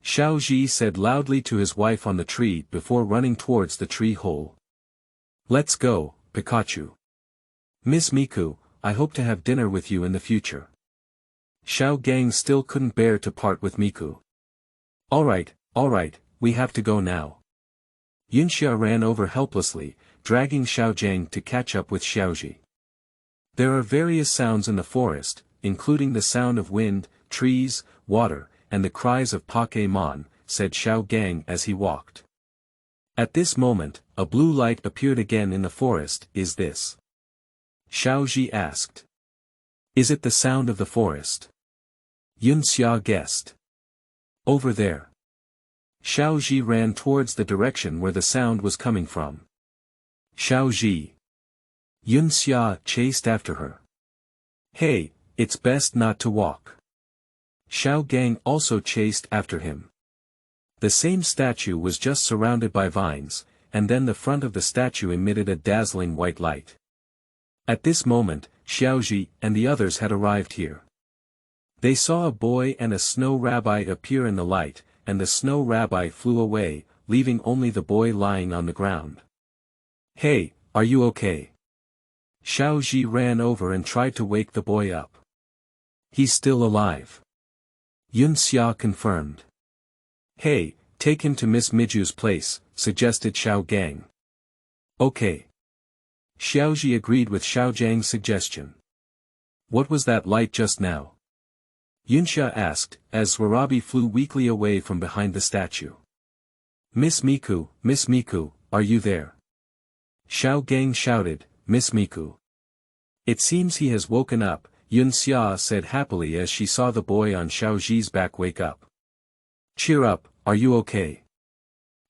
Xiaozhi said loudly to his wife on the tree before running towards the tree hole. Let's go, Pikachu. Miss Miku, I hope to have dinner with you in the future. Xiao Gang still couldn't bear to part with Miku. Alright, we have to go now. Yunxia ran over helplessly, dragging Xiao Jiang to catch up with Xiaozhi. There are various sounds in the forest, including the sound of wind, trees, water, and the cries of Pokémon, said Xiao Gang as he walked. At this moment, a blue light appeared again in the forest. Is this? Xiaozhi asked. Is it the sound of the forest? Yunxia guessed. Over there. Xiaozhi ran towards the direction where the sound was coming from. Xiaozhi. Yunxia chased after her. Hey, it's best not to walk. Xiao Gang also chased after him. The same statue was just surrounded by vines, and then the front of the statue emitted a dazzling white light. At this moment, Xiaozhi and the others had arrived here. They saw a boy and a snow rabbi appear in the light, and the snow rabbi flew away, leaving only the boy lying on the ground. Hey, are you okay? Xiaozhi ran over and tried to wake the boy up. He's still alive. Yunxia confirmed. Hey, take him to Miss Miju's place, suggested Xiao Gang. Okay. Xiaozhi agreed with Xiaojiang's suggestion. What was that light just now? Yunxia asked, as Swarabi flew weakly away from behind the statue. Miss Miku, are you there? Xiaogang shouted, Miss Miku. It seems he has woken up, Yunxia said happily as she saw the boy on Xiaozhi's back wake up. Cheer up, are you okay?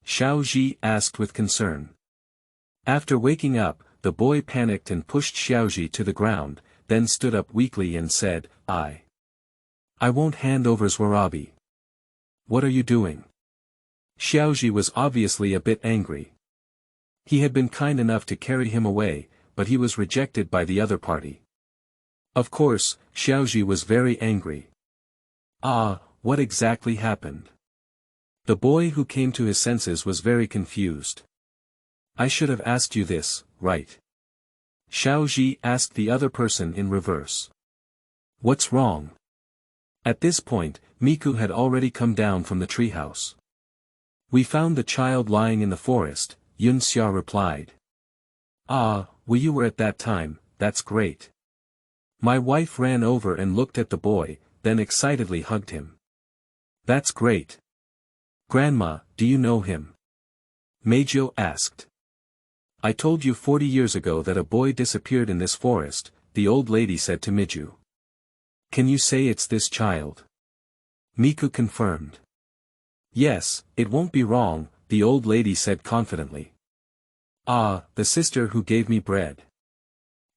Xiaozhi asked with concern. After waking up, the boy panicked and pushed Xiaozhi to the ground, then stood up weakly and said, I won't hand over Swarabi. What are you doing? Xiaozhi was obviously a bit angry. He had been kind enough to carry him away, but he was rejected by the other party. Of course, Xiaozhi was very angry. What exactly happened? The boy who came to his senses was very confused. I should have asked you this, right? Xiaozhi asked the other person in reverse. What's wrong? At this point, Miku had already come down from the treehouse. We found the child lying in the forest, Yunxia replied. Well, you were at that time, that's great. My wife ran over and looked at the boy, then excitedly hugged him. That's great. Grandma, do you know him? Meizhou asked. I told you 40 years ago that a boy disappeared in this forest, the old lady said to Meizhou. Can you say it's this child? Miku confirmed. Yes, it won't be wrong, the old lady said confidently. The sister who gave me bread.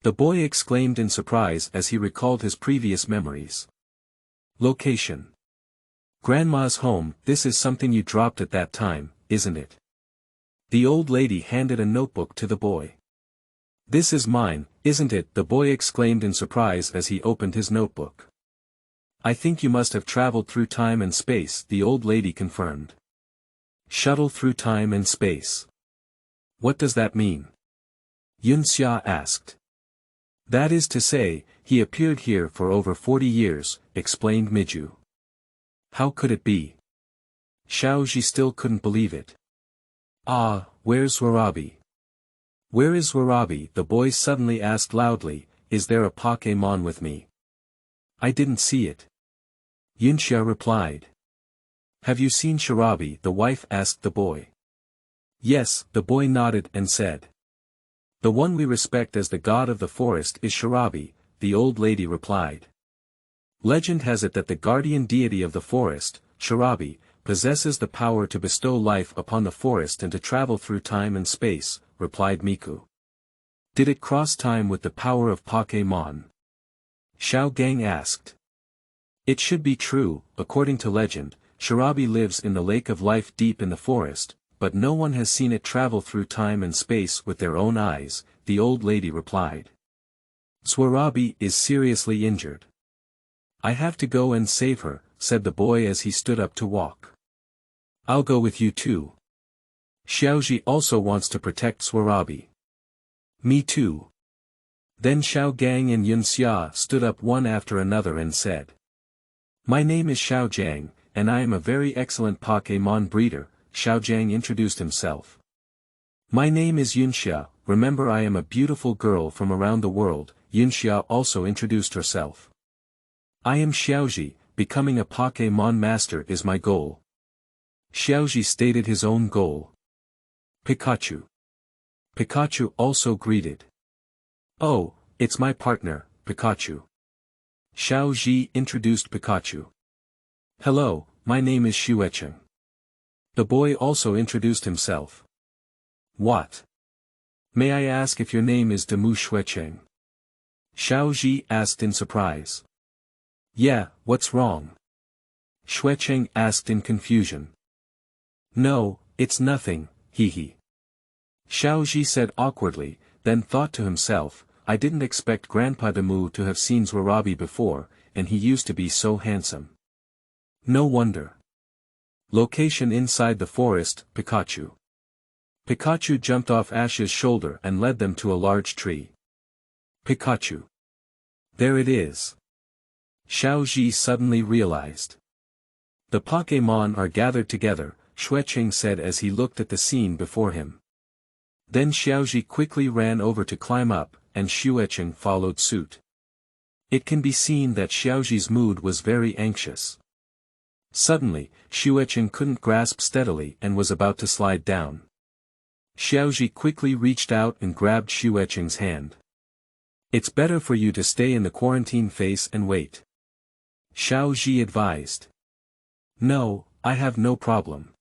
The boy exclaimed in surprise as he recalled his previous memories. Location. Grandma's home, this is something you dropped at that time, isn't it? The old lady handed a notebook to the boy. This is mine, isn't it? The boy exclaimed in surprise as he opened his notebook. I think you must have traveled through time and space, the old lady confirmed. Shuttle through time and space. What does that mean? Yunxia asked. That is to say, he appeared here for over 40 years, explained Meizhou. How could it be? Xiaozhi still couldn't believe it. Where's Swarabi? Where is Swarabi? The boy suddenly asked loudly, is there a Pokémon with me? I didn't see it. Yunxia replied. Have you seen Swarabi? The wife asked the boy. Yes, the boy nodded and said. The one we respect as the god of the forest is Swarabi, the old lady replied. Legend has it that the guardian deity of the forest, Swarabi, possesses the power to bestow life upon the forest and to travel through time and space, replied Miku. Did it cross time with the power of Pokémon? Xiaogang asked. It should be true, according to legend, Swarabi lives in the lake of life deep in the forest, but no one has seen it travel through time and space with their own eyes, the old lady replied. Swarabi is seriously injured. I have to go and save her, said the boy as he stood up to walk. I'll go with you too. Xiaozhi also wants to protect Swarabi. Me too. Then Xiaogang and Yunxia stood up one after another and said. My name is Xiaojiang, and I am a very excellent Pokémon breeder, Xiaojiang introduced himself. My name is Yunxia, remember I am a beautiful girl from around the world, Yunxia also introduced herself. I am Xiaozhi, becoming a Pokémon master is my goal. Xiaozhi stated his own goal. Pikachu. Pikachu also greeted. Oh, it's my partner, Pikachu. Xiaozhi introduced Pikachu. Hello, my name is Xuecheng. The boy also introduced himself. What? May I ask if your name is Demu Xuecheng? Xiaozhi asked in surprise. Yeah, what's wrong? Xuecheng asked in confusion. No, it's nothing, hee. Xiaozhi said awkwardly, then thought to himself, I didn't expect Grandpa Demu to have seen Swarabi before, and he used to be so handsome. No wonder. Location inside the forest, Pikachu. Pikachu jumped off Ash's shoulder and led them to a large tree. Pikachu. There it is. Xiaozhi suddenly realized. The Pokémon are gathered together, Xuecheng said as he looked at the scene before him. Then Xiaozhi quickly ran over to climb up, and Xuecheng followed suit. It can be seen that Xiaozhi's mood was very anxious. Suddenly, Xuecheng couldn't grasp steadily and was about to slide down. Xiaozhi quickly reached out and grabbed Xuecheng's hand. "It's better for you to stay in the quarantine phase and wait," Xiaozhi advised. "No, I have no problem.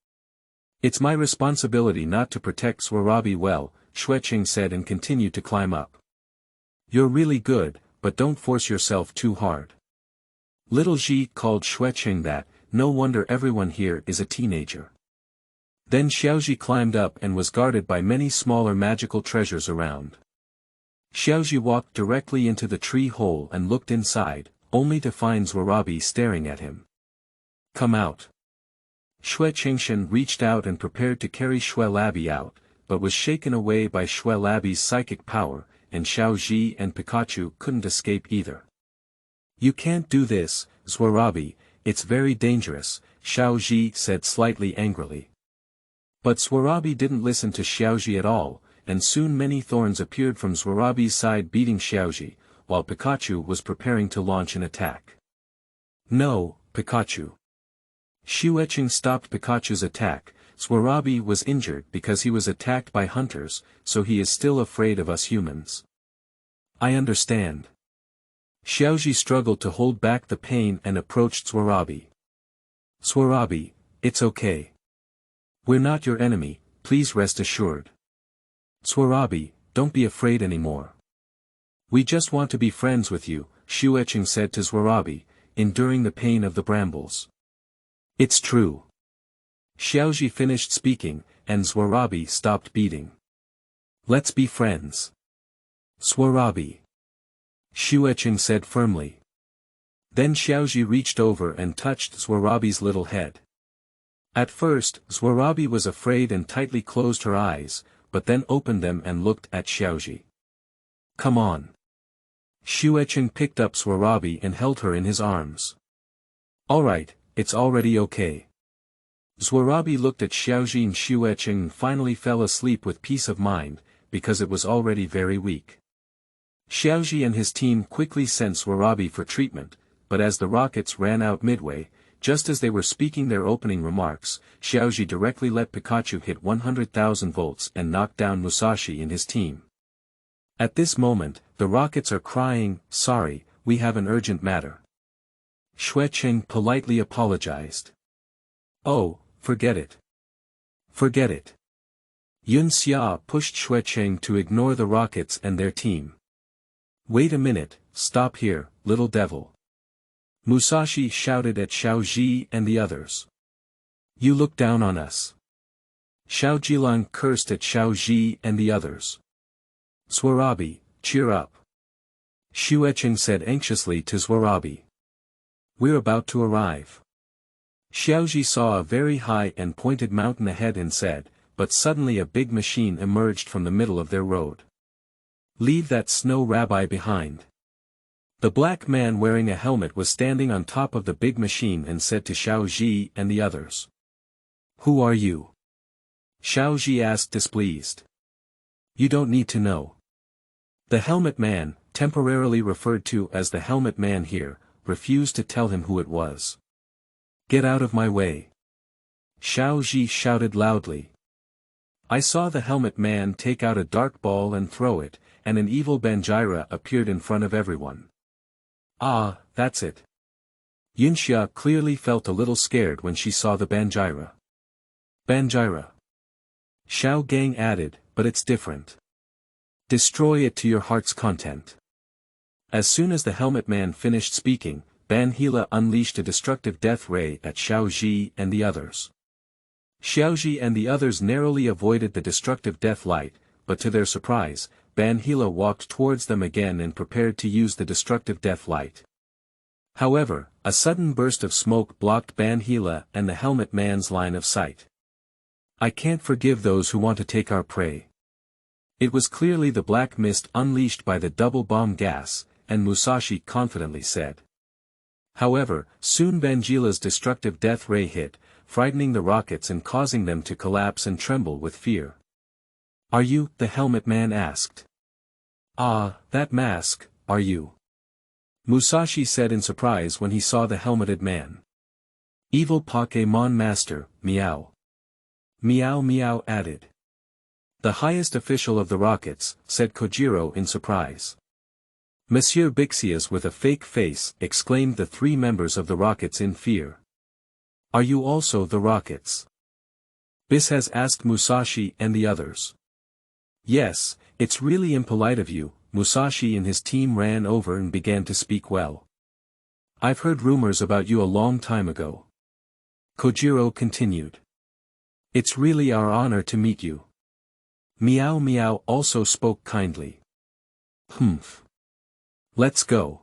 It's my responsibility not to protect Swarabi well," Xuecheng said and continued to climb up. "You're really good, but don't force yourself too hard." Little Ji called Xuecheng that. No wonder everyone here is a teenager. Then Xiaozhi climbed up and was guarded by many smaller magical treasures around. Xiaozhi walked directly into the tree hole and looked inside, only to find Swarabi staring at him. "Come out." Xuechengshen reached out and prepared to carry Xuelabi out, but was shaken away by Xuelabi's psychic power, and Xiaozhi and Pikachu couldn't escape either. "You can't do this, Swarabi, it's very dangerous," Xiaozhi said slightly angrily. But Swarabi didn't listen to Xiaozhi at all, and soon many thorns appeared from Swarabi's side beating Xiaozhi, while Pikachu was preparing to launch an attack. "No, Pikachu." Xuecheng stopped Pikachu's attack. Swarabi was injured because he was attacked by hunters, so he is still afraid of us humans. "I understand." Xiaozhi struggled to hold back the pain and approached Swarabi. "Swarabi, it's okay. We're not your enemy, please rest assured. Swarabi, don't be afraid anymore. We just want to be friends with you," Xuecheng said to Swarabi, enduring the pain of the brambles. "It's true." Xiaozhi finished speaking, and Swarabi stopped beating. "Let's be friends. Swarabi," Xuecheng said firmly. Then Xiaozhi reached over and touched Swarabi's little head. At first, Swarabi was afraid and tightly closed her eyes, but then opened them and looked at Xiaozhi. "Come on." Xuecheng picked up Swarabi and held her in his arms. "Alright, it's already okay." Swarabi looked at Xiaozhi and Xuecheng and finally fell asleep with peace of mind, because it was already very weak. Xiaozhi and his team quickly sent Swarabi for treatment, but as the rockets ran out midway, just as they were speaking their opening remarks, Xiaozhi directly let Pikachu hit 100,000 volts and knocked down Musashi and his team. At this moment, the rockets are crying, "Sorry, we have an urgent matter." Xuecheng politely apologized. "Oh, forget it. Forget it." Yun Xia pushed Xuecheng to ignore the rockets and their team. "Wait a minute, stop here, little devil." Musashi shouted at Xiaozhi and the others. "You look down on us." Xiaojilan cursed at Xiaozhi and the others. "Swarabi, cheer up." Xuecheng said anxiously to Swarabi. "We're about to arrive." Xiaozhi saw a very high and pointed mountain ahead and said, but suddenly a big machine emerged from the middle of their road. "Leave that snow rabbi behind." The black man wearing a helmet was standing on top of the big machine and said to Xiaozhi and the others. "Who are you?" Xiaozhi asked displeased. "You don't need to know." The helmet man, temporarily referred to as the helmet man here, refused to tell him who it was. "Get out of my way!" Xiaozhi shouted loudly. I saw the helmet man take out a dark ball and throw it, and an evil Banjira appeared in front of everyone. "Ah, that's it." Yunxia clearly felt a little scared when she saw the Banjira. "Banjira," Xiao Gang added, "but it's different. Destroy it to your heart's content." As soon as the helmet man finished speaking, Banhila unleashed a destructive death ray at Xiaozhi and the others. Xiaozhi and the others narrowly avoided the destructive death light, but to their surprise, Banhila walked towards them again and prepared to use the destructive death light. However, a sudden burst of smoke blocked Banhila and the helmet man's line of sight. "I can't forgive those who want to take our prey." It was clearly the black mist unleashed by the double bomb gas, and Musashi confidently said. However, soon Banjila's destructive death ray hit, frightening the rockets and causing them to collapse and tremble with fear. Are you, the helmet man asked. Ah, that mask, are you? Musashi said in surprise when he saw the helmeted man. Evil Pokémon Master, meow. Meow meow added. The highest official of the Rockets, said Kojiro in surprise. Monsieur Bixias with a fake face, exclaimed the three members of the Rockets in fear. Are you also the Rockets? Bis has asked Musashi and the others. Yes, it's really impolite of you. Musashi and his team ran over and began to speak well. I've heard rumors about you a long time ago. Kojiro continued. It's really our honor to meet you. Meow Meow also spoke kindly. Humph. Let's go.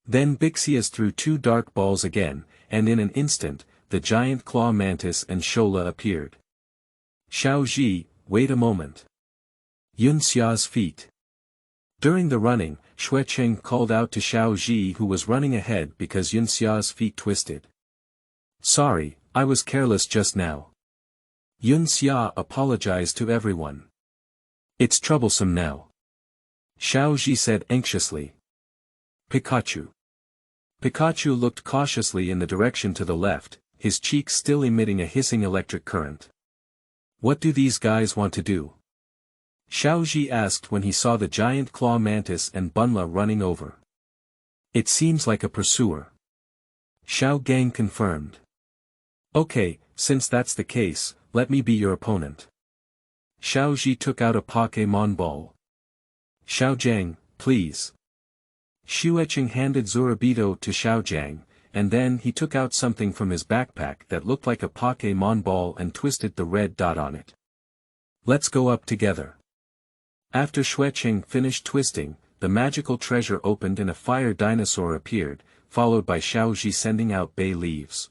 Then Bixias threw two dark balls again, and in an instant, the giant claw mantis and Shola appeared. Xiaozhi, wait a moment. Yun Xia's feet. During the running, Xuecheng called out to Xiaozhi who was running ahead because Yun Xia's feet twisted. Sorry, I was careless just now. Yun Xia apologized to everyone. It's troublesome now. Xiaozhi said anxiously. Pikachu. Pikachu looked cautiously in the direction to the left, his cheeks still emitting a hissing electric current. What do these guys want to do? Xiaozhi asked when he saw the giant claw mantis and Bunla running over. It seems like a pursuer. Xiao Gang confirmed. Okay, since that's the case, let me be your opponent. Xiaozhi took out a Pokémon ball. Xiaojiang, please. Xuecheng handed Zurabito to Xiaojiang, and then he took out something from his backpack that looked like a Pokémon ball and twisted the red dot on it. Let's go up together. After Xuecheng finished twisting, the magical treasure opened and a fire dinosaur appeared, followed by Xiaozhi sending out bay leaves.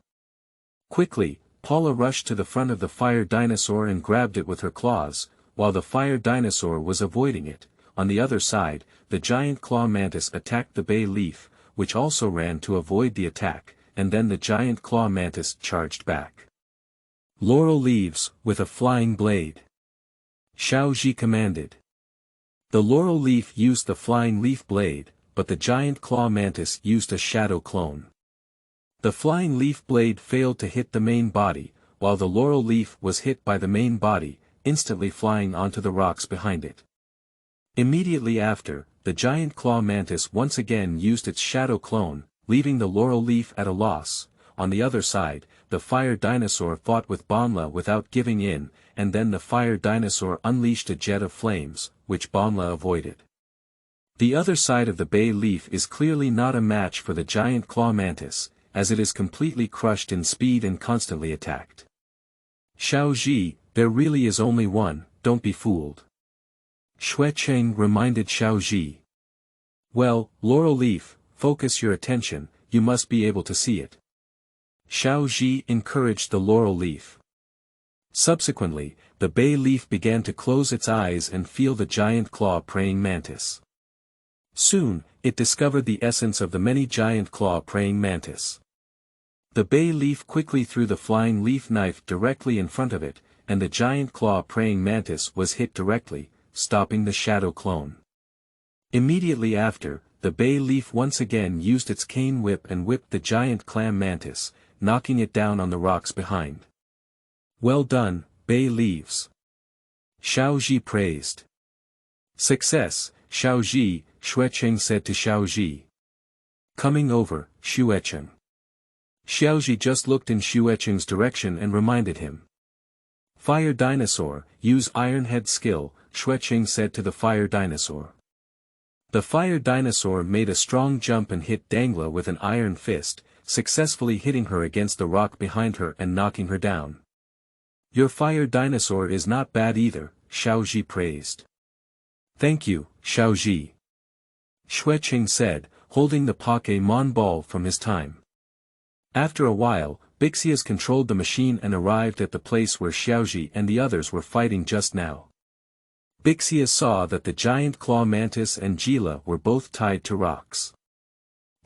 Quickly, Paula rushed to the front of the fire dinosaur and grabbed it with her claws, while the fire dinosaur was avoiding it. On the other side, the giant claw mantis attacked the bay leaf, which also ran to avoid the attack, and then the giant claw mantis charged back. Laurel leaves, with a flying blade. Xiaozhi commanded. The laurel leaf used the flying leaf blade, but the giant claw mantis used a shadow clone. The flying leaf blade failed to hit the main body, while the laurel leaf was hit by the main body, instantly flying onto the rocks behind it. Immediately after, the giant claw mantis once again used its shadow clone, leaving the laurel leaf at a loss. On the other side, the fire dinosaur fought with Bonla without giving in, and then the fire dinosaur unleashed a jet of flames, which Bonla avoided. The other side of the bay leaf is clearly not a match for the giant claw mantis, as it is completely crushed in speed and constantly attacked. Xiaozhi, there really is only one, don't be fooled. Xuecheng reminded Xiaozhi. Well, laurel leaf, focus your attention, you must be able to see it. Xiaozhi encouraged the laurel leaf. Subsequently, the bay leaf began to close its eyes and feel the giant claw praying mantis. Soon, it discovered the essence of the many giant claw praying mantis. The bay leaf quickly threw the flying leaf knife directly in front of it, and the giant claw praying mantis was hit directly, stopping the shadow clone. Immediately after, the bay leaf once again used its cane whip and whipped the giant clam mantis, knocking it down on the rocks behind. Well done, bay leaves. Xiaozhi praised. Success, Xiaozhi, Xuecheng said to Xiaozhi. Coming over, Xuecheng. Xiaozhi just looked in Xuecheng's direction and reminded him. Fire dinosaur, use iron head skill, Xuecheng said to the fire dinosaur. The fire dinosaur made a strong jump and hit Dangla with an iron fist, successfully hitting her against the rock behind her and knocking her down. Your fire dinosaur is not bad either, Xiaozhi praised. Thank you, Xiaozhi. Xuecheng said, holding the Pokémon ball from his time. After a while, Bixias controlled the machine and arrived at the place where Xiaozhi and the others were fighting just now. Bixias saw that the giant claw mantis and Gila were both tied to rocks.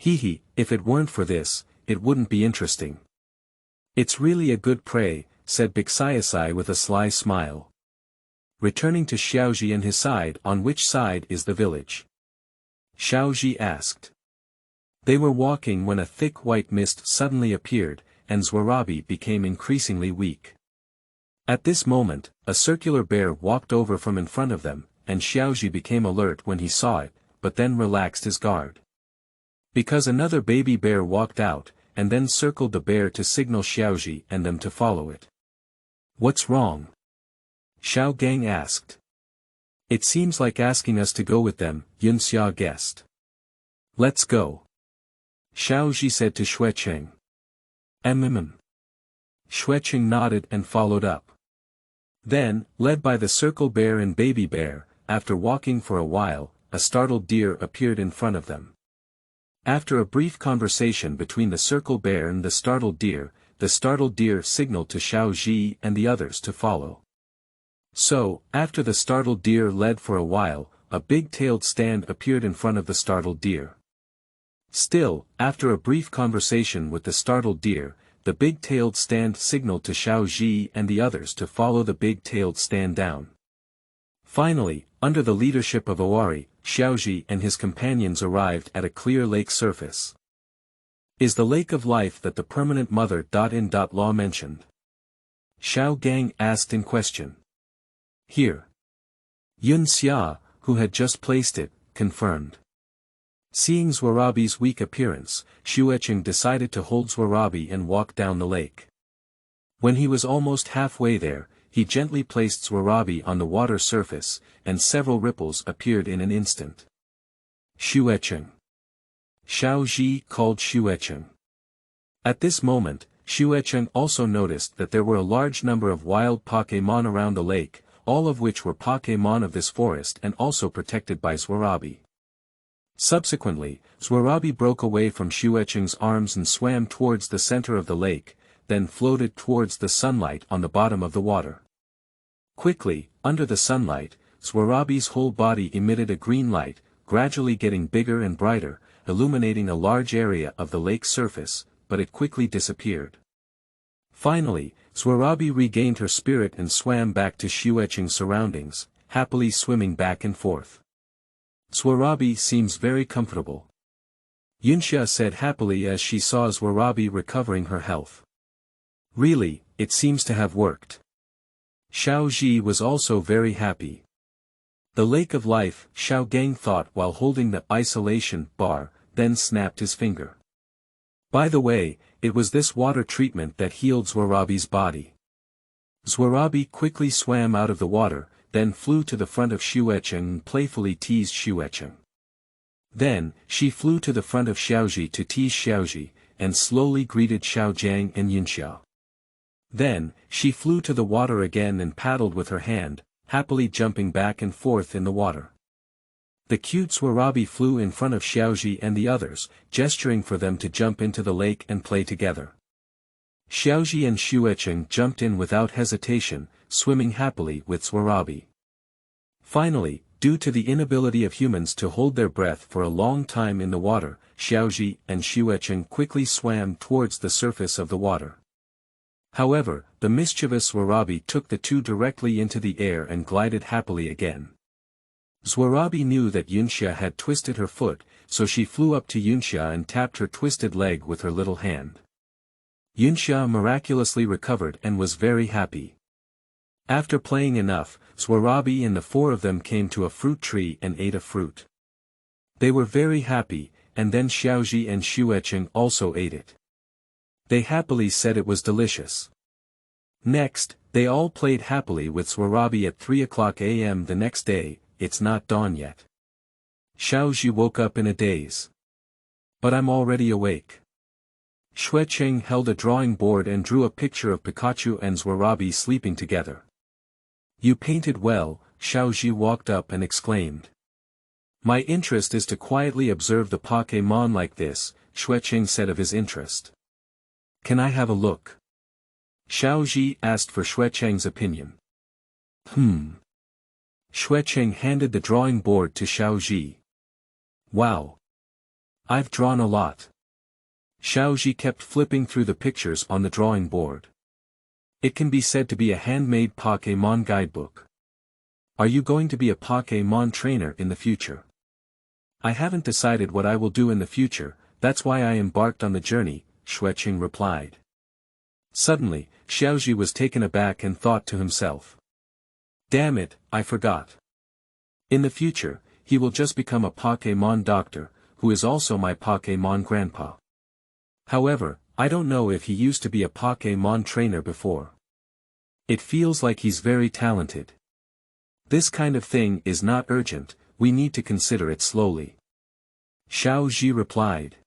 Hehe, if it weren't for this, it wouldn't be interesting. It's really a good prey, said Bixias with a sly smile. Returning to Xiaozhi and his side, on which side is the village? Xiaozhi asked. They were walking when a thick white mist suddenly appeared, and Xuarabi became increasingly weak. At this moment, a circular bear walked over from in front of them, and Xiaozhi became alert when he saw it, but then relaxed his guard. Because another baby bear walked out, and then circled the bear to signal Xiaozhi and them to follow it. What's wrong? Xiao Gang asked. It seems like asking us to go with them, Yunxia guessed. Let's go. Xiaozhi said to Xuecheng. Xuecheng nodded and followed up. Then, led by the circle bear and baby bear, after walking for a while, a startled deer appeared in front of them. After a brief conversation between the circle bear and the startled deer signaled to Xiaozhi and the others to follow. So, after the startled deer led for a while, a big-tailed stand appeared in front of the startled deer. Still, after a brief conversation with the startled deer, the big-tailed stand signaled to Xiaozhi and the others to follow the big-tailed stand down. Finally, under the leadership of Owari, Xiaozhi and his companions arrived at a clear lake surface. Is the lake of life that the permanent mother.in.law mentioned? Xiao Gang asked in question. Here. Yunxia, who had just placed it, confirmed. Seeing Xuarabi's weak appearance, Xuecheng decided to hold Xuarabi and walk down the lake. When he was almost halfway there, he gently placed Xuarabi on the water surface, and several ripples appeared in an instant. Xuecheng. Xiaozhi called Xuecheng. At this moment, Xuecheng also noticed that there were a large number of wild Pokémon around the lake, all of which were Pokémon of this forest and also protected by Xuarabi. Subsequently, Xuarabi broke away from Xuecheng's arms and swam towards the center of the lake, then floated towards the sunlight on the bottom of the water. Quickly, under the sunlight, Xuarabi's whole body emitted a green light, gradually getting bigger and brighter, illuminating a large area of the lake's surface, but it quickly disappeared. Finally, Xuarabi regained her spirit and swam back to Xuecheng's surroundings, happily swimming back and forth. Xuarabi seems very comfortable. Yunxia said happily as she saw Xuarabi recovering her health. Really, it seems to have worked. Xiaozhi was also very happy. The lake of life, Xiao Gang thought while holding the isolation bar, then snapped his finger. By the way, it was this water treatment that healed Xuarabi's body. Xuarabi quickly swam out of the water, then flew to the front of Xuecheng and playfully teased Xuecheng. Then, she flew to the front of Xiaozhi to tease Xiaozhi, and slowly greeted Xiaojiang and Yunxia. Then, she flew to the water again and paddled with her hand, happily jumping back and forth in the water. The cute Xuarabi flew in front of Xiaozhi and the others, gesturing for them to jump into the lake and play together. Xiaozhi and Xuecheng jumped in without hesitation, swimming happily with Xuarabi. Finally, due to the inability of humans to hold their breath for a long time in the water, Xiaozhi and Xuecheng quickly swam towards the surface of the water. However, the mischievous Xuarabi took the two directly into the air and glided happily again. Xuarabi knew that Yunxia had twisted her foot, so she flew up to Yunxia and tapped her twisted leg with her little hand. Yunxia miraculously recovered and was very happy. After playing enough, Xuarabi and the four of them came to a fruit tree and ate a fruit. They were very happy, and then Xiaozhi and Xuecheng also ate it. They happily said it was delicious. Next, they all played happily with Xuarabi at 3:00 a.m. the next day. It's not dawn yet. Xiaozhi woke up in a daze. But I'm already awake. Xuecheng held a drawing board and drew a picture of Pikachu and Xuarabi sleeping together. You painted well, Xiaozhi walked up and exclaimed. My interest is to quietly observe the Pokémon like this, Xuecheng said of his interest. Can I have a look? Xiaozhi asked for Xuecheng's opinion. Xuecheng handed the drawing board to Xiaozhi. Wow! I've drawn a lot. Xiaozhi kept flipping through the pictures on the drawing board. It can be said to be a handmade Pokémon guidebook. Are you going to be a Pokémon trainer in the future? I haven't decided what I will do in the future, that's why I embarked on the journey, Xueqing replied. Suddenly, Xiaozhi was taken aback and thought to himself. Damn it, I forgot. In the future, he will just become a Pokémon doctor, who is also my Pokémon grandpa. However, I don't know if he used to be a Pokémon trainer before. It feels like he's very talented. This kind of thing is not urgent, we need to consider it slowly. Xiaozhi replied.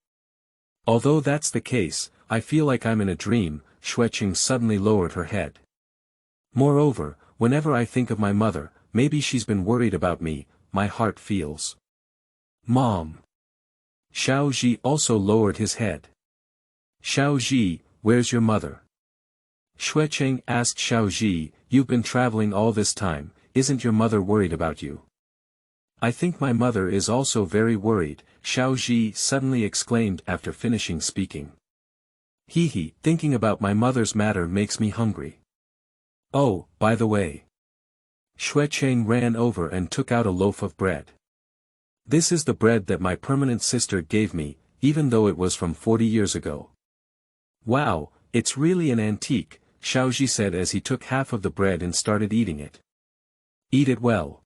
Although that's the case, I feel like I'm in a dream, Xueqing suddenly lowered her head. Moreover, whenever I think of my mother, maybe she's been worried about me, my heart feels. Mom. Xiaozhi also lowered his head. Xiaozhi, where's your mother? Xueqing asked Xiaozhi, you've been traveling all this time, isn't your mother worried about you? I think my mother is also very worried, Xiaozhi suddenly exclaimed after finishing speaking. Hee, thinking about my mother's matter makes me hungry. Oh, by the way. Xueqing ran over and took out a loaf of bread. This is the bread that my permanent sister gave me, even though it was from 40 years ago. Wow, it's really an antique, Xiaozhi said as he took half of the bread and started eating it. Eat it well.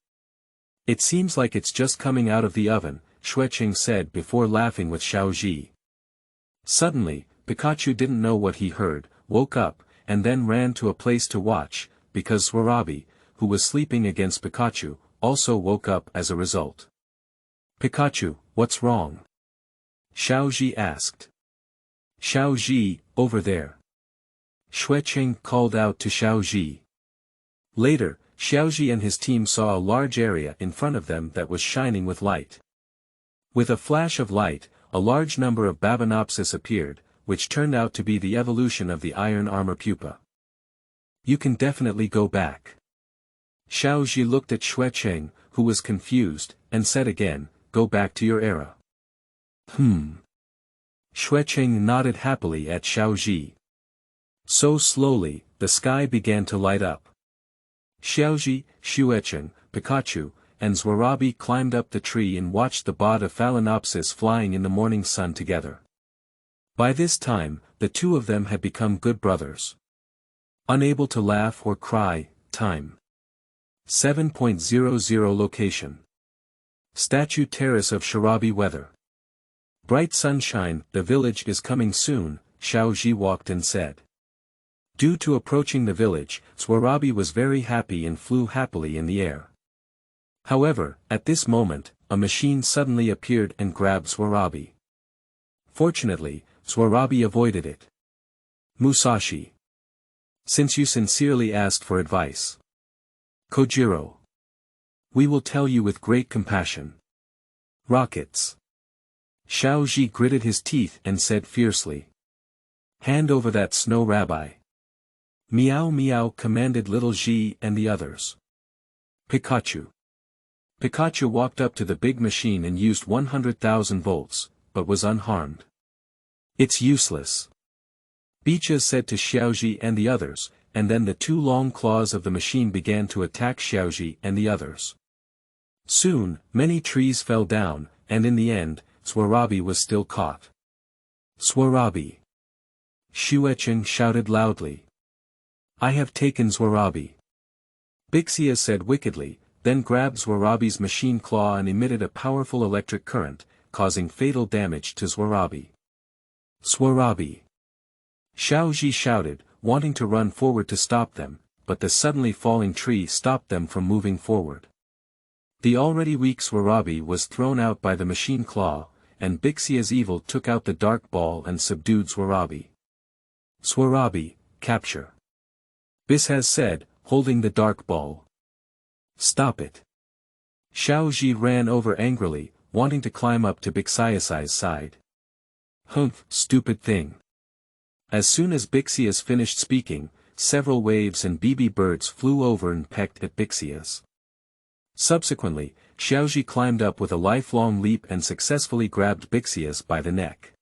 It seems like it's just coming out of the oven, Xueqing said before laughing with Xiaozhi. Suddenly, Pikachu didn't know what he heard, woke up, and then ran to a place to watch, because Swarabi, who was sleeping against Pikachu, also woke up as a result. Pikachu, what's wrong? Xiaozhi asked. Xiaozhi, over there. Xueqing called out to Xiaozhi. Later, Xiaozhi and his team saw a large area in front of them that was shining with light. With a flash of light, a large number of Babinopsis appeared, which turned out to be the evolution of the iron armor pupa. You can definitely go back. Xiaozhi looked at Xueqing, who was confused, and said again, go back to your era. Xueqing nodded happily at Xiaozhi. So slowly, the sky began to light up. Xiaozhi, Xueqing, Pikachu, and Swarabi climbed up the tree and watched the bod of Phalaenopsis flying in the morning sun together. By this time, the two of them had become good brothers. Unable to laugh or cry, time. 7.00 Location. Statue Terrace of Sharabi weather. Bright sunshine, the village is coming soon, Xiaozhi walked and said. Due to approaching the village, Swarabi was very happy and flew happily in the air. However, at this moment, a machine suddenly appeared and grabbed Swarabi. Fortunately, Swarabi avoided it. Musashi. Since you sincerely asked for advice. Kojiro. We will tell you with great compassion. Rockets. Xiaozhi gritted his teeth and said fiercely. Hand over that snow rabbi. Meow meow commanded little Xi and the others. Pikachu. Pikachu walked up to the big machine and used 100,000 volts, but was unharmed. It's useless. Bicha said to Xiaozhi and the others, and then the two long claws of the machine began to attack Xiaozhi and the others. Soon, many trees fell down, and in the end, Swarabi was still caught. Swarabi. Xueqing shouted loudly. I have taken Swarabi. Bixia said wickedly, then grabbed Swarabi's machine claw and emitted a powerful electric current, causing fatal damage to Swarabi. Swarabi. Xiaozhi shouted, wanting to run forward to stop them, but the suddenly falling tree stopped them from moving forward. The already weak Swarabi was thrown out by the machine claw, and Bixia's evil took out the dark ball and subdued Swarabi. Swarabi, capture. Bis has said, holding the dark ball. Stop it. Xiaozhi ran over angrily, wanting to climb up to Bixia's side. Humph, stupid thing. As soon as Bixias finished speaking, several waves and BB birds flew over and pecked at Bixias. Subsequently, Xiaozhi climbed up with a lifelong leap and successfully grabbed Bixias by the neck.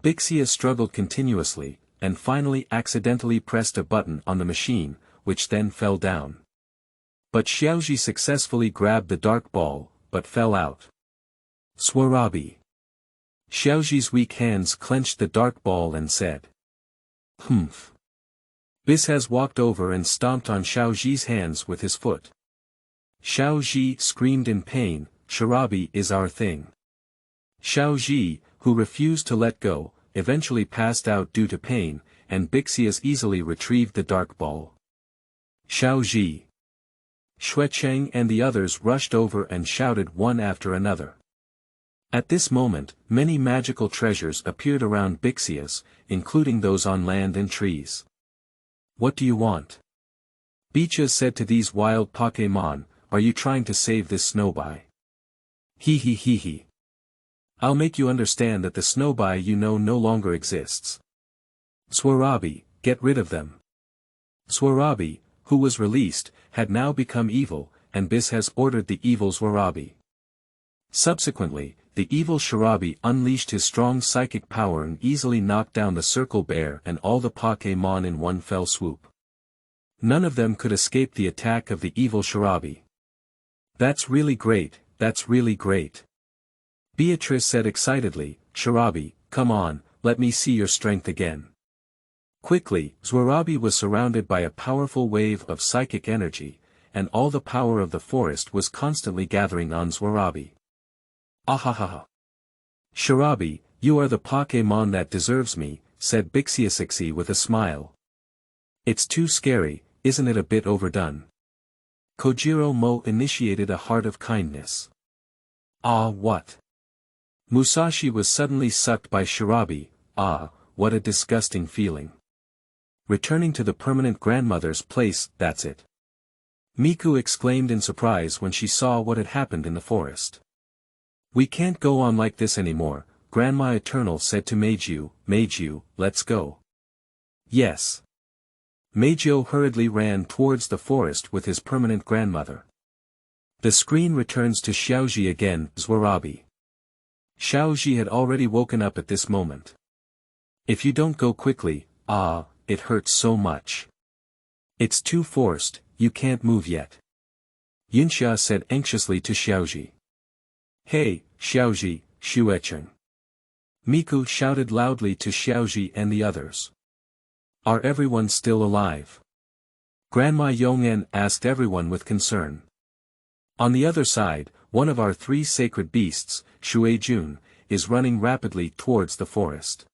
Bixias struggled continuously, and finally accidentally pressed a button on the machine, which then fell down. But Xiaozhi successfully grabbed the dark ball, but fell out. Swarabi. Xiaozhi's weak hands clenched the dark ball and said. Humph. Bis has walked over and stomped on Xiaozhi's hands with his foot. Xiaozhi screamed in pain, Sharabi is our thing. Xiaozhi, who refused to let go, eventually passed out due to pain, and Bixias easily retrieved the dark ball. Xiaozhi. Xuecheng and the others rushed over and shouted one after another. At this moment, many magical treasures appeared around Bixias, including those on land and trees. What do you want? Bicha said to these wild Pokémon, are you trying to save this Snowbye? Hee hee hee hee. I'll make you understand that the Snowbye you know no longer exists. Swarabi, get rid of them. Swarabi, who was released, had now become evil, and Bis has ordered the evil Swarabi. Subsequently, the evil Sharabi unleashed his strong psychic power and easily knocked down the Circle Bear and all the Pokémon in one fell swoop. None of them could escape the attack of the evil Sharabi. That's really great, that's really great. Beatrice said excitedly, Sharabi, come on, let me see your strength again. Quickly, Swarabi was surrounded by a powerful wave of psychic energy, and all the power of the forest was constantly gathering on Swarabi. Ahahaha. Sharabi, you are the Pokémon that deserves me, said Bixiasixi with a smile. It's too scary, isn't it a bit overdone? Kojiro Mo initiated a heart of kindness. Ah what? Musashi was suddenly sucked by Sharabi, ah, what a disgusting feeling. Returning to the permanent grandmother's place, that's it. Miku exclaimed in surprise when she saw what had happened in the forest. We can't go on like this anymore, Grandma Eternal said to Meiju, let's go. Yes. Meiju hurriedly ran towards the forest with his permanent grandmother. The screen returns to Xiaozhi again, Swarabi. Xiaozhi had already woken up at this moment. If you don't go quickly, it hurts so much. It's too forced, you can't move yet. Yunxia said anxiously to Xiaozhi. Hey, Xiaozhi, Xuecheng. Miku shouted loudly to Xiaozhi and the others. Are everyone still alive? Grandma Yong'an asked everyone with concern. On the other side, one of our three sacred beasts, Shuejun, is running rapidly towards the forest.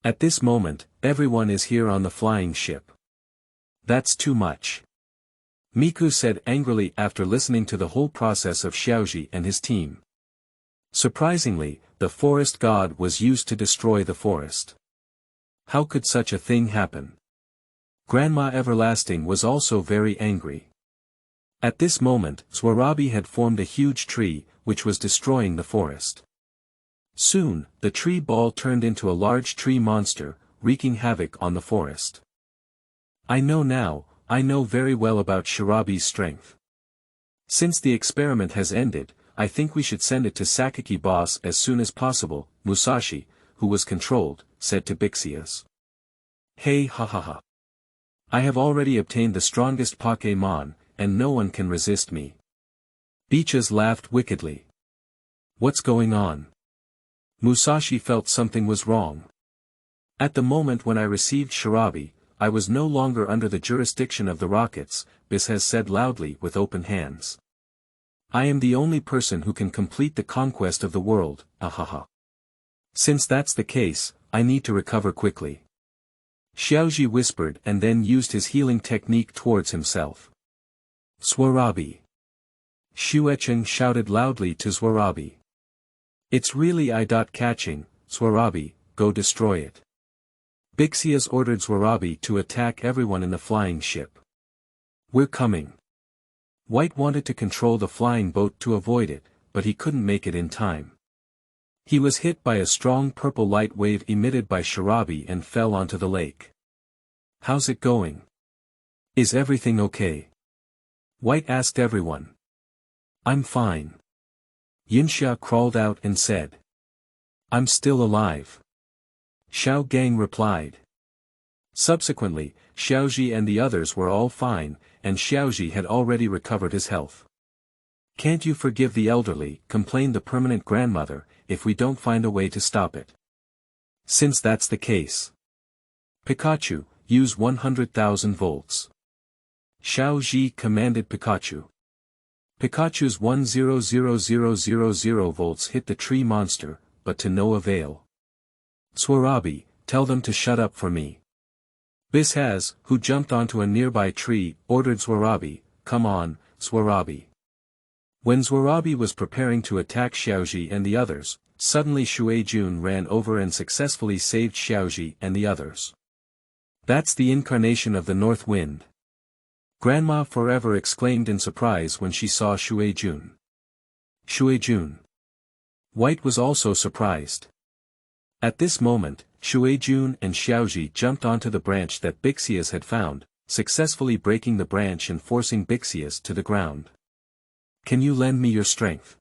At this moment, everyone is here on the flying ship. That's too much. Miku said angrily after listening to the whole process of Xiaozhi and his team. Surprisingly, the forest god was used to destroy the forest. How could such a thing happen? Grandma Everlasting was also very angry. At this moment, Swarabi had formed a huge tree, which was destroying the forest. Soon, the tree ball turned into a large tree monster, wreaking havoc on the forest. I know now, I know very well about Sharabi's strength. Since the experiment has ended, I think we should send it to Sakaki boss as soon as possible, Musashi, who was controlled, said to Bixias. Hey ha ha ha. I have already obtained the strongest Pokémon, and no one can resist me. Bichas laughed wickedly. What's going on? Musashi felt something was wrong. At the moment when I received Sharabi, I was no longer under the jurisdiction of the rockets, Bis has said loudly with open hands. I am the only person who can complete the conquest of the world, ahaha. Since that's the case, I need to recover quickly. Xiaozhi whispered and then used his healing technique towards himself. Swarabi. Xuecheng shouted loudly to Swarabi. It's really eye-catching, Swarabi, go destroy it. Bixias ordered Swarabi to attack everyone in the flying ship. We're coming. White wanted to control the flying boat to avoid it, but he couldn't make it in time. He was hit by a strong purple light wave emitted by Sharabi and fell onto the lake. How's it going? Is everything okay? White asked everyone. I'm fine. Yunxia crawled out and said. I'm still alive. Xiao Gang replied. Subsequently, Xiaozhi and the others were all fine, and Xiaozhi had already recovered his health. "Can't you forgive the elderly," complained the permanent grandmother, "if we don't find a way to stop it? Since that's the case. Pikachu, use 100,000 volts." Xiaozhi commanded Pikachu. Pikachu's 100,000 volts hit the tree monster, but to no avail. "Swarabi, tell them to shut up for me." Bishaz, who jumped onto a nearby tree, ordered Swarabi, "Come on, Swarabi." When Swarabi was preparing to attack Xiaozhi and the others, suddenly Xuejun ran over and successfully saved Xiaozhi and the others. "That's the incarnation of the North Wind." Grandma Forever exclaimed in surprise when she saw Xuejun. Xuejun. White was also surprised. At this moment, Xuejun and Xiaozhi jumped onto the branch that Bixias had found, successfully breaking the branch and forcing Bixias to the ground. "Can you lend me your strength?"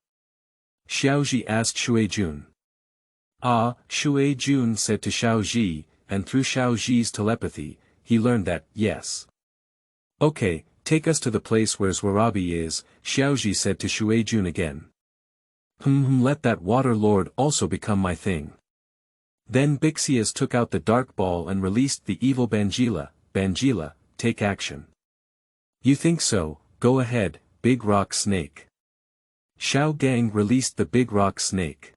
Xiaozhi asked Xuejun. "Ah," Xuejun said to Xiaozhi, and through Xiaozhi's telepathy, he learned that, yes. "Okay, take us to the place where Swarabi is," Xiaozhi said to Xuejun again. Let that water lord also become my thing." Then Bixias took out the dark ball and released the evil Bangila. "Bangila, take action." "You think so, go ahead, big rock snake." Xiao Gang released the big rock snake.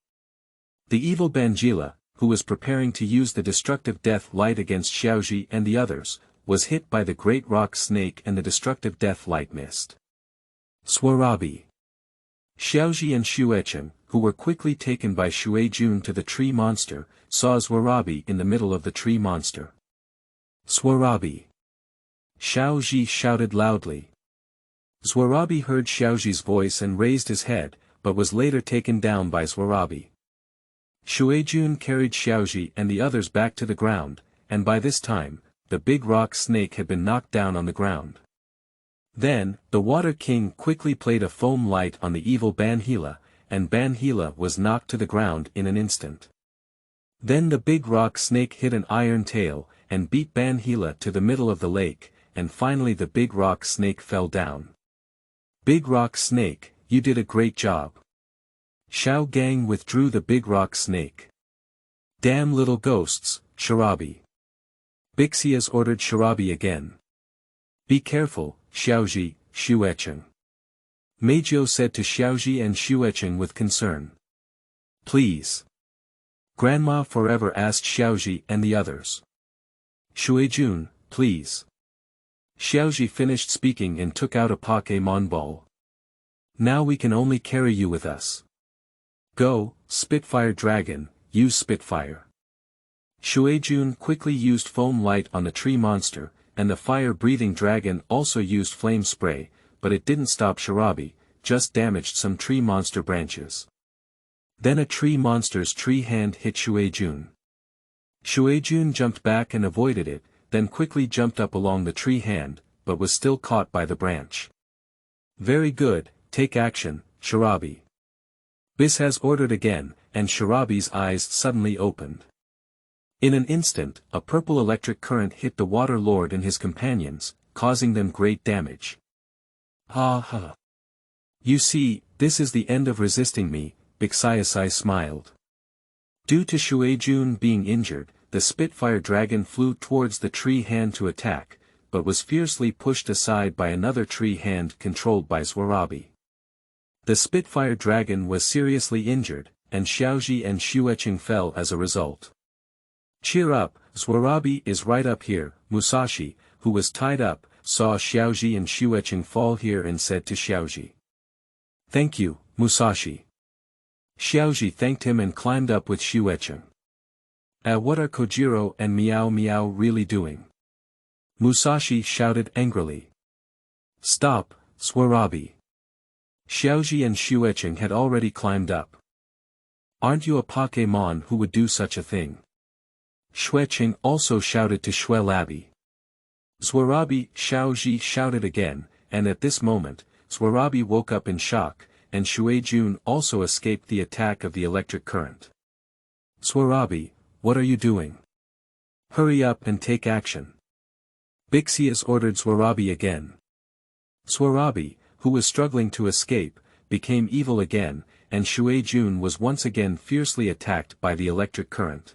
The evil Bangila, who was preparing to use the destructive death light against Xiaozhi and the others, was hit by the great rock snake and the destructive death light missed. Swarabi. Xiaozhi and Xuecheng, who were quickly taken by Xuejun to the tree monster, saw Swarabi in the middle of the tree monster. "Swarabi!" Xiaozhi shouted loudly. Swarabi heard Xiaozhi's voice and raised his head, but was later taken down by Swarabi. Xuejun carried Xiaozhi and the others back to the ground, and by this time, the big rock snake had been knocked down on the ground. Then, the Water King quickly played a foam light on the evil Banhila, and Banhila was knocked to the ground in an instant. Then the big rock snake hit an iron tail, and beat Banhila to the middle of the lake, and finally the big rock snake fell down. "Big rock snake, you did a great job." Xiao Gang withdrew the big rock snake. "Damn little ghosts, Sharabi." Bixias ordered Sharabi again. "Be careful, Xiaozhi, Xuecheng." Meijio said to Xiaozhi and Xuecheng with concern. "Please." Grandma Forever asked Xiaozhi and the others. "Xuejun, please." Xiaozhi finished speaking and took out a Pokémon ball. "Now we can only carry you with us. Go, Spitfire Dragon, use Spitfire." Xuejun quickly used foam light on the tree monster, and the fire-breathing dragon also used flame spray, but it didn't stop Sharabi, just damaged some tree monster branches. Then a tree monster's tree hand hit Xuejun. Xuejun jumped back and avoided it, then quickly jumped up along the tree hand, but was still caught by the branch. "Very good, take action, Sharabi." Bishaz ordered again, and Sharabi's eyes suddenly opened. In an instant, a purple electric current hit the Water Lord and his companions, causing them great damage. "Ha ha. You see, this is the end of resisting me," Bixias smiled. Due to Xuejun being injured, the Spitfire Dragon flew towards the tree hand to attack, but was fiercely pushed aside by another tree hand controlled by Swarabi. The Spitfire Dragon was seriously injured, and Xiaozhi and Xuecheng fell as a result. "Cheer up, Swarabi is right up here," Musashi, who was tied up, saw Xiaozhi and Xuecheng fall here and said to Xiaozhi. "Thank you, Musashi." Xiaozhi thanked him and climbed up with Xuecheng. What are Kojiro and Meow Meow really doing?" Musashi shouted angrily. "Stop, Swarabi." Xiaozhi and Xuecheng had already climbed up. "Aren't you a Pokémon who would do such a thing?" Xuecheng also shouted to Xuelabi. Swarabi, Xiaozhi shouted again, and at this moment, Swarabi woke up in shock, and Xuejun also escaped the attack of the electric current. "Swarabi, what are you doing?" Hurry up and take action. Bixias ordered Swarabi again. Swarabi, who was struggling to escape, became evil again, and Shuai-jun was once again fiercely attacked by the electric current.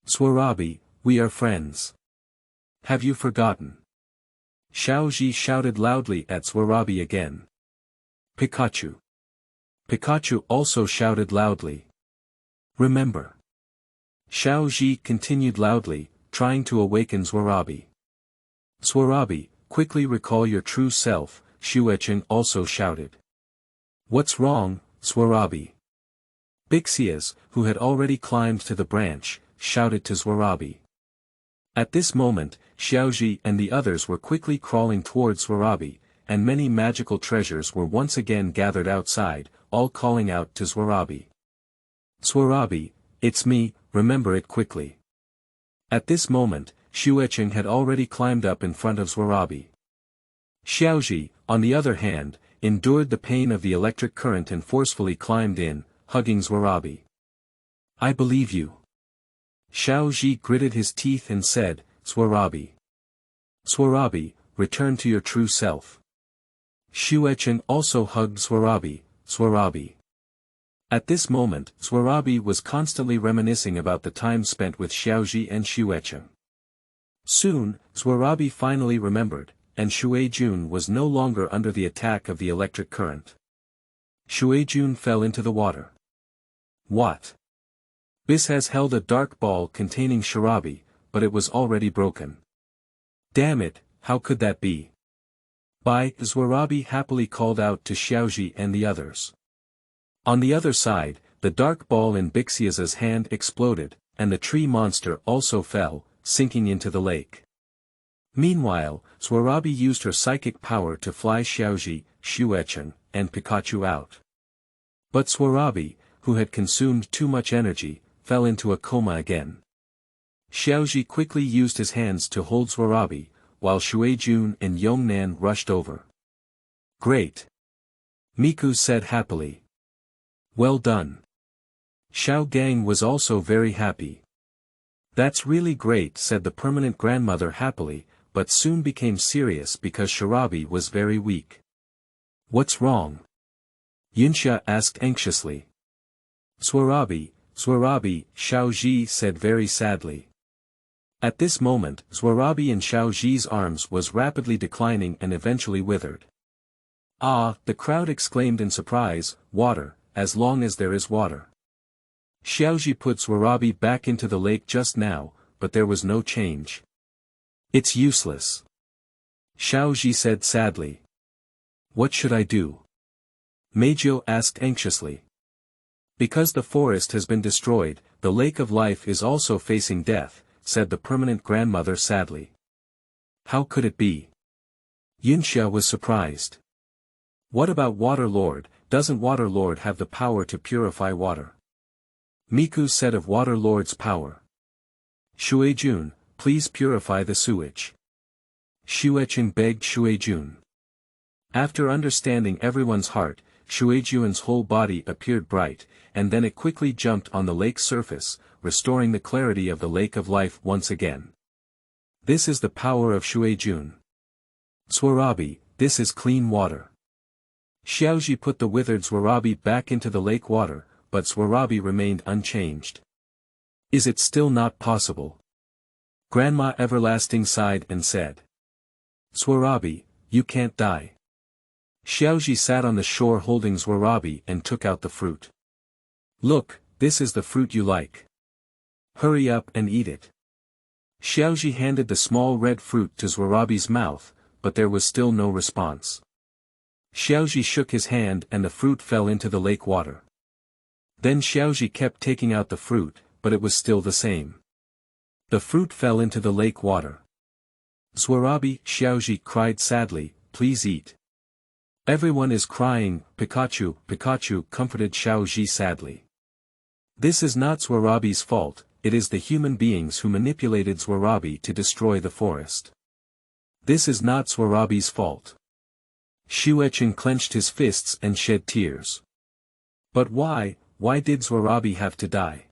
Swarabi, we are friends. Have you forgotten? Xiaozhi shouted loudly at Swarabi again. Pikachu. Pikachu also shouted loudly. Remember. Xiaozhi continued loudly, trying to awaken Swarabi. Swarabi, quickly recall your true self, Shuai-jun also shouted. What's wrong, Swarabi? Bixias, who had already climbed to the branch, shouted to Swarabi. At this moment, Xiaozhi and the others were quickly crawling towards Swarabi, and many magical treasures were once again gathered outside, all calling out to Swarabi. Swarabi, it's me, remember it quickly. At this moment, Shuai-jun had already climbed up in front of Swarabi. Xiaozhi, on the other hand, endured the pain of the electric current and forcefully climbed in, hugging Swarabi. I believe you. Xiaozhi gritted his teeth and said, Swarabi. Swarabi, return to your true self. Shuai-jun also hugged Swarabi, Swarabi. At this moment, Swarabi was constantly reminiscing about the time spent with Xiaozhi and Shuai-jun. Soon, Swarabi finally remembered, and Shuai-jun was no longer under the attack of the electric current. Shuai-jun fell into the water. What? Bis has held a dark ball containing Swarabi, but it was already broken. Damn it, how could that be? Swarabi happily called out to Xiaozhi and the others. On the other side, the dark ball in Bixias's hand exploded, and the tree monster also fell, sinking into the lake. Meanwhile, Swarabi used her psychic power to fly Xiaozhi, Shuai-jun, and Pikachu out. But Swarabi, who had consumed too much energy, fell into a coma again. Xiaozhi quickly used his hands to hold Swarabi, while Shuai-jun and Yongnan rushed over. Great! Miku said happily. Well done. Xiao Gang was also very happy. That's really great, said the permanent grandmother happily, but soon became serious because Swarabi was very weak. What's wrong? Yunxia asked anxiously. Swarabi, Xiaozhi said very sadly. At this moment, Swarabi in Xiaozhi's arms was rapidly declining and eventually withered. Ah, the crowd exclaimed in surprise, water, as long as there is water. Xiaozhi put Swarabi back into the lake just now, but there was no change. It's useless. Xiaozhi said sadly. What should I do? Meizhou asked anxiously. Because the forest has been destroyed, the lake of life is also facing death, said the permanent grandmother sadly. How could it be? Yunxia was surprised. What about Water Lord? Doesn't Water Lord have the power to purify water? Miku said of Water Lord's power. Shuai-jun, please purify the sewage. Shuai-jun begged Shuai-jun. After understanding everyone's heart, Shuai-jun's whole body appeared bright, and then it quickly jumped on the lake's surface, restoring the clarity of the lake of life once again. This is the power of Shuai-jun. Swarabi, this is clean water. Xiaozhi put the withered Swarabi back into the lake water, but Swarabi remained unchanged. Is it still not possible? Grandma Everlasting sighed and said. Swarabi, you can't die. Xiaozhi sat on the shore holding Swarabi and took out the fruit. Look, this is the fruit you like. Hurry up and eat it. Xiaozhi handed the small red fruit to Swarabi's mouth, but there was still no response. Xiaozhi shook his hand and the fruit fell into the lake water. Then Xiaozhi kept taking out the fruit, but it was still the same. The fruit fell into the lake water. Swarabi, Xiaozhi cried sadly, please eat. Everyone is crying, Pikachu, Pikachu comforted Xiaozhi sadly. This is not Swarabi's fault, it is the human beings who manipulated Swarabi to destroy the forest. This is not Swarabi's fault. Shuai-jun clenched his fists and shed tears. But why did Swarabi have to die?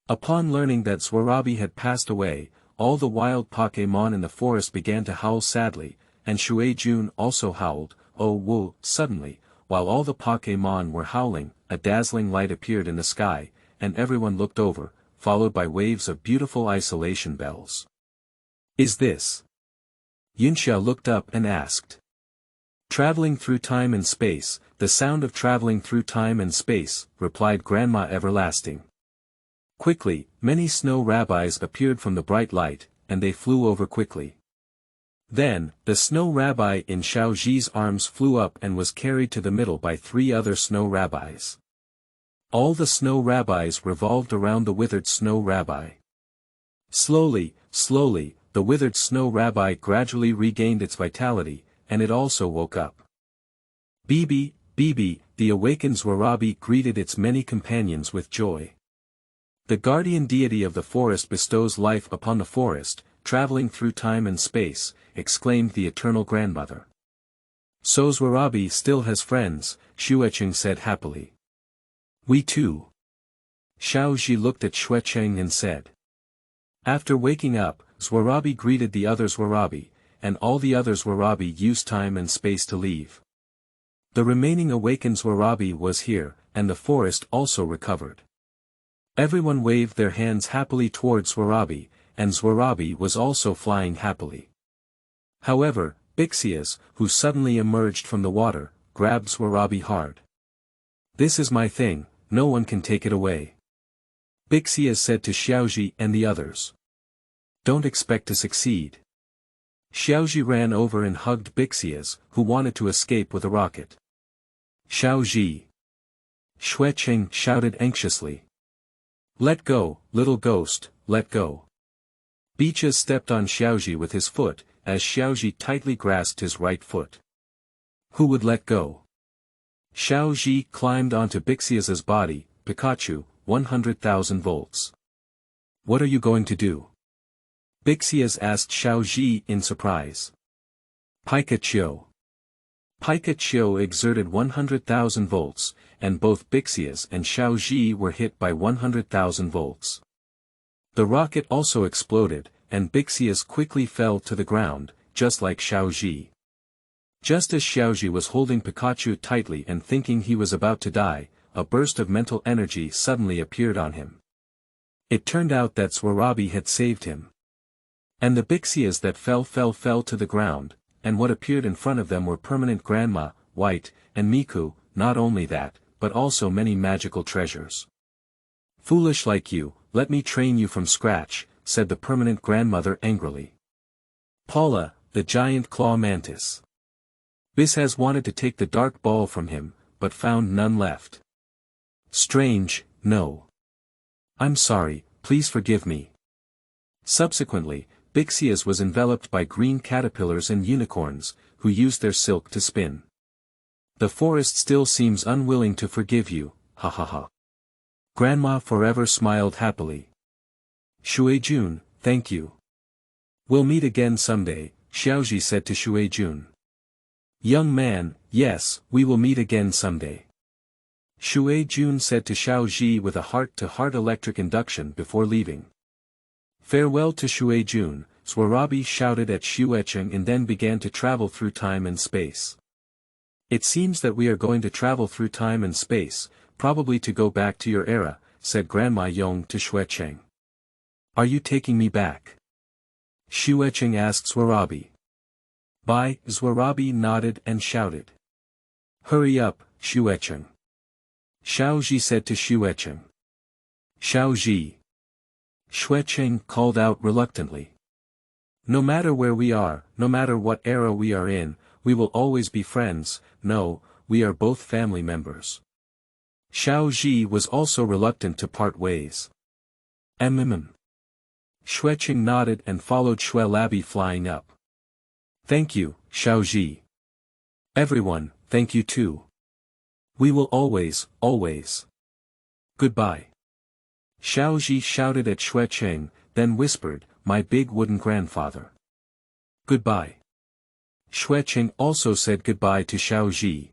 Upon learning that Swarabi had passed away, all the wild Pokémon in the forest began to howl sadly, and Shuei-jun also howled, "Oh woo!" Suddenly, while all the Pokémon were howling, a dazzling light appeared in the sky, and everyone looked over, followed by waves of beautiful isolation bells. "Is this?" Yunxia looked up and asked. "Traveling through time and space, the sound of traveling through time and space," replied Grandma Everlasting. Quickly, many snow rabbis appeared from the bright light, and they flew over quickly. Then, the snow rabbi in Xiaozhi's arms flew up and was carried to the middle by 3 other snow rabbis. All the snow rabbis revolved around the withered snow rabbi. Slowly, slowly, the withered snow rabbi gradually regained its vitality, and it also woke up. "Bibi, Bibi," the awakened Swarabi greeted its many companions with joy. "The guardian deity of the forest bestows life upon the forest, traveling through time and space," exclaimed the eternal grandmother. "So Swarabi still has friends," Xuecheng said happily. "We too." Xiaozhi looked at Xuecheng and said. After waking up, Swarabi greeted the other Swarabi, and all the other Swarabi used time and space to leave. The remaining awakened Swarabi was here, and the forest also recovered. Everyone waved their hands happily towards Swarabi, and Swarabi was also flying happily. However, Bixias, who suddenly emerged from the water, grabbed Swarabi hard. "This is my thing, no one can take it away," Bixias said to Xiaozhi and the others. "Don't expect to succeed." Xiaozhi ran over and hugged Bixias, who wanted to escape with a rocket. "Xiaozhi!" Xuecheng shouted anxiously. "Let go, little ghost, let go." Bixias stepped on Xiaozhi with his foot, as Xiaozhi tightly grasped his right foot. Who would let go? Xiaozhi climbed onto Bixias's body. "Pikachu, 100,000 volts. What are you going to do?" Bixias asked Xiaozhi in surprise. "Pikachu." Pikachu exerted 100,000 volts, and both Bixias and Xiaozhi were hit by 100,000 volts. The rocket also exploded, and Bixias quickly fell to the ground, just like Xiaozhi. Just as Xiaozhi was holding Pikachu tightly and thinking he was about to die, a burst of mental energy suddenly appeared on him. It turned out that Swarabi had saved him. And the Bixias that fell to the ground, and what appeared in front of them were permanent Grandma, White, and Miku. Not only that, but also many magical treasures. "Foolish like you, let me train you from scratch," said the permanent grandmother angrily. Paula, the giant claw mantis. Bis has wanted to take the dark ball from him, but found none left. Strange, no. I'm sorry, please forgive me. Subsequently, Bixias was enveloped by green caterpillars and unicorns, who used their silk to spin. The forest still seems unwilling to forgive you, ha ha ha. Grandma forever smiled happily. Shuei-jun, thank you. We'll meet again someday, Xiaozhi said to Shuei-jun. Young man, yes, we will meet again someday. Shuei-jun said to Xiaozhi with a heart-to-heart electric induction before leaving. Farewell to Shuei-jun, Swarabi shouted at Xuecheng and then began to travel through time and space. It seems that we are going to travel through time and space, probably to go back to your era, said Grandma Yong to Xuecheng. Are you taking me back? Xuecheng asked Swarabi. Bye, Swarabi nodded and shouted. Hurry up, Xuecheng. Xiaozhi said to Xuecheng. Xiaozhi. Xuecheng called out reluctantly. No matter where we are, no matter what era we are in, we will always be friends. No, we are both family members. Xiaozhi was also reluctant to part ways. Xuecheng nodded and followed Xuelabi flying up. Thank you, Xiaozhi. Everyone, thank you too. We will always, always. Goodbye. Xiaozhi shouted at Xuecheng, then whispered, my big wooden grandfather. Goodbye. Xuecheng also said goodbye to Xiaozhi.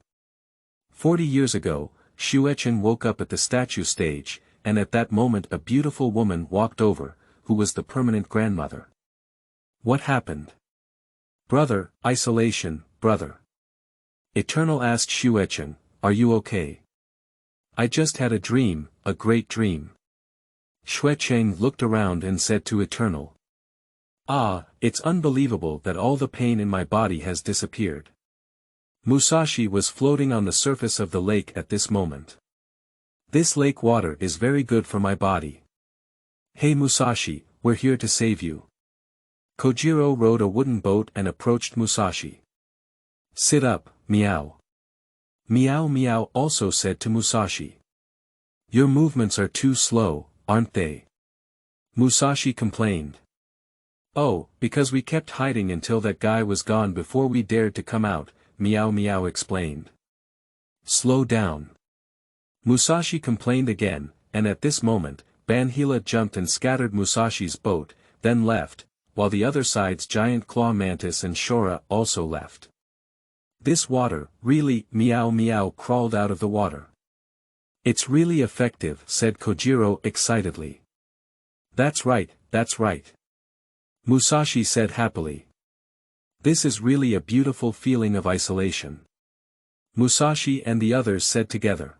40 years ago, Xuecheng woke up at the statue stage, and at that moment a beautiful woman walked over, who was the permanent grandmother. What happened? Brother, isolation, brother. Eternal asked Xuecheng, are you okay? I just had a dream, a great dream. Xuecheng looked around and said to Eternal. Ah, it's unbelievable that all the pain in my body has disappeared. Musashi was floating on the surface of the lake at this moment. This lake water is very good for my body. Hey Musashi, we're here to save you. Kojiro rowed a wooden boat and approached Musashi. Sit up, meow. Meow meow also said to Musashi. Your movements are too slow, aren't they? Musashi complained. Oh, because we kept hiding until that guy was gone before we dared to come out, Meow Meow explained. Slow down. Musashi complained again, and at this moment, Banhila jumped and scattered Musashi's boat, then left, while the other side's giant claw mantis and Shora also left. This water, really, Meow Meow crawled out of the water. It's really effective, said Kojiro excitedly. That's right, that's right. Musashi said happily. This is really a beautiful feeling of isolation. Musashi and the others said together.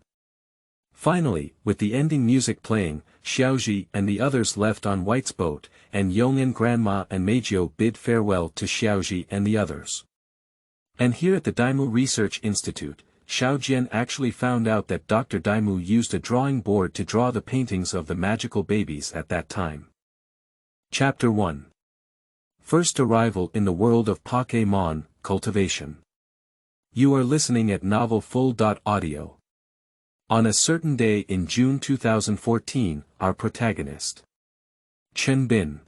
Finally, with the ending music playing, Xiaozhi and the others left on White's boat, and Yong'an Grandma and Meijio bid farewell to Xiaozhi and the others. And here at the Daimu Research Institute, Xiaojian actually found out that Dr. Daimu used a drawing board to draw the paintings of the magical babies at that time. Chapter 1. First Arrival in the World of Pokémon, Cultivation. You are listening at novelfull.audio. On a certain day in June 2014, our protagonist, Chen Bin,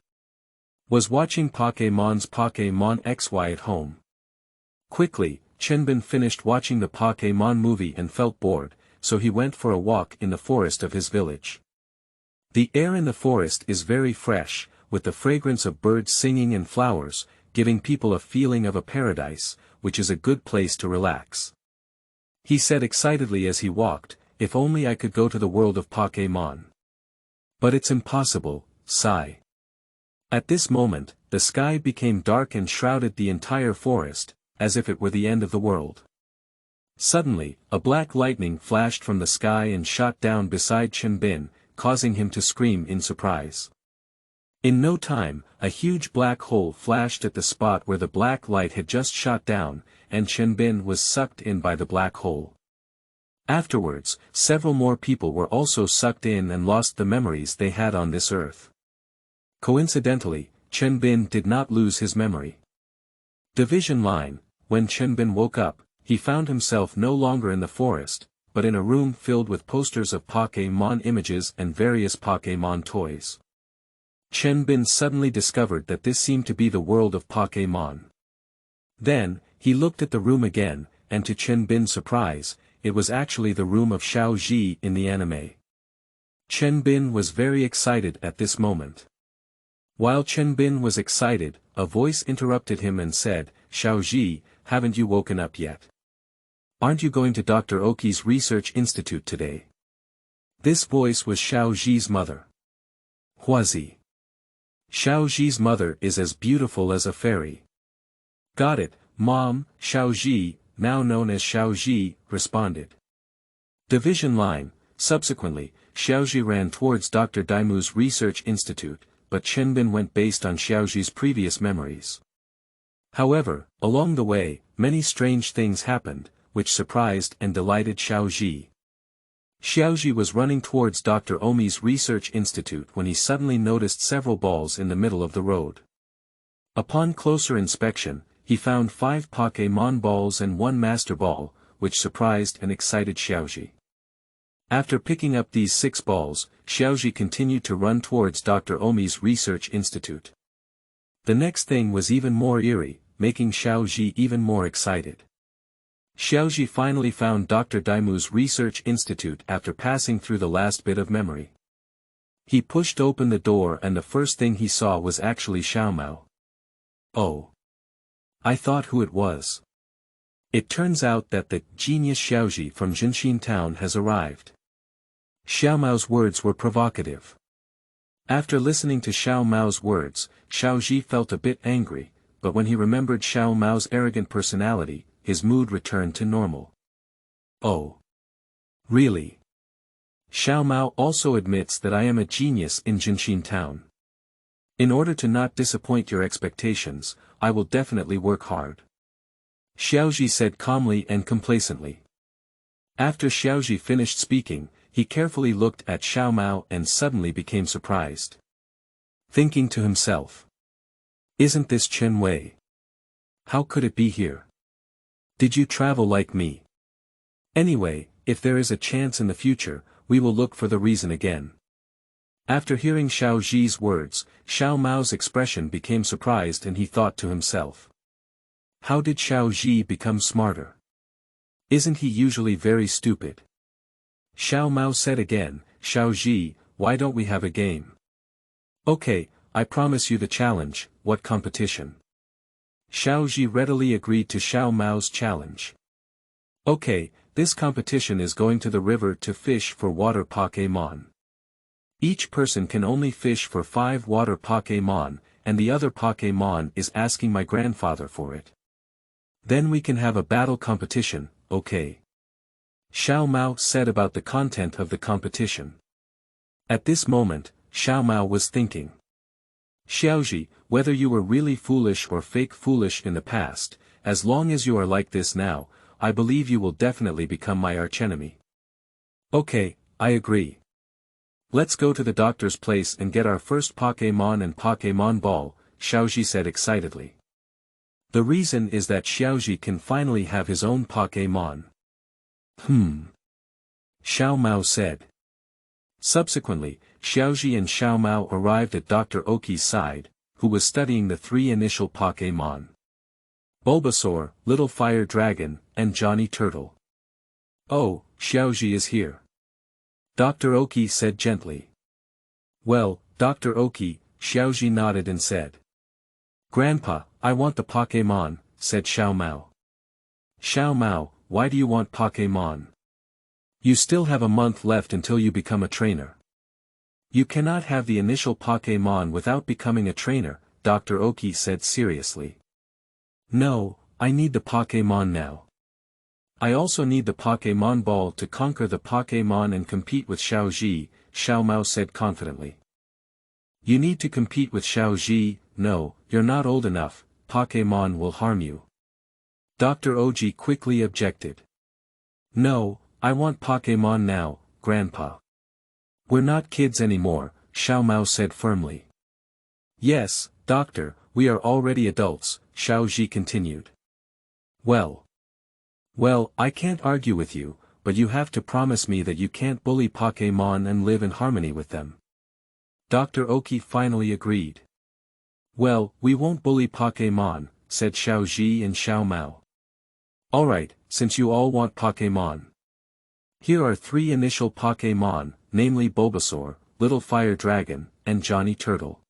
was watching Pokémon's Pokémon XY at home. Quickly, Chen Bin finished watching the Pokémon movie and felt bored, so he went for a walk in the forest of his village. The air in the forest is very fresh, with the fragrance of birds singing and flowers, giving people a feeling of a paradise, which is a good place to relax. He said excitedly as he walked, if only I could go to the world of Pokémon. But it's impossible, sigh. At this moment, the sky became dark and shrouded the entire forest, as if it were the end of the world. Suddenly, a black lightning flashed from the sky and shot down beside Chen Bin, causing him to scream in surprise. In no time, a huge black hole flashed at the spot where the black light had just shot down, and Chen Bin was sucked in by the black hole. Afterwards, several more people were also sucked in and lost the memories they had on this earth. Coincidentally, Chen Bin did not lose his memory. Division line. When Chen Bin woke up, he found himself no longer in the forest, but in a room filled with posters of Pokémon images and various Pokémon toys. Chen Bin suddenly discovered that this seemed to be the world of Pokémon. Then, he looked at the room again, and to Chen Bin's surprise, it was actually the room of Xiaozhi in the anime. Chen Bin was very excited at this moment. While Chen Bin was excited, a voice interrupted him and said, Xiaozhi, haven't you woken up yet? Aren't you going to Dr. Oki's Research Institute today? This voice was Xiaozhi's mother. Huazi. Xiaozhi's mother is as beautiful as a fairy. Got it, Mom, Xiaozhi, now known as Xiaozhi, responded. Division line. Subsequently, Xiaozhi ran towards Dr. Daimu's Research Institute, but Chen Bin went based on Xiaozhi's previous memories. However, along the way, many strange things happened, which surprised and delighted Xiaozhi. Xiaozhi was running towards Dr. Omi's Research Institute when he suddenly noticed several balls in the middle of the road. Upon closer inspection, he found 5 Pokémon balls and 1 Master Ball, which surprised and excited Xiaozhi. After picking up these 6 balls, Xiaozhi continued to run towards Dr. Omi's Research Institute. The next thing was even more eerie, making Xiaozhi even more excited. Xiaozhi finally found Dr. Daimu's Research Institute after passing through the last bit of memory. He pushed open the door and the first thing he saw was actually Xiaomao. Oh! I thought who it was. It turns out that the genius Xiaozhi from Jinshin town has arrived. Xiaomao's words were provocative. After listening to Xiaomao's words, Xiaozhi felt a bit angry, but when he remembered Xiaomao's arrogant personality, his mood returned to normal. Oh. Really? Xiaomao also admits that I am a genius in Jinshin Town. In order to not disappoint your expectations, I will definitely work hard. Xiaozhi said calmly and complacently. After Xiaozhi finished speaking, he carefully looked at Xiaomao and suddenly became surprised. Thinking to himself. Isn't this Chen Wei? How could it be here? Did you travel like me? Anyway, if there is a chance in the future, we will look for the reason again. After hearing Xiaozhi's words, Xiaomao's expression became surprised and he thought to himself. How did Xiaozhi become smarter? Isn't he usually very stupid? Xiaomao said again, Xiaozhi, why don't we have a game? Okay, I promise you the challenge. What competition? Xiaozhi readily agreed to Xiaomao's challenge. Okay, this competition is going to the river to fish for water Pokémon. Each person can only fish for 5 water Pokémon, and the other Pokémon is asking my grandfather for it. Then we can have a battle competition, okay? Xiaomao said about the content of the competition. At this moment, Xiaomao was thinking. Xiaozhi, whether you were really foolish or fake foolish in the past, as long as you are like this now, I believe you will definitely become my archenemy. Okay, I agree. Let's go to the doctor's place and get our first Pokémon and Pokémon Ball, Xiaozhi said excitedly. The reason is that Xiaozhi can finally have his own Pokémon. Xiaomao said. Subsequently, Xiaozhi and Xiaomao arrived at Dr. Oki's side, who was studying the 3 initial Pokémon. Bulbasaur, Little Fire Dragon, and Johnny Turtle. Oh, Xiaozhi is here. Dr. Oki said gently. Well, Dr. Oki, Xiaozhi nodded and said. Grandpa, I want the Pokémon, said Xiaomao. Xiaomao, why do you want Pokémon? You still have a month left until you become a trainer. You cannot have the initial Pokémon without becoming a trainer, Dr. Oki said seriously. No, I need the Pokémon now. I also need the Pokémon Ball to conquer the Pokémon and compete with Xiaozhi, Xiaomao said confidently. You need to compete with Xiaozhi, no, you're not old enough, Pokémon will harm you. Dr. Oji quickly objected. No, I want Pokémon now, Grandpa. We're not kids anymore, Xiaomao said firmly. Yes, Doctor, we are already adults, Xiaozhi continued. Well, I can't argue with you, but you have to promise me that you can't bully Pokémon and live in harmony with them. Dr. Oki finally agreed. Well, we won't bully Pokémon, said Xiaozhi and Xiaomao. Alright, since you all want Pokémon. Here are 3 initial Pokémon, namely Bulbasaur, Little Fire Dragon, and Johnny Turtle.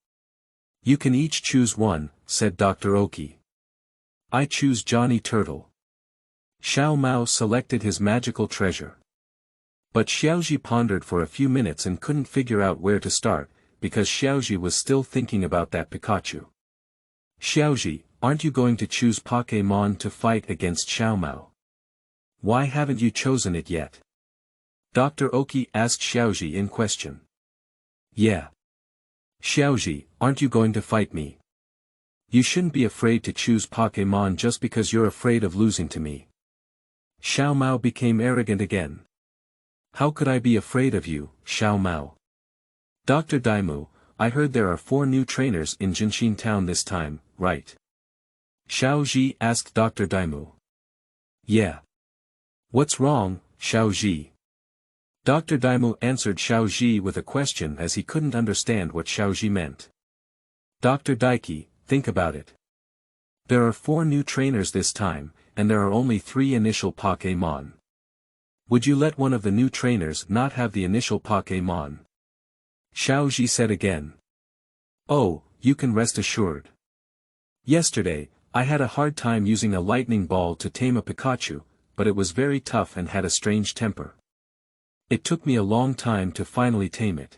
You can each choose one, said Dr. Oki. I choose Johnny Turtle. Xiaomao selected his magical treasure. But Xiaozhi pondered for a few minutes and couldn't figure out where to start, because Xiaozhi was still thinking about that Pikachu. Xiaozhi, aren't you going to choose Pokémon to fight against Xiaomao? Why haven't you chosen it yet? Dr. Oki asked Xiaozhi in question. Yeah. Xiaozhi, aren't you going to fight me? You shouldn't be afraid to choose Pokémon just because you're afraid of losing to me. Xiaomao became arrogant again. How could I be afraid of you, Xiaomao? Dr. Daimu, I heard there are 4 new trainers in Jinshin Town this time, right? Xiaozhi asked Dr. Daimu. Yeah. What's wrong, Xiaozhi? Dr. Daimu answered Xiaozhi with a question as he couldn't understand what Xiaozhi meant. Dr. Daiki, think about it. There are 4 new trainers this time, and there are only 3 initial Pokémon. Would you let one of the new trainers not have the initial Pokémon? Xiaozhi said again. Oh, you can rest assured. Yesterday, I had a hard time using a lightning ball to tame a Pikachu, but it was very tough and had a strange temper. It took me a long time to finally tame it.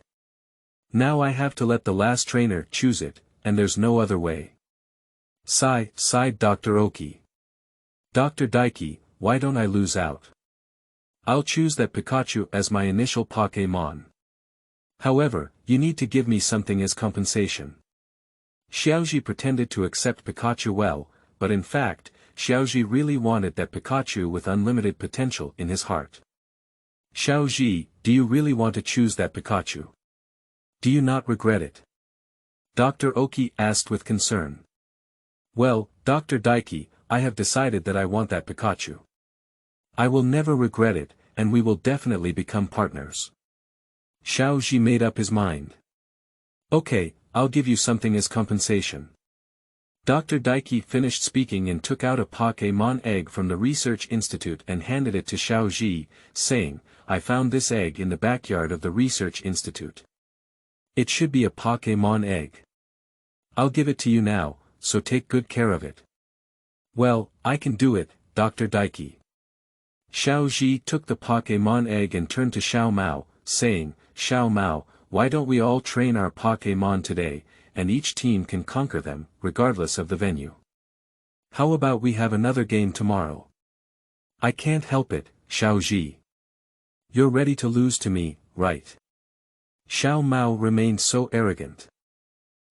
Now I have to let the last trainer choose it, and there's no other way. Sighed Dr. Oki. Dr. Daiki, why don't I lose out? I'll choose that Pikachu as my initial Pokémon. However, you need to give me something as compensation. Xiaozhi pretended to accept Pikachu well, but in fact, Xiaozhi really wanted that Pikachu with unlimited potential in his heart. Xiaozhi, do you really want to choose that Pikachu? Do you not regret it? Dr. Oki asked with concern. Well, Dr. Daiki, I have decided that I want that Pikachu. I will never regret it, and we will definitely become partners. Xiaozhi made up his mind. Okay, I'll give you something as compensation. Dr. Daiki finished speaking and took out a Pokémon egg from the research institute and handed it to Xiaozhi, saying, I found this egg in the backyard of the research institute. It should be a Pokémon egg. I'll give it to you now, so take good care of it. Well, I can do it, Dr. Daiki. Xiaozhi took the Pokémon egg and turned to Xiaomao, saying, Xiaomao, why don't we all train our Pokémon today, and each team can conquer them, regardless of the venue. How about we have another game tomorrow? I can't help it, Xiaozhi. You're ready to lose to me, right? Xiaomao remained so arrogant.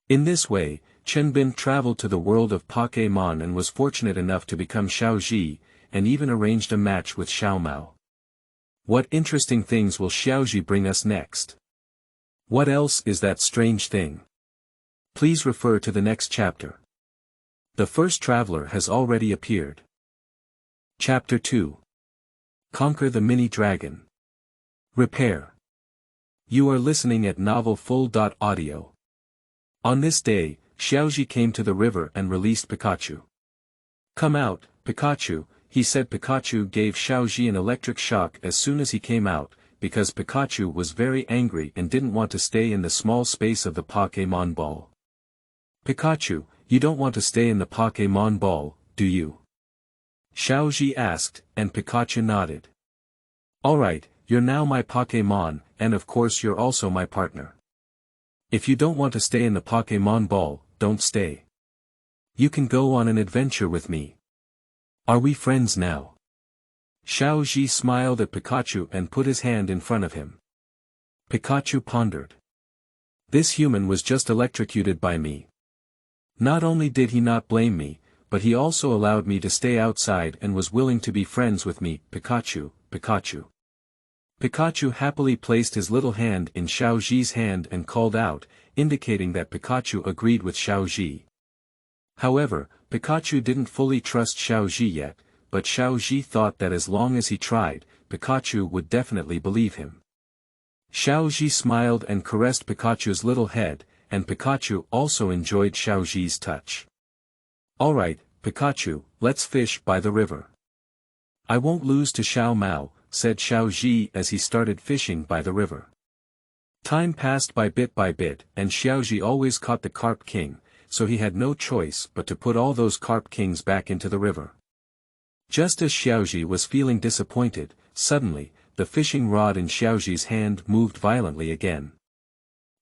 In this way, Chenbin traveled to the world of Pokémon and was fortunate enough to become Xiaozhi, and even arranged a match with Xiaomao. What interesting things will Xiaozhi bring us next? What else is that strange thing? Please refer to the next chapter. The first traveler has already appeared. Chapter 2. Conquer the Mini Dragon. Repair. You are listening at novelfull.audio. On this day, Xiaozhi came to the river and released Pikachu. Come out, Pikachu, he said. Pikachu gave Xiaozhi an electric shock as soon as he came out, because Pikachu was very angry and didn't want to stay in the small space of the Pokémon ball. Pikachu, you don't want to stay in the Pokémon ball, do you? Xiaozhi asked, and Pikachu nodded. Alright, you're now my Pokémon, and of course you're also my partner. If you don't want to stay in the Pokémon ball, don't stay. You can go on an adventure with me. Are we friends now? Xiaozhi smiled at Pikachu and put his hand in front of him. Pikachu pondered. This human was just electrocuted by me. Not only did he not blame me, but he also allowed me to stay outside and was willing to be friends with me. Pikachu, Pikachu. Pikachu happily placed his little hand in Xiaozhi's hand and called out, indicating that Pikachu agreed with Xiaozhi. However, Pikachu didn't fully trust Xiaozhi yet, but Xiaozhi thought that as long as he tried, Pikachu would definitely believe him. Xiaozhi smiled and caressed Pikachu's little head, and Pikachu also enjoyed Xiaozhi's touch. Alright, Pikachu, let's fish by the river. I won't lose to Xiaomao, said Xiaozhi as he started fishing by the river. Time passed by bit, and Xiaozhi always caught the Carp King, so he had no choice but to put all those Carp Kings back into the river. Just as Xiaozhi was feeling disappointed, suddenly, the fishing rod in Xiaozhi's hand moved violently again.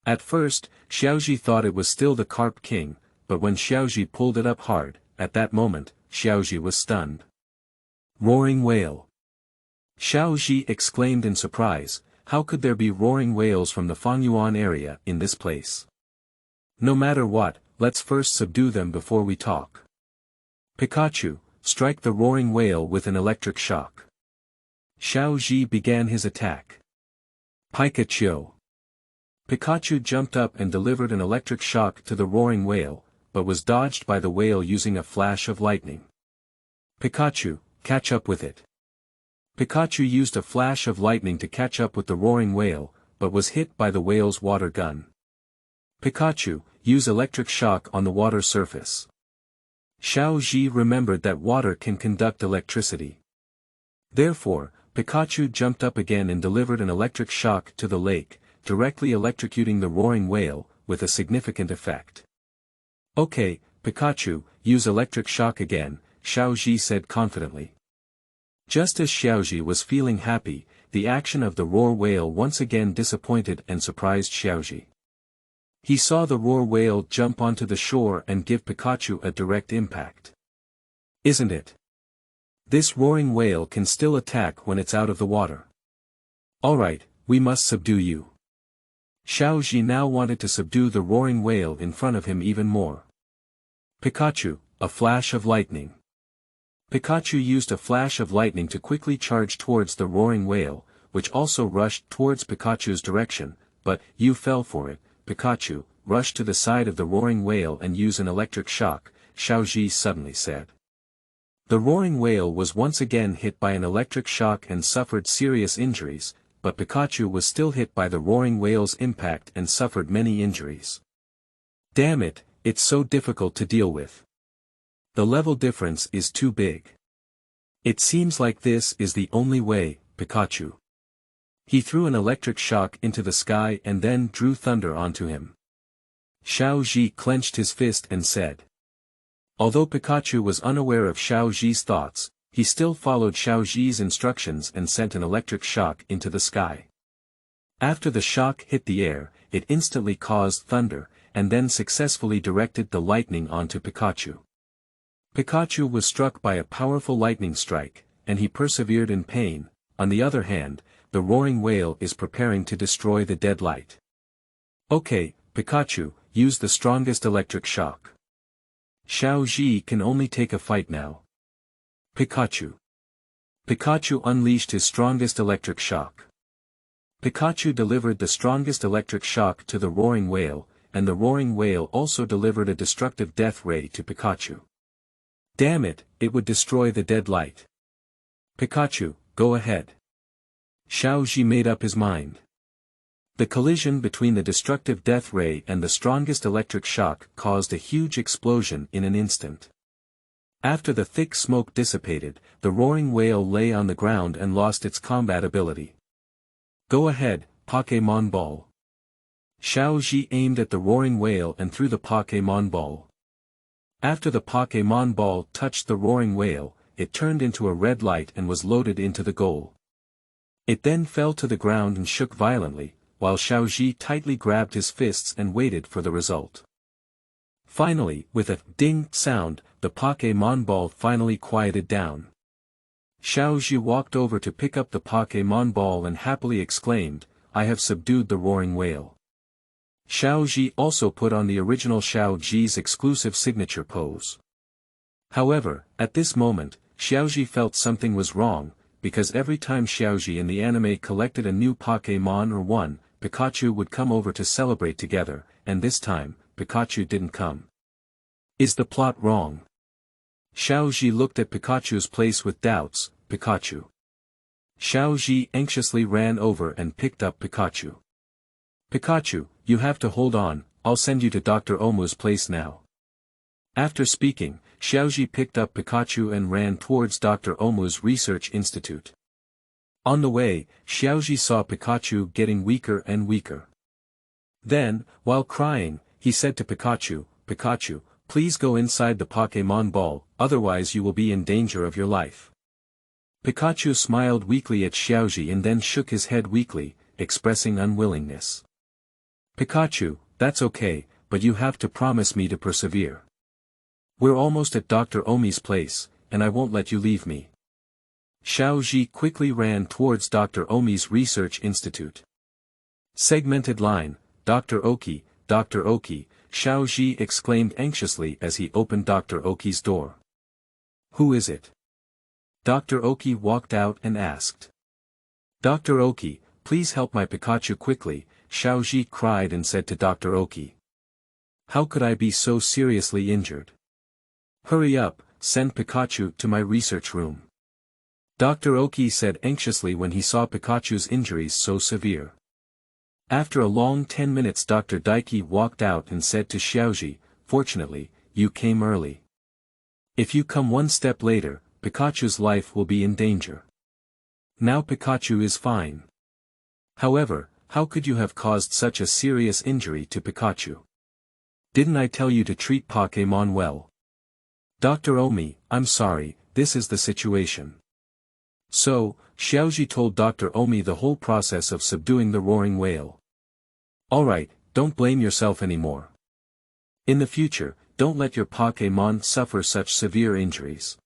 At first, Xiaozhi thought it was still the Carp King, but when Xiaozhi pulled it up hard, at that moment, Xiaozhi was stunned. Roaring whale. Xiaozhi exclaimed in surprise, how could there be roaring whales from the Fengyuan area in this place? No matter what, let's first subdue them before we talk. Pikachu, strike the roaring whale with an electric shock. Xiaozhi began his attack. Pikachu. Pikachu jumped up and delivered an electric shock to the roaring whale, but was dodged by the whale using a flash of lightning. Pikachu, catch up with it. Pikachu used a flash of lightning to catch up with the roaring whale, but was hit by the whale's water gun. Pikachu, use electric shock on the water surface. Xiaozhi remembered that water can conduct electricity. Therefore, Pikachu jumped up again and delivered an electric shock to the lake, directly electrocuting the roaring whale, with a significant effect. Okay, Pikachu, use electric shock again, Xiaozhi said confidently. Just as Xiaozhi was feeling happy, the action of the roar whale once again disappointed and surprised Xiaozhi. He saw the roar whale jump onto the shore and give Pikachu a direct impact. Isn't it? This roaring whale can still attack when it's out of the water. Alright, we must subdue you. Xiaozhi now wanted to subdue the roaring whale in front of him even more. Pikachu, a flash of lightning. Pikachu used a flash of lightning to quickly charge towards the roaring whale, which also rushed towards Pikachu's direction, but you fell for it. Pikachu, rush to the side of the roaring whale and use an electric shock, Xiaozhi suddenly said. The roaring whale was once again hit by an electric shock and suffered serious injuries, but Pikachu was still hit by the roaring whale's impact and suffered many injuries. Damn it, it's so difficult to deal with. The level difference is too big. It seems like this is the only way, Pikachu. He threw an electric shock into the sky and then drew thunder onto him. Xiaozhi clenched his fist and said. Although Pikachu was unaware of Xiaozhi's thoughts, he still followed Xiaozhi's instructions and sent an electric shock into the sky. After the shock hit the air, it instantly caused thunder, and then successfully directed the lightning onto Pikachu. Pikachu was struck by a powerful lightning strike, and he persevered in pain. On the other hand, the roaring whale is preparing to destroy the dead light. Okay, Pikachu, use the strongest electric shock. Xiaozhi can only take a fight now. Pikachu. Pikachu unleashed his strongest electric shock. Pikachu delivered the strongest electric shock to the roaring whale, and the roaring whale also delivered a destructive death ray to Pikachu. Damn it, it would destroy the dead light. Pikachu, go ahead. Xiaozhi made up his mind. The collision between the destructive death ray and the strongest electric shock caused a huge explosion in an instant. After the thick smoke dissipated, the roaring whale lay on the ground and lost its combat ability. Go ahead, Pokémon Ball. Xiaozhi aimed at the roaring whale and threw the Pokémon Ball. After the Pokémon Ball touched the roaring whale, it turned into a red light and was loaded into the goal. It then fell to the ground and shook violently, while Xiaozhi tightly grabbed his fists and waited for the result. Finally, with a ding sound, the Pokémon Ball finally quieted down. Xiaozhi walked over to pick up the Pokémon Ball and happily exclaimed, I have subdued the roaring whale. Xiaozhi also put on the original Xiaozhi's exclusive signature pose. However, at this moment, Xiaozhi felt something was wrong, because every time Xiaozhi in the anime collected a new Pokémon or won, Pikachu would come over to celebrate together, and this time, Pikachu didn't come. Is the plot wrong? Xiaozhi looked at Pikachu's place with doubts. Pikachu. Xiaozhi anxiously ran over and picked up Pikachu. Pikachu, you have to hold on, I'll send you to Dr. Omu's place now. After speaking, Xiaozhi picked up Pikachu and ran towards Dr. Omu's research institute. On the way, Xiaozhi saw Pikachu getting weaker and weaker. Then, while crying, he said to Pikachu, Pikachu, please go inside the Pokémon Ball, otherwise you will be in danger of your life. Pikachu smiled weakly at Xiaozhi and then shook his head weakly, expressing unwillingness. Pikachu, that's okay, but you have to promise me to persevere. We're almost at Dr. Omi's place, and I won't let you leave me. Xiaozhi quickly ran towards Dr. Omi's research institute. Segmented line, Dr. Oki, Xiaozhi exclaimed anxiously as he opened Dr. Oki's door. Who is it? Dr. Oki walked out and asked. Dr. Oki, please help my Pikachu quickly, Xiaozhi cried and said to Dr. Oki. How could I be so seriously injured? Hurry up, send Pikachu to my research room. Dr. Oki said anxiously when he saw Pikachu's injuries so severe. After a long 10 minutes Dr. Daiki walked out and said to Xiaozhi, fortunately, you came early. If you come one step later, Pikachu's life will be in danger. Now Pikachu is fine. However, how could you have caused such a serious injury to Pikachu? Didn't I tell you to treat Pokémon well? Dr. Omi, I'm sorry, this is the situation. So, Xiaozhi told Dr. Omi the whole process of subduing the roaring whale. Alright, don't blame yourself anymore. In the future, don't let your Pokémon suffer such severe injuries.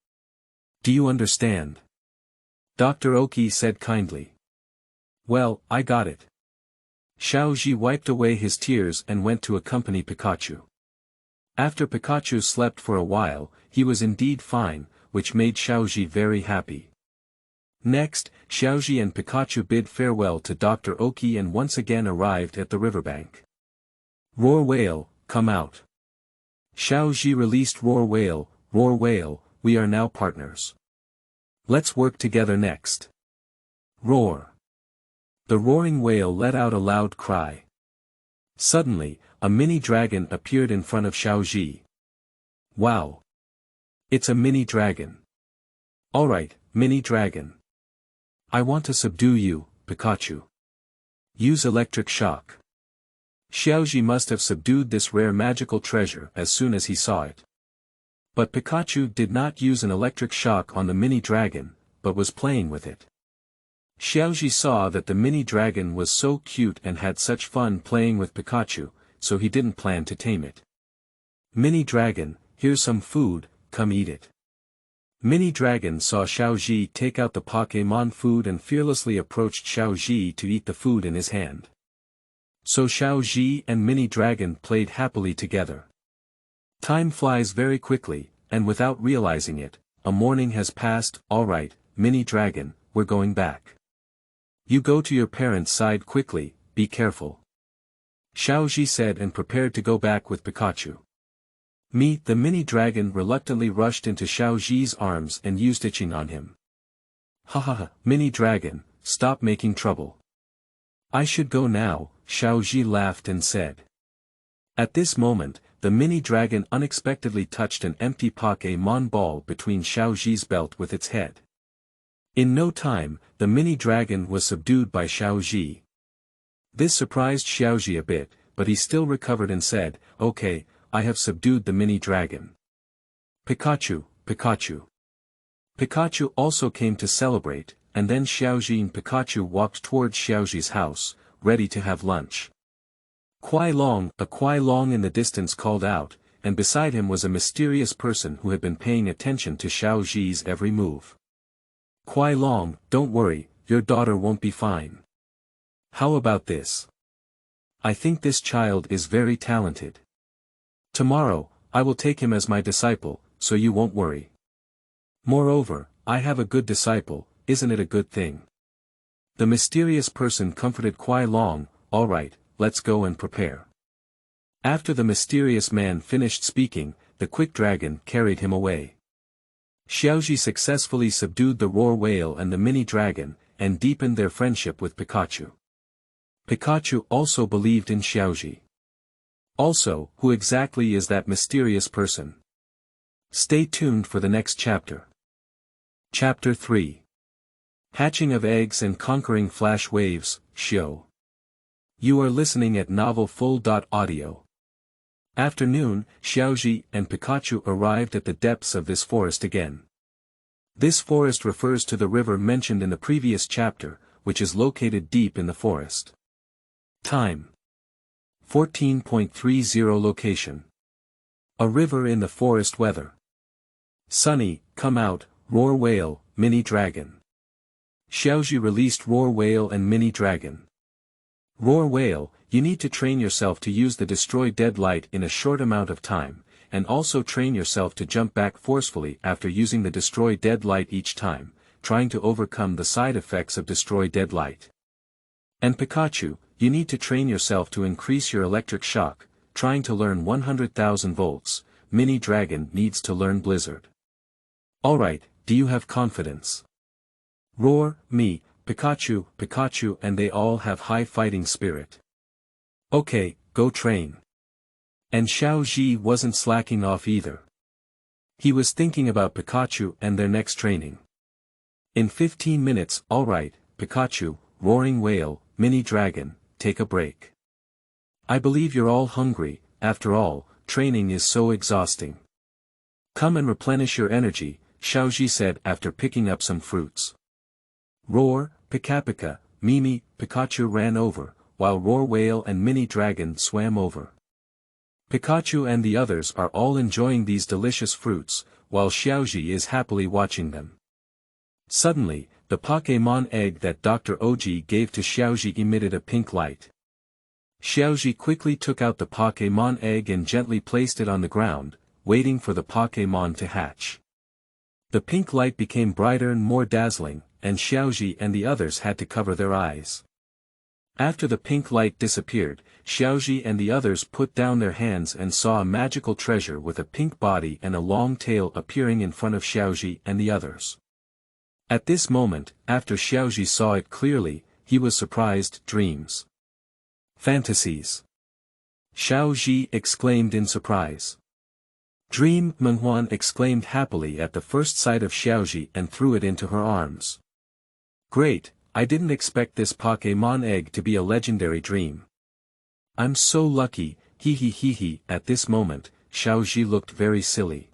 Do you understand? Dr. Oki said kindly. Well, I got it. Xiaozhi wiped away his tears and went to accompany Pikachu. After Pikachu slept for a while, he was indeed fine, which made Xiaozhi very happy. Next, Xiaozhi and Pikachu bid farewell to Dr. Oki and once again arrived at the riverbank. Roar Whale, come out. Xiaozhi released Roar Whale, we are now partners. Let's work together next. Roar. The roaring whale let out a loud cry. Suddenly, a mini dragon appeared in front of Xiaozhi. Wow! It's a mini dragon. Alright, mini dragon. I want to subdue you, Pikachu. Use electric shock. Xiaozhi must have subdued this rare magical treasure as soon as he saw it. But Pikachu did not use an electric shock on the mini dragon, but was playing with it. Xiaozhi saw that the mini dragon was so cute and had such fun playing with Pikachu, so he didn't plan to tame it. Mini dragon, here's some food, come eat it. Mini Dragon saw Xiaozhi take out the Pokémon food and fearlessly approached Xiaozhi to eat the food in his hand. So Xiaozhi and Mini Dragon played happily together. Time flies very quickly, and without realizing it, a morning has passed. Alright, Mini Dragon, we're going back. You go to your parents' side quickly, be careful. Xiaozhi said and prepared to go back with Pikachu. The mini dragon reluctantly rushed into Xiaozhi's arms and used itching on him. Hahaha, mini dragon, stop making trouble. I should go now, Xiaozhi laughed and said. At this moment, the mini dragon unexpectedly touched an empty Pokémon ball between Xiaozhi's belt with its head. In no time, the mini dragon was subdued by Xiaozhi. This surprised Xiaozhi a bit, but he still recovered and said, Okay, I have subdued the mini dragon. Pikachu, Pikachu. Pikachu also came to celebrate, and then Xiaozhi and Pikachu walked towards Xiaozhi's house, ready to have lunch. Kuai Long in the distance called out, and beside him was a mysterious person who had been paying attention to Xiaozhi's every move. Kuai Long, don't worry, your daughter won't be fine. How about this? I think this child is very talented. Tomorrow, I will take him as my disciple, so you won't worry. Moreover, I have a good disciple, isn't it a good thing? The mysterious person comforted Kuai Long. Alright, let's go and prepare. After the mysterious man finished speaking, the quick dragon carried him away. Xiaozhi successfully subdued the roar whale and the mini dragon, and deepened their friendship with Pikachu. Pikachu also believed in Xiaozhi. Also, who exactly is that mysterious person? Stay tuned for the next chapter. Chapter 3. Hatching of Eggs and Conquering Flash Waves, Xiao. You are listening at novelfull.audio. Afternoon, Xiaozhi and Pikachu arrived at the depths of this forest again. This forest refers to the river mentioned in the previous chapter, which is located deep in the forest. Time. 14.30 Location. A river in the forest. Weather. Sunny, come out, roar whale, mini dragon. Xiaozhi released roar whale and mini dragon. Roar whale, you need to train yourself to use the destroy dead light in a short amount of time, and also train yourself to jump back forcefully after using the destroy dead light each time, trying to overcome the side effects of destroy dead light. And Pikachu, you need to train yourself to increase your electric shock, trying to learn 100,000 volts, mini dragon needs to learn blizzard. Alright, do you have confidence? Roar, me, Pikachu, and they all have high fighting spirit. Okay, go train. And Xiaozhi wasn't slacking off either. He was thinking about Pikachu and their next training. In 15 minutes, alright, Pikachu, roaring whale, mini dragon, take a break. I believe you're all hungry, after all, training is so exhausting. Come and replenish your energy, Xiaozhi said after picking up some fruits. Roar, Pika, Mimi, Pikachu ran over, while Roar Whale and Mini Dragon swam over. Pikachu and the others are all enjoying these delicious fruits, while Xiaozhi is happily watching them. Suddenly, the Pokémon egg that Dr. Oji gave to Xiaozhi emitted a pink light. Xiaozhi quickly took out the Pokémon egg and gently placed it on the ground, waiting for the Pokémon to hatch. The pink light became brighter and more dazzling, and Xiaozhi and the others had to cover their eyes. After the pink light disappeared, Xiaozhi and the others put down their hands and saw a magical treasure with a pink body and a long tail appearing in front of Xiaozhi and the others. At this moment, after Xiaozhi saw it clearly, he was surprised. Dreams. Fantasies. Xiaozhi exclaimed in surprise. Dream, Menghuan exclaimed happily at the first sight of Xiaozhi and threw it into her arms. Great, I didn't expect this Pokémon egg to be a legendary dream. I'm so lucky, hee. At this moment, Xiaozhi looked very silly.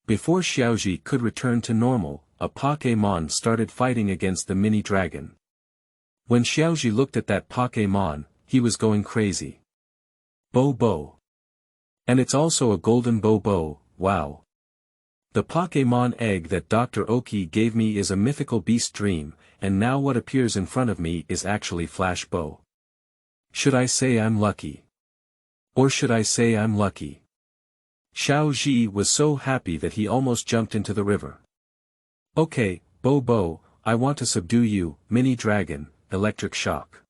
Before Xiaozhi could return to normal, a Pokémon started fighting against the mini dragon. When Xiaozhi looked at that Pokémon, he was going crazy. Bo. And it's also a golden Bo, wow. The Pokémon egg that Dr. Oki gave me is a mythical beast dream, and now what appears in front of me is actually Flash Bo. Should I say I'm lucky? Or should I say I'm lucky? Xiaozhi was so happy that he almost jumped into the river. Okay, Bo, I want to subdue you, mini dragon, electric shock.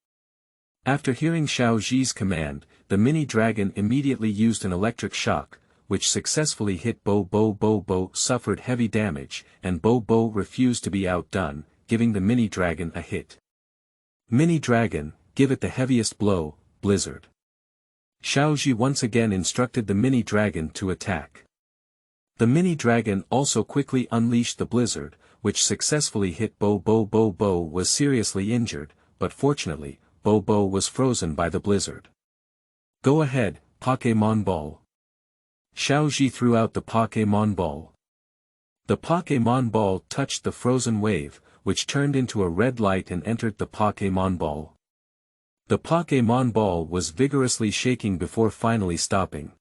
After hearing Xiaozhi's command, the mini dragon immediately used an electric shock, which successfully hit Bo suffered heavy damage, and Bo refused to be outdone, giving the mini dragon a hit. Mini dragon, give it the heaviest blow, blizzard. Xiaozhi once again instructed the mini dragon to attack. The mini dragon also quickly unleashed the blizzard, which successfully hit Bo was seriously injured, but fortunately, Bo was frozen by the blizzard. Go ahead, Pokémon Ball. Xiaozhi threw out the Pokémon Ball. The Pokémon Ball touched the frozen wave, which turned into a red light and entered the Pokémon Ball. The Pokémon Ball was vigorously shaking before finally stopping.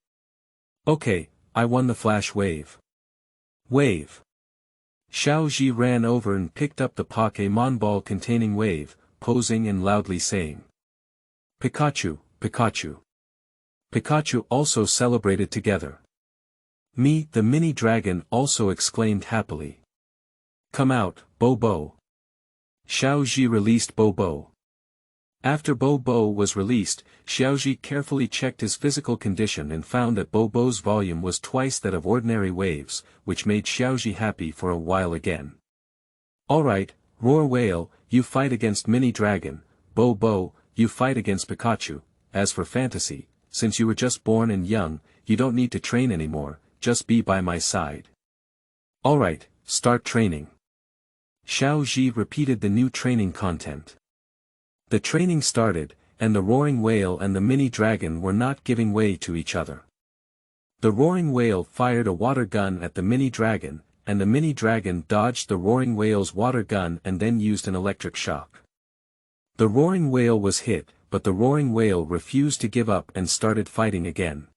Okay, I won the Flash Wave. Wave. Xiaozhi ran over and picked up the Pokémon Ball containing Wave, posing and loudly saying. Pikachu. Pikachu also celebrated together. Me, the mini dragon also exclaimed happily. Come out, Bo. Xiaozhi released Bo. After Bo was released, Xiaozhi carefully checked his physical condition and found that Bo's volume was twice that of ordinary waves, which made Xiaozhi happy for a while again. Alright, Roar Whale, you fight against Mini Dragon, Bo, you fight against Pikachu. As for fantasy, since you were just born and young, you don't need to train anymore, just be by my side. Alright, start training. Xiaozhi repeated the new training content. The training started, and the Roaring Whale and the Mini Dragon were not giving way to each other. The Roaring Whale fired a water gun at the Mini Dragon, and the Mini Dragon dodged the Roaring Whale's water gun and then used an electric shock. The Roaring Whale was hit, but the Roaring Whale refused to give up and started fighting again.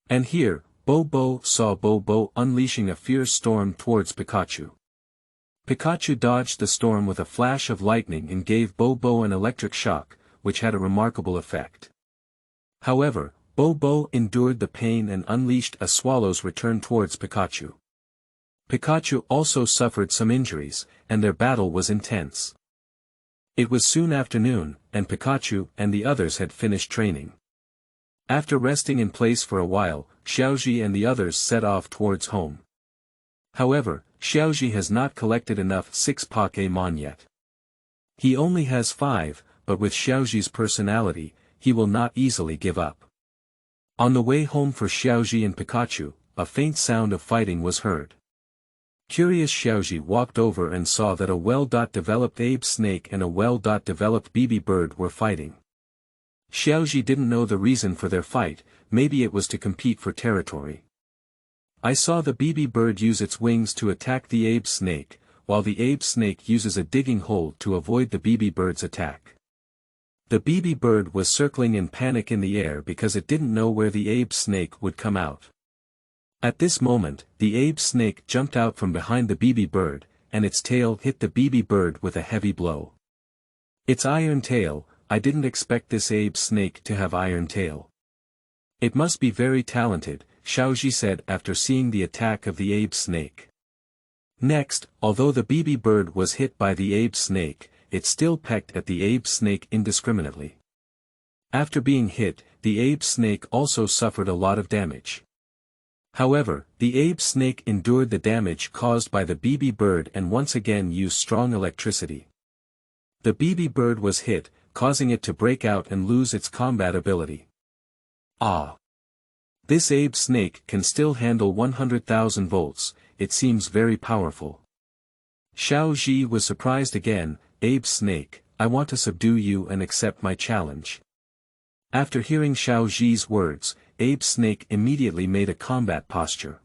And here, Bo saw Bo unleashing a fierce storm towards Pikachu. Pikachu dodged the storm with a flash of lightning and gave Bo an electric shock, which had a remarkable effect. However, Bo endured the pain and unleashed a swallow's return towards Pikachu. Pikachu also suffered some injuries, and their battle was intense. It was soon afternoon, and Pikachu and the others had finished training. After resting in place for a while, Xiaozhi and the others set off towards home. However, Xiaozhi has not collected enough 6 Pokémon yet. He only has 5, but with Xiaozhi's personality, he will not easily give up. On the way home for Xiaozhi and Pikachu, a faint sound of fighting was heard. Curious Xiaozhi walked over and saw that a well-developed ape snake and a well-developed BB bird were fighting. Xiaozhi didn't know the reason for their fight, maybe it was to compete for territory. I saw the BB bird use its wings to attack the ape snake, while the ape snake uses a digging hole to avoid the BB bird's attack. The BB bird was circling in panic in the air because it didn't know where the ape snake would come out. At this moment, the ape snake jumped out from behind the BB bird, and its tail hit the BB bird with a heavy blow. Its iron tail, I didn't expect this ape snake to have iron tail. It must be very talented, Xiaozhi said after seeing the attack of the ape snake. Next, although the BB bird was hit by the ape snake, it still pecked at the ape snake indiscriminately. After being hit, the ape snake also suffered a lot of damage. However, the ape snake endured the damage caused by the BB bird and once again used strong electricity. The BB bird was hit, causing it to break out and lose its combat ability. Ah! This ape snake can still handle 100,000 volts, it seems very powerful. Xiaozhi was surprised again. Ape snake, I want to subdue you and accept my challenge. After hearing Xiaozhi's words, ape snake immediately made a combat posture.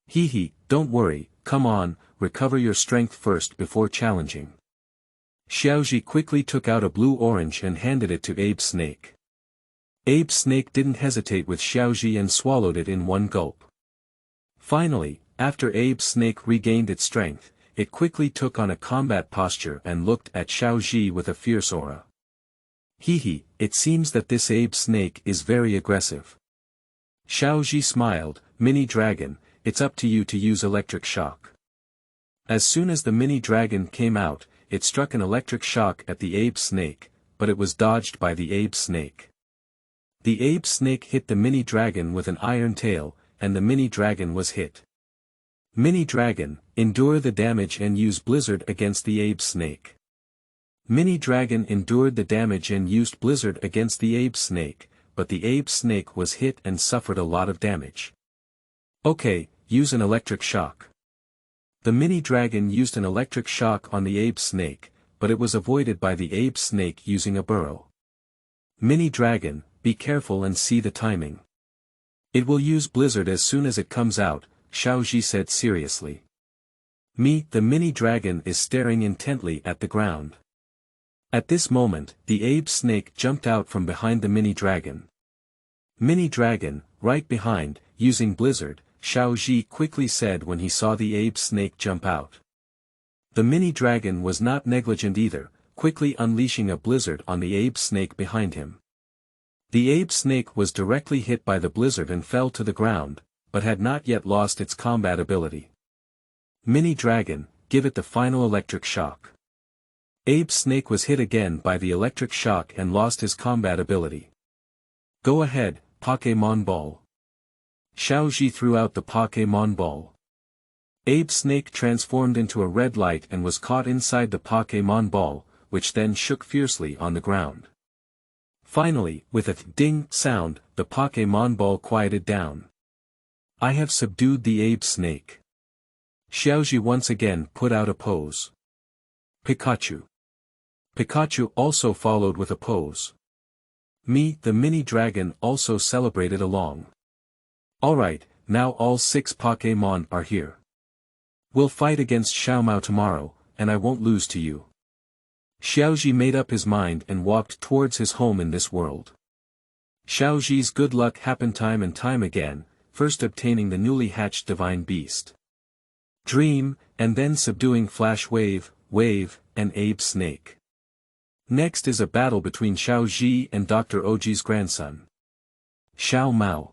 Hee, don't worry, come on, recover your strength first before challenging. Xiaozhi quickly took out a blue orange and handed it to ape snake. Ape snake didn't hesitate with Xiaozhi and swallowed it in one gulp. Finally, after ape snake regained its strength, it quickly took on a combat posture and looked at Xiaozhi with a fierce aura. Hee, it seems that this ape snake is very aggressive. Xiaozhi smiled, Mini Dragon, it's up to you to use electric shock. As soon as the mini dragon came out, it struck an electric shock at the ape snake, but it was dodged by the ape snake. The ape snake hit the mini dragon with an iron tail, and the mini dragon was hit. Mini Dragon, endure the damage and use Blizzard against the ape snake. Mini Dragon endured the damage and used Blizzard against the ape snake, but the ape snake was hit and suffered a lot of damage. Okay, use an electric shock. The Mini Dragon used an electric shock on the ape snake, but it was avoided by the ape snake using a burrow. Mini Dragon, be careful and see the timing. It will use Blizzard as soon as it comes out, Xiaozhi said seriously. The mini dragon is staring intently at the ground. At this moment, the ape snake jumped out from behind the mini dragon. Mini dragon, right behind, using Blizzard, Xiaozhi quickly said when he saw the ape snake jump out. The mini dragon was not negligent either, quickly unleashing a Blizzard on the ape snake behind him. The ape snake was directly hit by the Blizzard and fell to the ground, but had not yet lost its combat ability. Mini Dragon, give it the final electric shock. Ape Snake was hit again by the electric shock and lost his combat ability. Go ahead, Pokémon Ball. Xiaozhi threw out the Pokémon Ball. Ape Snake transformed into a red light and was caught inside the Pokémon Ball, which then shook fiercely on the ground. Finally, with a ding sound, the Pokémon Ball quieted down. I have subdued the ape snake. Xiaozhi once again put out a pose. Pikachu. Pikachu also followed with a pose. The mini dragon also celebrated along. Alright, now all 6 Pokémon are here. We'll fight against Xiaomao tomorrow, and I won't lose to you. Xiaozhi made up his mind and walked towards his home in this world. Xiaozhi's good luck happened time and time again, first obtaining the newly hatched divine beast Dream, and then subduing Flash Wave, and Ape Snake. Next is a battle between Xiaozhi and Dr. Oji's grandson, Xiaomao.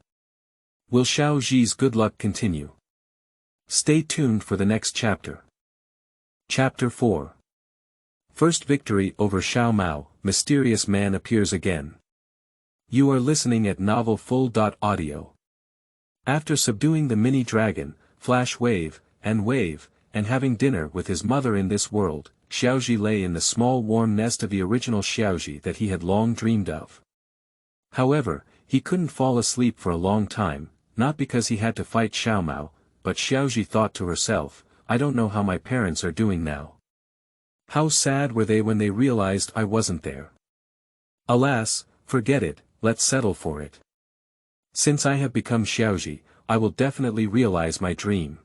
Will Xiaozhi's good luck continue? Stay tuned for the next chapter. Chapter 4. First victory over Xiaomao, mysterious man appears again. You are listening at novelfull.audio. After subduing the mini dragon, Flash Wave, and having dinner with his mother in this world, Xiaozhi lay in the small warm nest of the original Xiaozhi that he had long dreamed of. However, he couldn't fall asleep for a long time, not because he had to fight Xiaomao, but Xiaozhi thought to herself, I don't know how my parents are doing now. How sad were they when they realized I wasn't there. Alas, forget it, let's settle for it. Since I have become Xiaozhi, I will definitely realize my dream.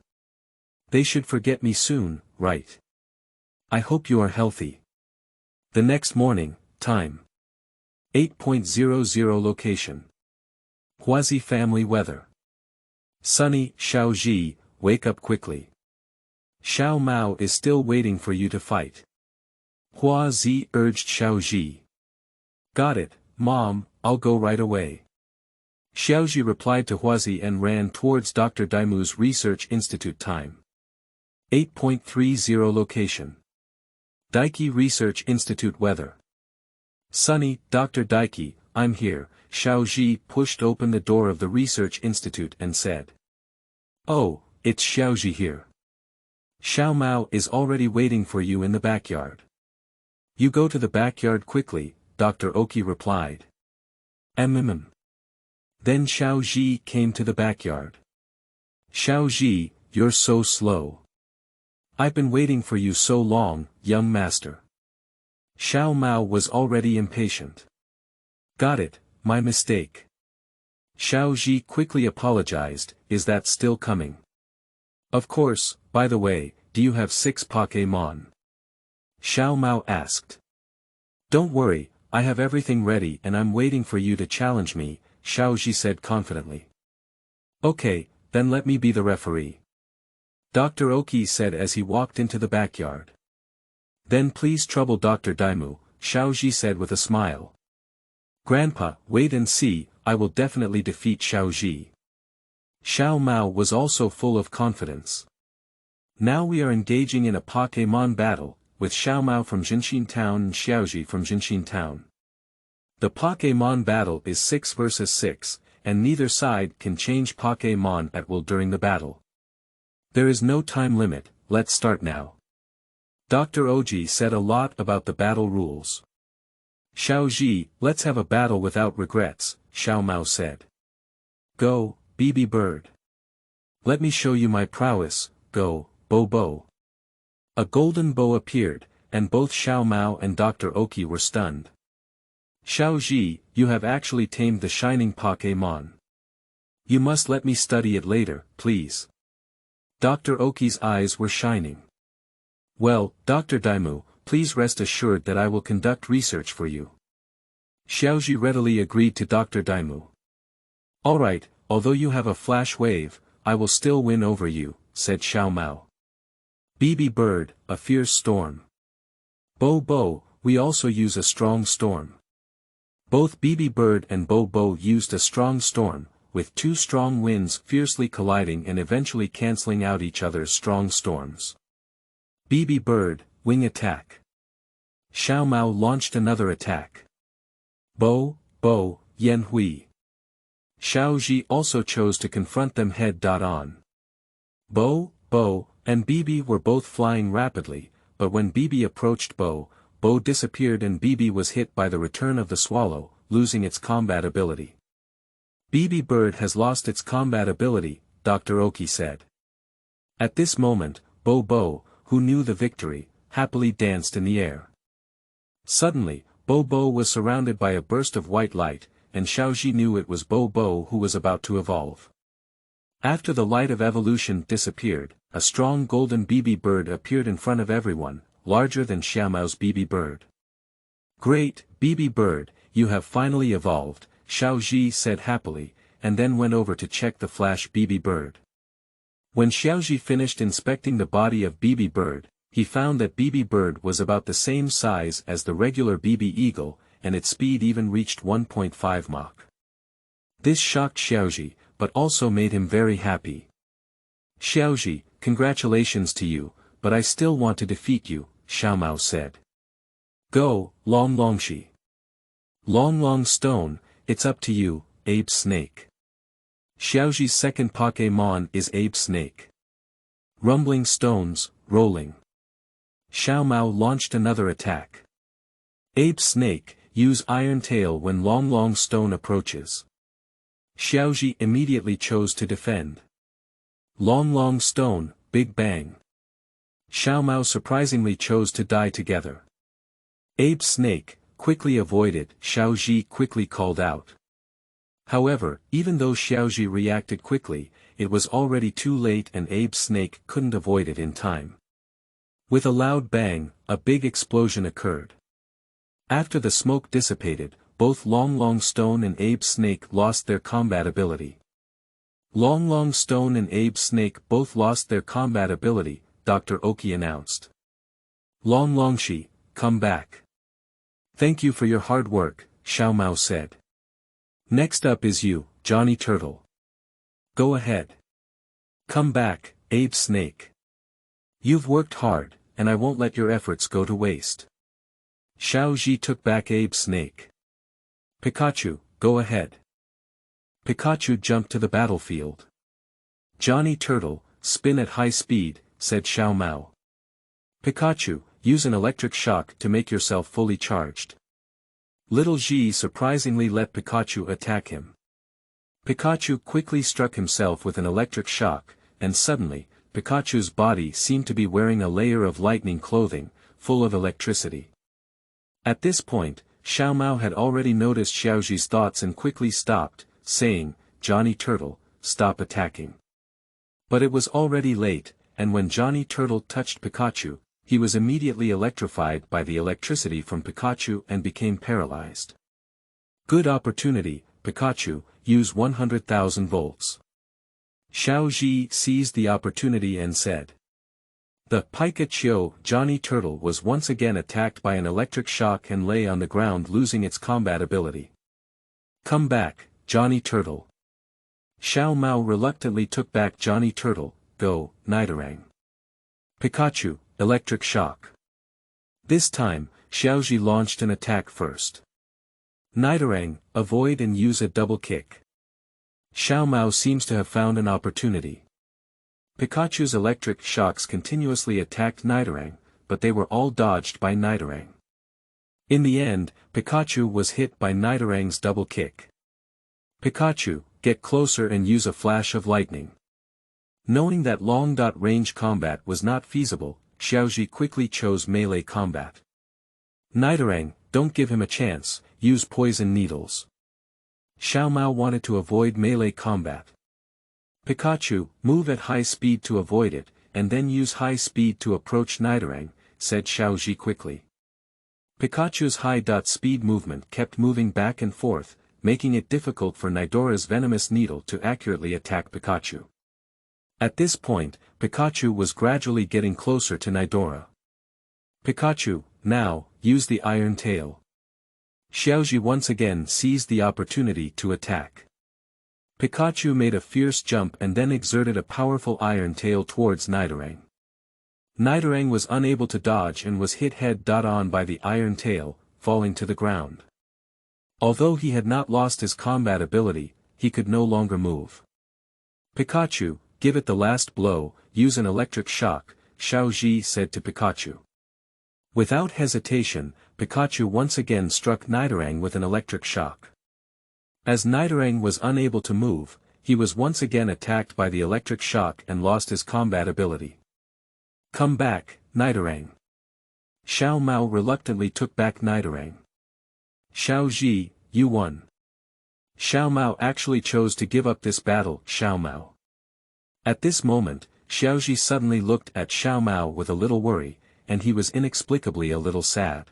They should forget me soon, right? I hope you are healthy. The next morning, time. 8.00 location. Huazi family weather. Sunny. Xiaozhi, wake up quickly. Xiaomao is still waiting for you to fight. Huazi urged Xiaozhi. Got it, Mom, I'll go right away. Xiaozhi replied to Huazi and ran towards Dr. Daimu's Research Institute. Time. 8.30 location. Daiki Research Institute weather. Sunny. Dr. Daiki, I'm here. Xiaozhi pushed open the door of the Research Institute and said. Oh, it's Xiaozhi here. Xiaomao is already waiting for you in the backyard. You go to the backyard quickly, Dr. Oki replied. Then Xiaozhi came to the backyard. Xiaozhi, you're so slow. I've been waiting for you so long, young master. Xiaomao was already impatient. Got it, my mistake. Xiaozhi quickly apologized. Is that still coming? Of course. By the way, do you have 6 Pokémon? Xiaomao asked. Don't worry, I have everything ready and I'm waiting for you to challenge me, Xiaozhi said confidently. Okay, then let me be the referee. Dr. Oki said as he walked into the backyard. Then please trouble Dr. Daimu, Xiaozhi said with a smile. Grandpa, wait and see, I will definitely defeat Xiaozhi. Xiaomao was also full of confidence. Now we are engaging in a Pokémon battle, with Xiaomao from Jinshin Town and Xiaozhi from Jinshin Town. The Pokémon battle is 6 versus 6, and neither side can change Pokémon at will during the battle. There is no time limit, let's start now. Dr. Oji said a lot about the battle rules. Xiaozhi, let's have a battle without regrets, Xiaomao said. Go, BB Bird. Let me show you my prowess, go, Bo. A golden bow appeared, and both Xiaomao and Dr. Oki were stunned. Xiaozhi, you have actually tamed the shining Pokémon. You must let me study it later, please. Dr. Oki's eyes were shining. Well, Dr. Daimu, please rest assured that I will conduct research for you. Xiaozhi readily agreed to Dr. Daimu. Alright, although you have a flash wave, I will still win over you, said Xiaomao. BB Bird, a fierce storm. Bo, we also use a strong storm. Both BB Bird and Bo used a strong storm, with 2 strong winds fiercely colliding and eventually cancelling out each other's strong storms. BB Bird, wing attack. Xiaomao launched another attack. Bo, Yan Hui. Xiaozhi also chose to confront them head-on. Bo, and BB were both flying rapidly, but when BB approached Bo disappeared and BB was hit by the return of the swallow, losing its combat ability. BB Bird has lost its combat ability, Dr. Oki said. At this moment, Bo, who knew the victory, happily danced in the air. Suddenly, Bo was surrounded by a burst of white light, and Xiaozhi knew it was Bo who was about to evolve. After the light of evolution disappeared, a strong golden BB Bird appeared in front of everyone, larger than Xiaomao's BB Bird. Great, BB Bird, you have finally evolved, Xiaozhi said happily, and then went over to check the flash BB Bird. When Xiaozhi finished inspecting the body of BB Bird, he found that BB Bird was about the same size as the regular BB Eagle, and its speed even reached 1.5 Mach. This shocked Xiaozhi, but also made him very happy. Xiaozhi, congratulations to you, but I still want to defeat you, Xiaomao said. Go, Longshi. Long Stone, it's up to you, Abe Snake. Xiaozhi's second Pokémon is Abe Snake. Rumbling stones, rolling. Xiaomao launched another attack. Abe Snake, use Iron Tail when Long Stone approaches. Xiaozhi immediately chose to defend. Long Stone, Big Bang. Xiaomao surprisingly chose to die together. Abe Snake, quickly avoided, Xiaozhi quickly called out. However, even though Xiaozhi reacted quickly, it was already too late and Abe Snake couldn't avoid it in time. With a loud bang, a big explosion occurred. After the smoke dissipated, both Long Stone and Abe Snake lost their combat ability. Long Stone and Abe Snake both lost their combat ability, Dr. Oki announced. Longshi, come back. Thank you for your hard work, Xiaomao said. Next up is you, Johnny Turtle. Go ahead. Come back, Abe Snake. You've worked hard, and I won't let your efforts go to waste. Xiaozhi took back Abe Snake. Pikachu, go ahead. Pikachu jumped to the battlefield. Johnny Turtle, spin at high speed, said Xiaomao. Pikachu, use an electric shock to make yourself fully charged. Little Xi surprisingly let Pikachu attack him. Pikachu quickly struck himself with an electric shock, and suddenly, Pikachu's body seemed to be wearing a layer of lightning clothing, full of electricity. At this point, Xiaomao had already noticed Xiaozhi's thoughts and quickly stopped, saying, Johnny Turtle, stop attacking. But it was already late, and when Johnny Turtle touched Pikachu, he was immediately electrified by the electricity from Pikachu and became paralyzed. Good opportunity, Pikachu, use 100,000 volts. Xiaozhi seized the opportunity and said. The Pikachu Johnny Turtle was once again attacked by an electric shock and lay on the ground losing its combat ability. Come back, Johnny Turtle. Xiaomao reluctantly took back Johnny Turtle, go, Nidoran. Pikachu, electric shock. This time, Xiaozhi launched an attack first. Nidoran, avoid and use a double kick. Xiaomao seems to have found an opportunity. Pikachu's electric shocks continuously attacked Nidoran, but they were all dodged by Nidoran. In the end, Pikachu was hit by Nidoran's double kick. Pikachu, get closer and use a flash of lightning. Knowing that long-range combat was not feasible, Xiaozhi quickly chose melee combat. Nidoran, don't give him a chance, use poison needles. Xiaomao wanted to avoid melee combat. Pikachu, move at high speed to avoid it, and then use high speed to approach Nidoran, said Xiaozhi quickly. Pikachu's high-speed movement kept moving back and forth, making it difficult for Nidora's venomous needle to accurately attack Pikachu. At this point, Pikachu was gradually getting closer to Nidora. Pikachu, now, use the Iron Tail. Xiaozhi once again seized the opportunity to attack. Pikachu made a fierce jump and then exerted a powerful Iron Tail towards Nidoran. Nidoran was unable to dodge and was hit head-on by the Iron Tail, falling to the ground. Although he had not lost his combat ability, he could no longer move. Pikachu, give it the last blow, use an electric shock, Xiaozhi said to Pikachu. Without hesitation, Pikachu once again struck Nidoran with an electric shock. As Nidoran was unable to move, he was once again attacked by the electric shock and lost his combat ability. Come back, Nidoran. Xiaomao reluctantly took back Nidoran. Xiaozhi, you won. Xiaomao actually chose to give up this battle, Xiaomao. At this moment, Xiaozhi suddenly looked at Xiaomao with a little worry, and he was inexplicably a little sad.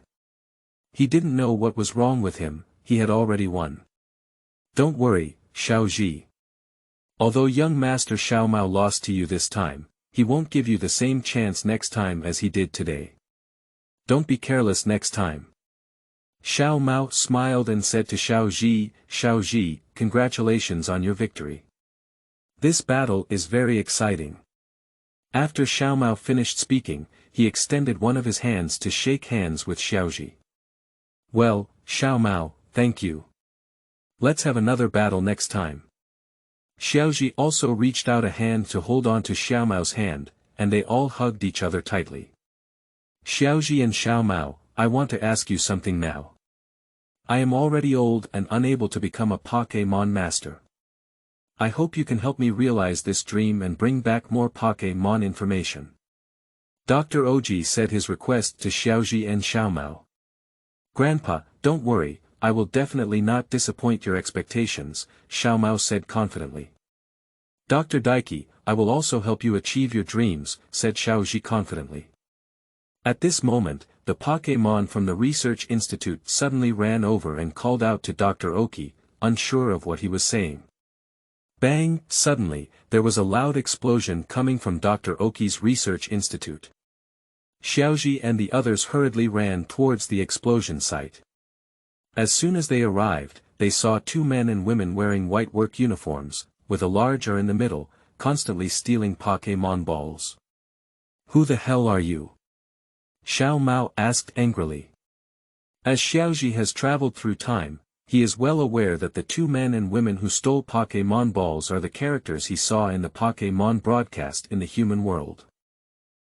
He didn't know what was wrong with him, he had already won. Don't worry, Xiaozhi. Although young Master Xiaomao lost to you this time, he won't give you the same chance next time as he did today. Don't be careless next time. Xiaomao smiled and said to Xiaozhi, Xiaozhi, congratulations on your victory. This battle is very exciting. After Xiaomao finished speaking, he extended one of his hands to shake hands with Xiaozhi. Well, Xiaomao, thank you. Let's have another battle next time. Xiaozhi also reached out a hand to hold on to Xiaomao's hand, and they all hugged each other tightly. Xiaozhi and Xiaomao, I want to ask you something now. I am already old and unable to become a Pokémon master. I hope you can help me realize this dream and bring back more Pokémon information. Dr. Oji said his request to Xiaozhi and Xiaomao. Grandpa, don't worry, I will definitely not disappoint your expectations, Xiaomao said confidently. Dr. Daiki, I will also help you achieve your dreams, said Xiaozhi confidently. At this moment, the Pokémon from the Research Institute suddenly ran over and called out to Dr. Oki, unsure of what he was saying. Bang! Suddenly, there was a loud explosion coming from Dr. Oki's Research Institute. Xiaozhi and the others hurriedly ran towards the explosion site. As soon as they arrived, they saw two men and women wearing white work uniforms, with a large R in the middle, constantly stealing Pokémon balls. "Who the hell are you?" Xiaomao asked angrily. As Xiaozhi has traveled through time, he is well aware that the two men and women who stole Pokémon balls are the characters he saw in the Pokémon broadcast in the human world.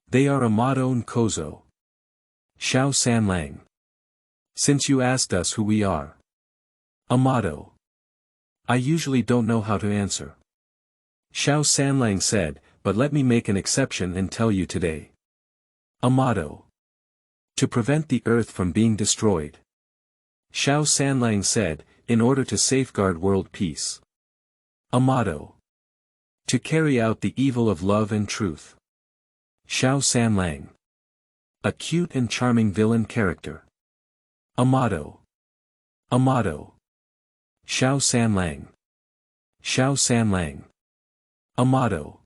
They are Amato and Kozo. Xiao Sanlang. Since you asked us who we are. Amato. I usually don't know how to answer. Xiao Sanlang said, but let me make an exception and tell you today. Amato. To prevent the earth from being destroyed. Xiao Sanlang said, in order to safeguard world peace. Amato. To carry out the evil of love and truth. Xiao Sanlang. A cute and charming villain character. Amato. Amato. Xiao Sanlang. Xiao Sanlang. Amato.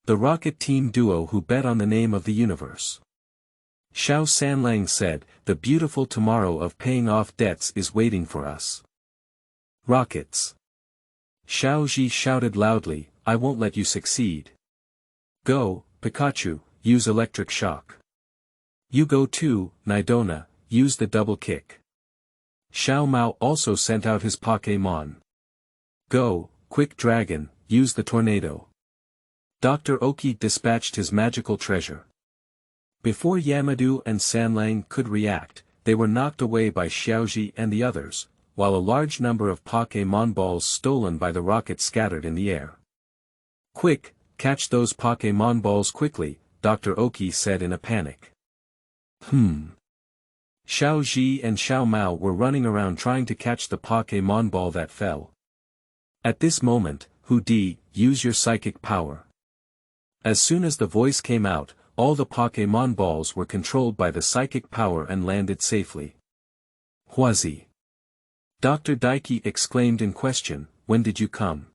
The rocket team duo who bet on the name of the universe. Xiao Sanlang said, the beautiful tomorrow of paying off debts is waiting for us. Rockets. Xiaozhi shouted loudly, I won't let you succeed. Go, Pikachu, use electric shock. You go too, Nidona, use the double kick. Xiaomao also sent out his Pokémon. Go, Quick Dragon, use the tornado. Dr. Oki dispatched his magical treasure. Before Yamadu and Sanlang could react, they were knocked away by Xiaozhi and the others, while a large number of Pokémon balls stolen by the rocket scattered in the air. Quick, catch those Pokémon balls quickly, Dr. Oki said in a panic. Xiaozhi and Xiaomao were running around trying to catch the Pokémon ball that fell. At this moment, Hu Di, use your psychic power. As soon as the voice came out, all the Pokémon balls were controlled by the psychic power and landed safely. Huazi. Dr. Daiki exclaimed in question, when did you come?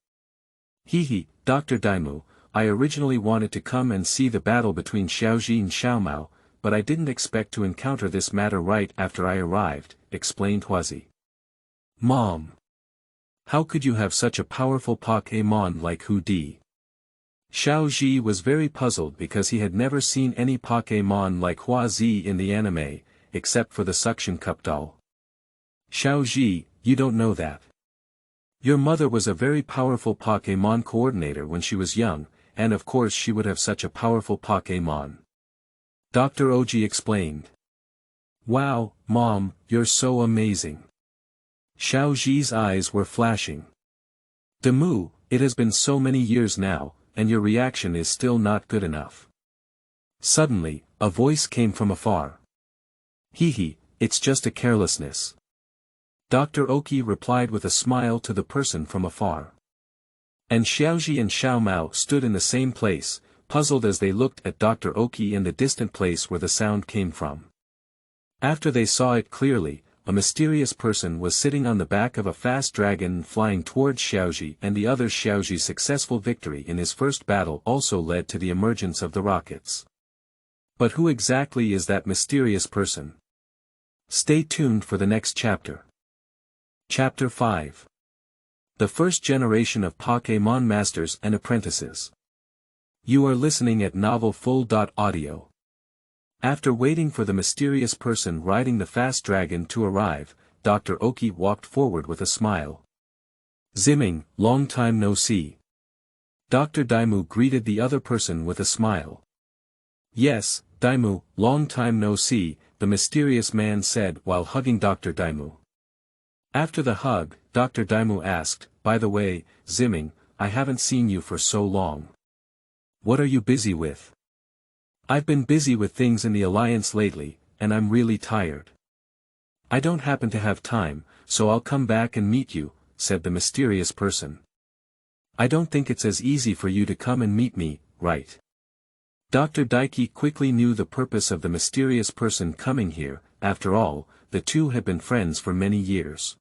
Hehe, Dr. Daimu, I originally wanted to come and see the battle between Xiaozhi and Xiaomao, but I didn't expect to encounter this matter right after I arrived, explained Huazi. Mom. How could you have such a powerful Pokémon like Hu Di? Xiaozhi was very puzzled because he had never seen any Pokémon like Huazi in the anime, except for the suction cup doll. Xiaozhi, you don't know that. Your mother was a very powerful Pokémon coordinator when she was young, and of course she would have such a powerful Pokémon. Dr. Oji explained. Wow, Mom, you're so amazing. Xiaozhi's eyes were flashing. Demu, it has been so many years now, and your reaction is still not good enough. Suddenly, a voice came from afar. Hehe, it's just a carelessness. Dr. Oki replied with a smile to the person from afar. And Xiaozhi and Xiaomao stood in the same place, puzzled as they looked at Dr. Oki in the distant place where the sound came from. After they saw it clearly, a mysterious person was sitting on the back of a fast dragon flying towards Xiaozhi, and the other Xiaozhi's successful victory in his first battle also led to the emergence of the rockets. But who exactly is that mysterious person? Stay tuned for the next chapter. Chapter 5. The first generation of Pokémon Masters and Apprentices. You are listening at novelfull.audio. After waiting for the mysterious person riding the fast dragon to arrive, Dr. Oki walked forward with a smile. Zimming, long time no see. Dr. Daimu greeted the other person with a smile. Yes, Daimu, long time no see, the mysterious man said while hugging Dr. Daimu. After the hug, Dr. Daimu asked, by the way, Zimming, I haven't seen you for so long. What are you busy with? I've been busy with things in the Alliance lately, and I'm really tired. I don't happen to have time, so I'll come back and meet you, said the mysterious person. I don't think it's as easy for you to come and meet me, right? Dr. Daiki quickly knew the purpose of the mysterious person coming here. After all, the two had been friends for many years.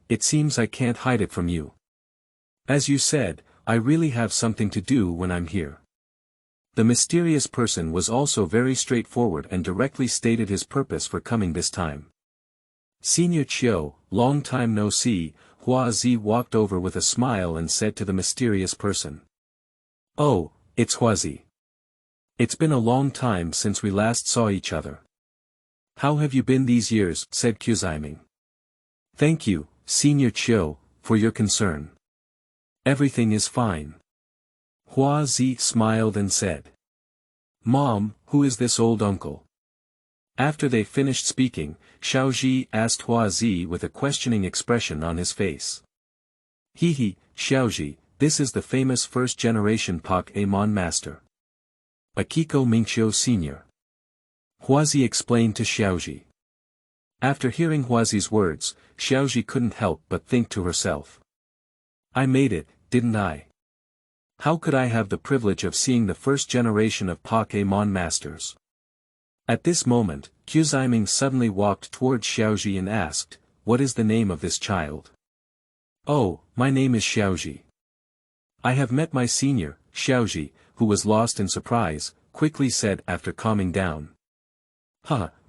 It seems I can't hide it from you. As you said, I really have something to do when I'm here. The mysterious person was also very straightforward and directly stated his purpose for coming this time. Senior Chiu, long time no see, Xiaozhi walked over with a smile and said to the mysterious person. Oh, it's Xiaozhi. It's been a long time since we last saw each other. How have you been these years? Said Xiaomao. Thank you, Senior Chiu, for your concern. Everything is fine. Xiaozhi smiled and said. Mom, who is this old uncle? After they finished speaking, Xiaozhi asked Xiaozhi with a questioning expression on his face. Xiaozhi, this is the famous first-generation Pokémon master. Akiko Mingqiu Sr. Xiaozhi explained to Xiaozhi. After hearing Xiaozhi's words, Xiaozhi couldn't help but think to herself. I made it, didn't I? How could I have the privilege of seeing the first generation of Pokémon masters? At this moment, Xiaomao suddenly walked towards Xiaozhi and asked, what is the name of this child? Oh, my name is Xiaozhi. I have met my senior, Xiaozhi, who was lost in surprise, quickly said after calming down.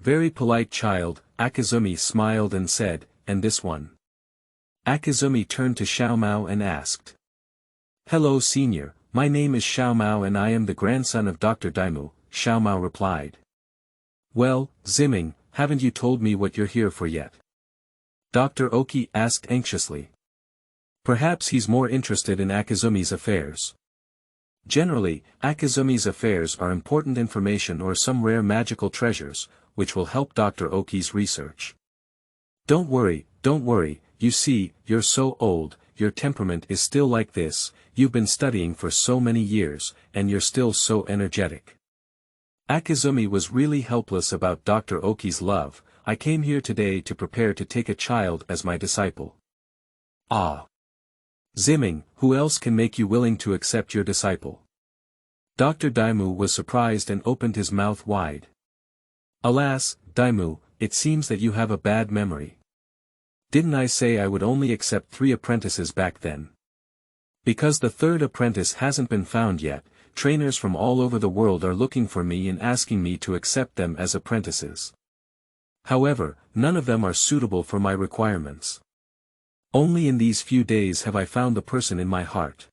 Very polite child, Akizumi smiled and said, and this one? Akizumi turned to Xiaomao and asked. Hello senior, my name is Xiaomao and I am the grandson of Dr. Daimu, Xiaomao replied. Well, Ziming, haven't you told me what you're here for yet? Dr. Oki asked anxiously. Perhaps he's more interested in Akizumi's affairs. Generally, Akizumi's affairs are important information or some rare magical treasures, which will help Dr. Oki's research. Don't worry, you see, you're so old, your temperament is still like this, you've been studying for so many years, and you're still so energetic. Akizumi was really helpless about Dr. Oki's love. I came here today to prepare to take a child as my disciple. Ah! Ziming, who else can make you willing to accept your disciple? Dr. Daimu was surprised and opened his mouth wide. Alas, Daimu, it seems that you have a bad memory. Didn't I say I would only accept 3 apprentices back then? Because the 3rd apprentice hasn't been found yet, trainers from all over the world are looking for me and asking me to accept them as apprentices. However, none of them are suitable for my requirements. Only in these few days have I found the person in my heart.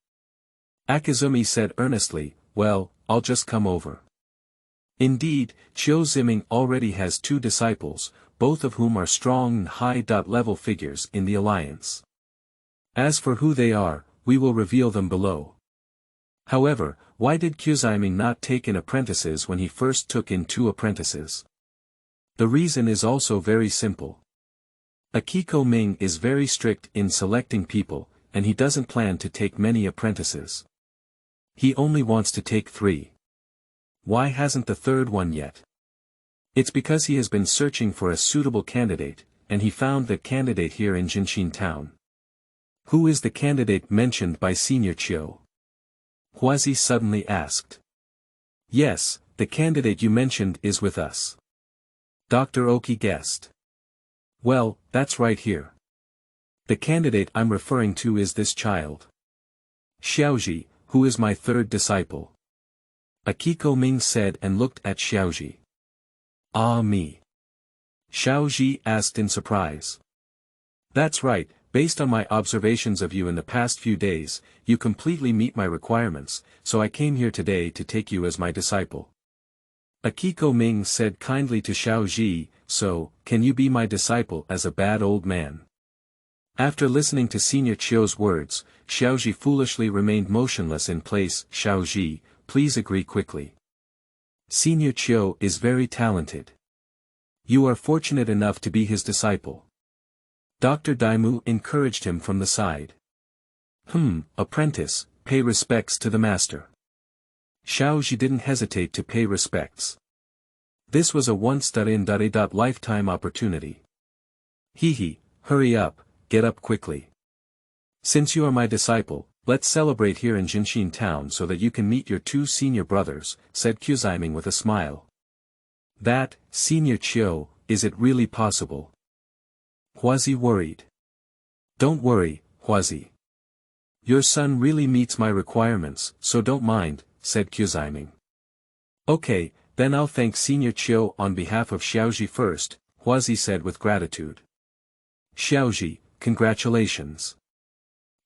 Akizumi said earnestly, well, I'll just come over. Indeed, Chiu Ziming already has 2 disciples, both of whom are strong and high-level figures in the alliance. As for who they are, we will reveal them below. However, why did Xiaomao not take in apprentices when he first took in 2 apprentices? The reason is also very simple. Akiko Ming is very strict in selecting people, and he doesn't plan to take many apprentices. He only wants to take 3. Why hasn't the 3rd one yet? It's because he has been searching for a suitable candidate, and he found that candidate here in Jinshin town. Who is the candidate mentioned by Senior Chiu? Xiaozhi suddenly asked. Yes, the candidate you mentioned is with us. Dr. Oki guessed. Well, that's right here. The candidate I'm referring to is this child. Xiaozhi, who is my 3rd disciple. Akiko Ming said and looked at Xiaozhi. Ah me. Xiaozhi asked in surprise. That's right, based on my observations of you in the past few days, you completely meet my requirements, so I came here today to take you as my disciple. Akiko Ming said kindly to Xiaozhi, so, can you be my disciple as a bad old man? After listening to Senior Chiu's words, Xiaozhi foolishly remained motionless in place. Xiaozhi, please agree quickly. Senior Chiu is very talented. You are fortunate enough to be his disciple. Dr. Daimu encouraged him from the side. Apprentice, pay respects to the master. Xiaozhi didn't hesitate to pay respects. This was a once-in-a-lifetime opportunity. Hurry up, get up quickly. Since you are my disciple, let's celebrate here in Jinshin town so that you can meet your two senior brothers, said Xiaomao with a smile. That, Senior Qiu, is it really possible? Huazi worried. Don't worry, Huazi. Your son really meets my requirements, so don't mind, said Xiaomao. Okay, then I'll thank Senior Qiu on behalf of Xiaozhi first, Huazi said with gratitude. Xiaozhi, congratulations.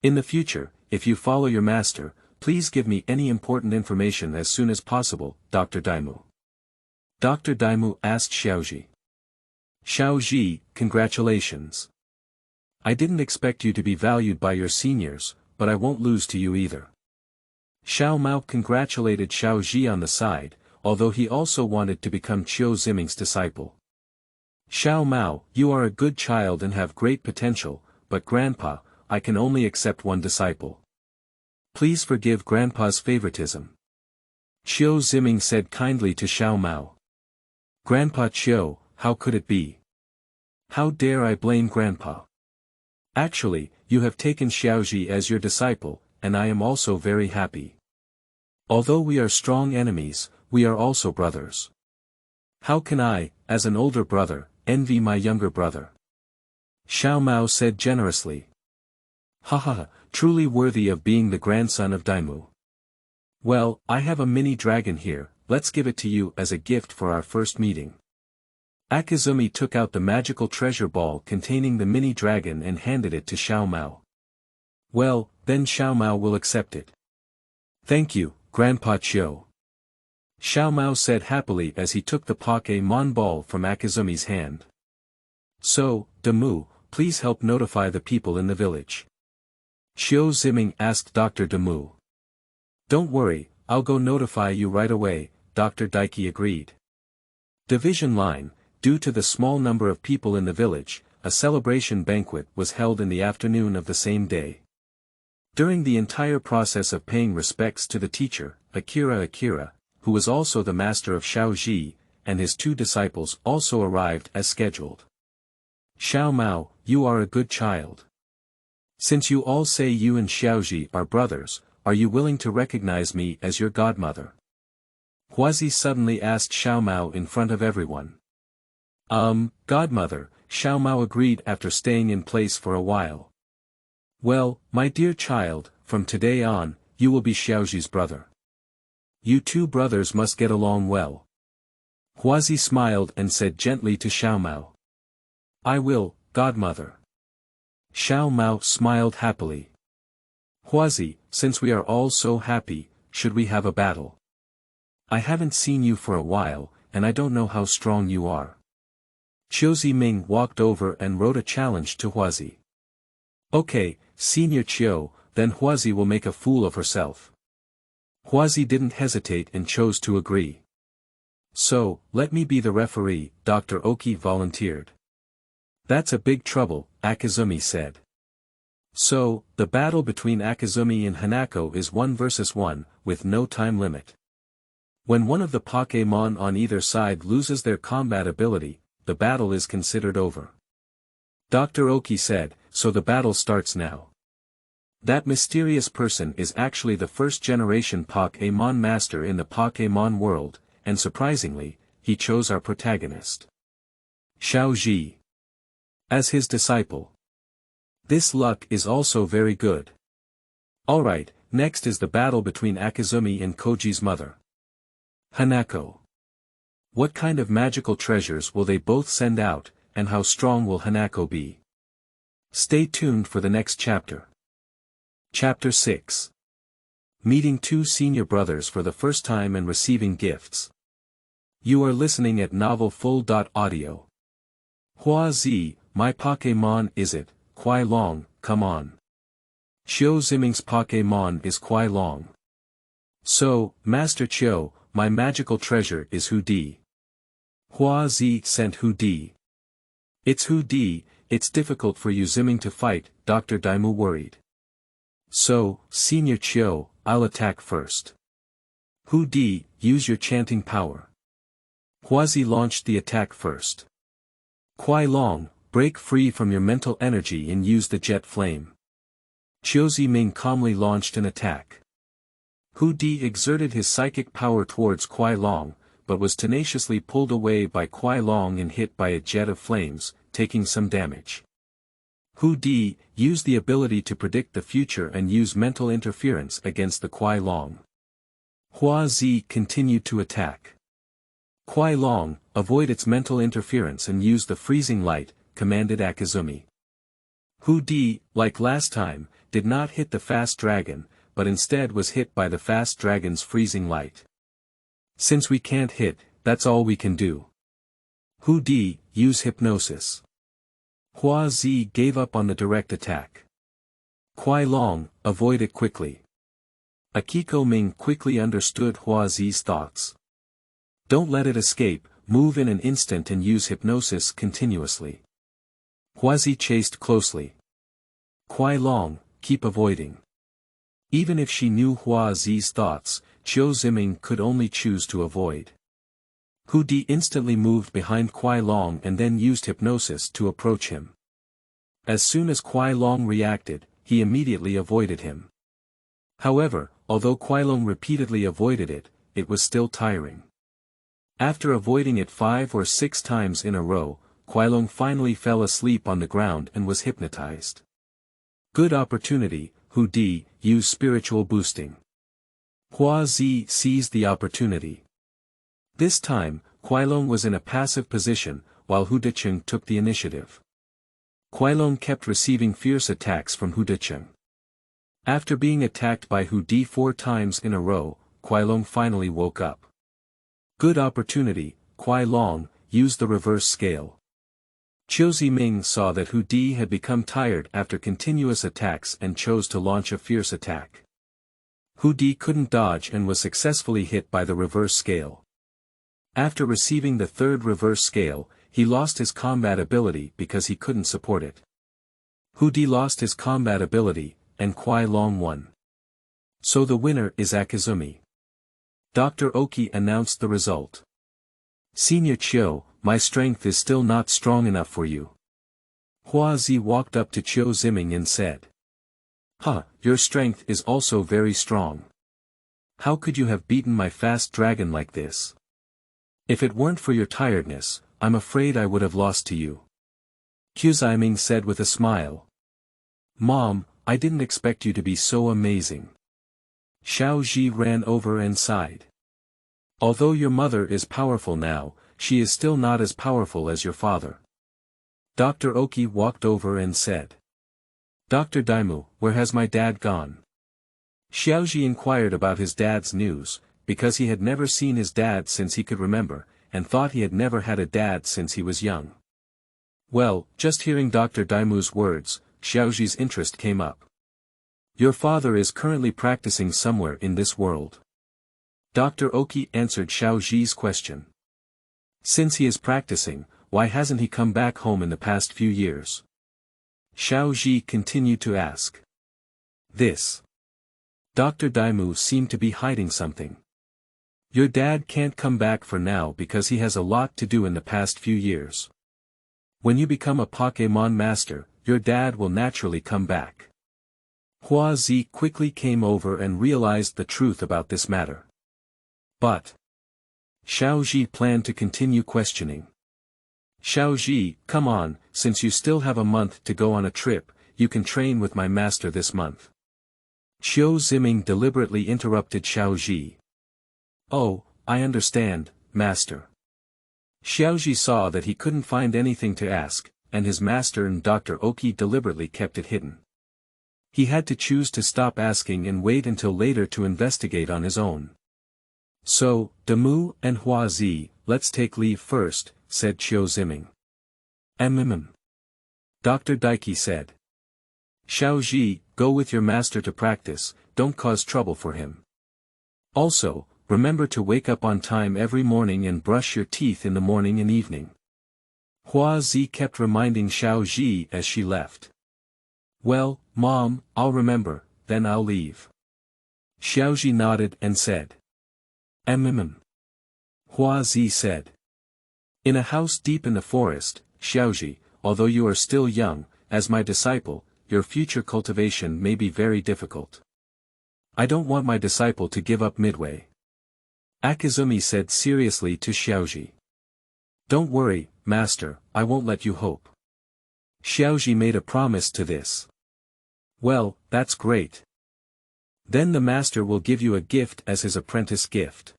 In the future, if you follow your master, please give me any important information as soon as possible, Dr. Daimu. Dr. Daimu asked Xiaozhi. Xiaozhi, congratulations. I didn't expect you to be valued by your seniors, but I won't lose to you either. Xiaomao congratulated Xiaozhi on the side, although he also wanted to become Qiu Ziming's disciple. Xiaomao, you are a good child and have great potential, but Grandpa, I can only accept one disciple. Please forgive Grandpa's favoritism. Qiu Ziming said kindly to Xiaomao. Grandpa Qiu, how could it be? How dare I blame Grandpa? Actually, you have taken Xiaozhi as your disciple, and I am also very happy. Although we are strong enemies, we are also brothers. How can I, as an older brother, envy my younger brother? Xiaomao said generously. Haha, truly worthy of being the grandson of Daimu. Well, I have a mini dragon here, let's give it to you as a gift for our first meeting. Akizumi took out the magical treasure ball containing the mini dragon and handed it to Xiaomao. Well, then Xiaomao will accept it. Thank you, Grandpa Qiu. Xiaomao said happily as he took the Pokémon ball from Akizumi's hand. So, Demu, please help notify the people in the village. Qiu Ziming asked Dr. Demu. Don't worry, I'll go notify you right away, Dr. Daiki agreed. Division line, due to the small number of people in the village, a celebration banquet was held in the afternoon of the same day. During the entire process of paying respects to the teacher, Akira, who was also the master of Xiaozhi, and his two disciples also arrived as scheduled. Xiaomao, you are a good child. Since you all say you and Xiaozhi are brothers, are you willing to recognize me as your godmother? Huazi suddenly asked Xiaomao in front of everyone. Godmother, Xiaomao agreed after staying in place for a while. Well, my dear child, from today on, you will be Xiaozhi's brother. You two brothers must get along well. Huazi smiled and said gently to Xiaomao. I will, godmother. Xiaomao smiled happily. Huazi, since we are all so happy, should we have a battle? I haven't seen you for a while, and I don't know how strong you are. Qiu Ziming walked over and wrote a challenge to Huazi. Okay, Senior Qiu, then Huazi will make a fool of herself. Huazi didn't hesitate and chose to agree. So, let me be the referee, Dr. Oki volunteered. That's a big trouble, Akizumi said. So, the battle between Akizumi and Hanako is 1 versus 1, with no time limit. When one of the Pokémon on either side loses their combat ability, the battle is considered over. Dr. Oki said, so the battle starts now. That mysterious person is actually the first-generation Pokémon master in the Pokémon world, and surprisingly, he chose our protagonist, Xiaozhi, as his disciple. This luck is also very good. Alright, next is the battle between Akizumi and Koji's mother, Hanako. What kind of magical treasures will they both send out, and how strong will Hanako be? Stay tuned for the next chapter. Chapter 6. Meeting two senior brothers for the first time and receiving gifts. You are listening at novelfull.audio. Huazi, my Pokémon is it, Kuai Long, come on. Qiu Ziming's Pokémon is Kuai Long. So, Master Qiu, my magical treasure is Hudi. Huazi sent Hudi. It's Hudi, it's difficult for you Ziming to fight, Dr. Daimu worried. So, Senior Qiu, I'll attack first. Hudi, use your chanting power. Huazi launched the attack first. Kuai Long, break free from your mental energy and use the jet flame. Xiaozhi Ming calmly launched an attack. Hu Di exerted his psychic power towards Kuai Long, but was tenaciously pulled away by Kuai Long and hit by a jet of flames, taking some damage. Hu Di used the ability to predict the future and use mental interference against the Kuai Long. Hua Zi continued to attack. Kuai Long, avoid its mental interference and use the freezing light, commanded Akizumi. Hu Di, like last time, did not hit the fast dragon, but instead was hit by the fast dragon's freezing light. Since we can't hit, that's all we can do. Hu Di, use hypnosis. Hua Zi gave up on the direct attack. Kuai Long, avoid it quickly. Akiko Ming quickly understood Hua Zi's thoughts. Don't let it escape, move in an instant and use hypnosis continuously. Hua Zi chased closely. Kuai Long, keep avoiding. Even if she knew Hua Zi's thoughts, Qiu Ziming could only choose to avoid. Hu Di instantly moved behind Kuai Long and then used hypnosis to approach him. As soon as Kuai Long reacted, he immediately avoided him. However, although Kuai Long repeatedly avoided it, it was still tiring. After avoiding it 5 or 6 times in a row, Kuai Long finally fell asleep on the ground and was hypnotized. Good opportunity, Hu Di, use spiritual boosting. Hua Zi seized the opportunity. This time, Kuai Long was in a passive position, while Hu Dicheng took the initiative. Kuai Long kept receiving fierce attacks from Hu Dicheng. After being attacked by Hu Di 4 times in a row, Kuai Long finally woke up. Good opportunity, Kuai Long, use the reverse scale. Qiu Ming saw that Hu Di had become tired after continuous attacks and chose to launch a fierce attack. Hu Di couldn't dodge and was successfully hit by the reverse scale. After receiving the 3rd reverse scale, he lost his combat ability because he couldn't support it. Hu Di lost his combat ability, and Kuai Long won. So the winner is Akizumi. Dr. Oki announced the result. Senior Qiu, my strength is still not strong enough for you. Hua Zi walked up to Qiu Ziming and said. Your strength is also very strong. How could you have beaten my fast dragon like this? If it weren't for your tiredness, I'm afraid I would have lost to you. Qiu Ziming said with a smile. Mom, I didn't expect you to be so amazing. Xiaozhi ran over and sighed. Although your mother is powerful now, she is still not as powerful as your father. Dr. Oki walked over and said. Dr. Daimu, where has my dad gone? Xiaozhi inquired about his dad's news, because he had never seen his dad since he could remember, and thought he had never had a dad since he was young. Well, just hearing Dr. Daimu's words, Xiaozhi's interest came up. Your father is currently practicing somewhere in this world. Dr. Oki answered Xiaozhi's question. Since he is practicing, why hasn't he come back home in the past few years? Xiaozhi continued to ask. This. Dr. Daimu seemed to be hiding something. Your dad can't come back for now because he has a lot to do in the past few years. When you become a Pokémon master, your dad will naturally come back. Hua Zi quickly came over and realized the truth about this matter. But Xiaozhi planned to continue questioning. Xiaozhi, come on, since you still have a month to go on a trip, you can train with my master this month. Qiu Ziming deliberately interrupted Xiaozhi. Oh, I understand, master. Xiaozhi saw that he couldn't find anything to ask, and his master and Dr. Oki deliberately kept it hidden. He had to choose to stop asking and wait until later to investigate on his own. So, Damu and Hua Zi, let's take leave first, said Qiu Ziming. Dr. Daiki said. Xiaozhi, go with your master to practice, don't cause trouble for him. Also, remember to wake up on time every morning and brush your teeth in the morning and evening. Hua Zi kept reminding Xiaozhi as she left. Well, Mom, I'll remember, then I'll leave. Xiaozhi nodded and said. Hua Zi said. In a house deep in the forest, Xiaozhi, although you are still young, as my disciple, your future cultivation may be very difficult. I don't want my disciple to give up midway. Akizumi said seriously to Xiaozhi. Don't worry, master, I won't let you hope. Xiaozhi made a promise to this. Well, that's great. Then the master will give you a gift as his apprentice gift.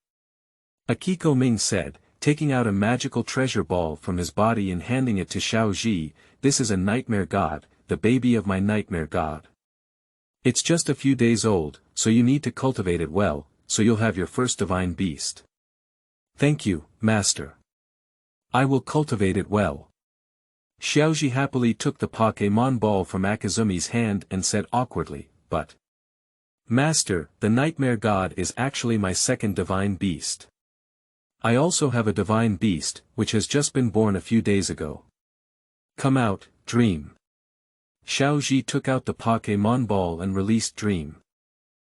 Akiko Ming said, taking out a magical treasure ball from his body and handing it to Xiaozhi. This is a nightmare god, the baby of my nightmare god. It's just a few days old, so you need to cultivate it well, so you'll have your first divine beast. Thank you, master. I will cultivate it well. Xiaozhi happily took the Pokémon ball from Akizumi's hand and said awkwardly, but... Master, the nightmare god is actually my second divine beast. I also have a divine beast, which has just been born a few days ago. Come out, Dream. Xiaozhi took out the Pokémon ball and released Dream.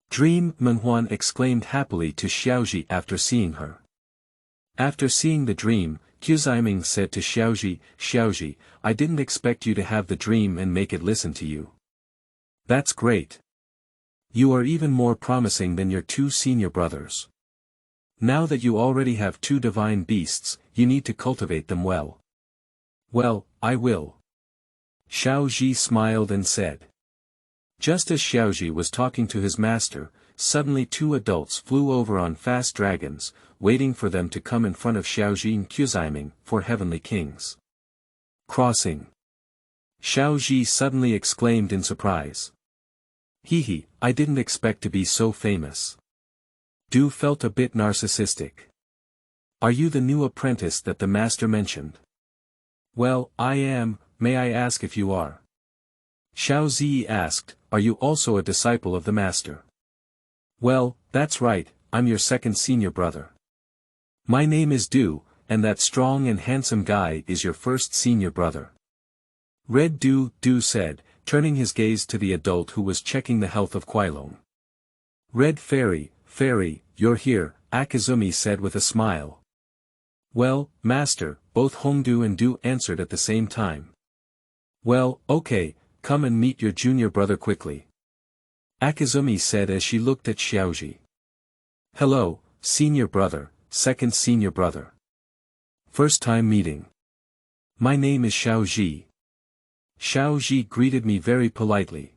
Dream, Menhuan exclaimed happily to Xiaozhi after seeing her. After seeing the dream, Qiuziming said to Xiaozhi, Xiaozhi, I didn't expect you to have the dream and make it listen to you. That's great. You are even more promising than your two senior brothers. Now that you already have two divine beasts, you need to cultivate them well. Well, I will. Xiaozhi smiled and said. Just as Xiaozhi was talking to his master, suddenly two adults flew over on fast dragons, waiting for them to come in front of Xiaozhi and Qiuziming, for heavenly kings. Crossing. Xiaozhi suddenly exclaimed in surprise. Hehe, I didn't expect to be so famous. Du felt a bit narcissistic. Are you the new apprentice that the master mentioned? Well, I am, may I ask if you are? Xiaozhi asked, are you also a disciple of the master? Well, that's right, I'm your second senior brother. My name is Du, and that strong and handsome guy is your first senior brother. Red Du said, turning his gaze to the adult who was checking the health of Kuailong. Red Fairy, you're here, Akizumi said with a smile. Well, master, both Hongdu and Du answered at the same time. Well, okay, come and meet your junior brother quickly. Akizumi said as she looked at Xiaozhi. Hello, senior brother, second senior brother. First time meeting. My name is Xiaozhi. Xiaozhi greeted me very politely.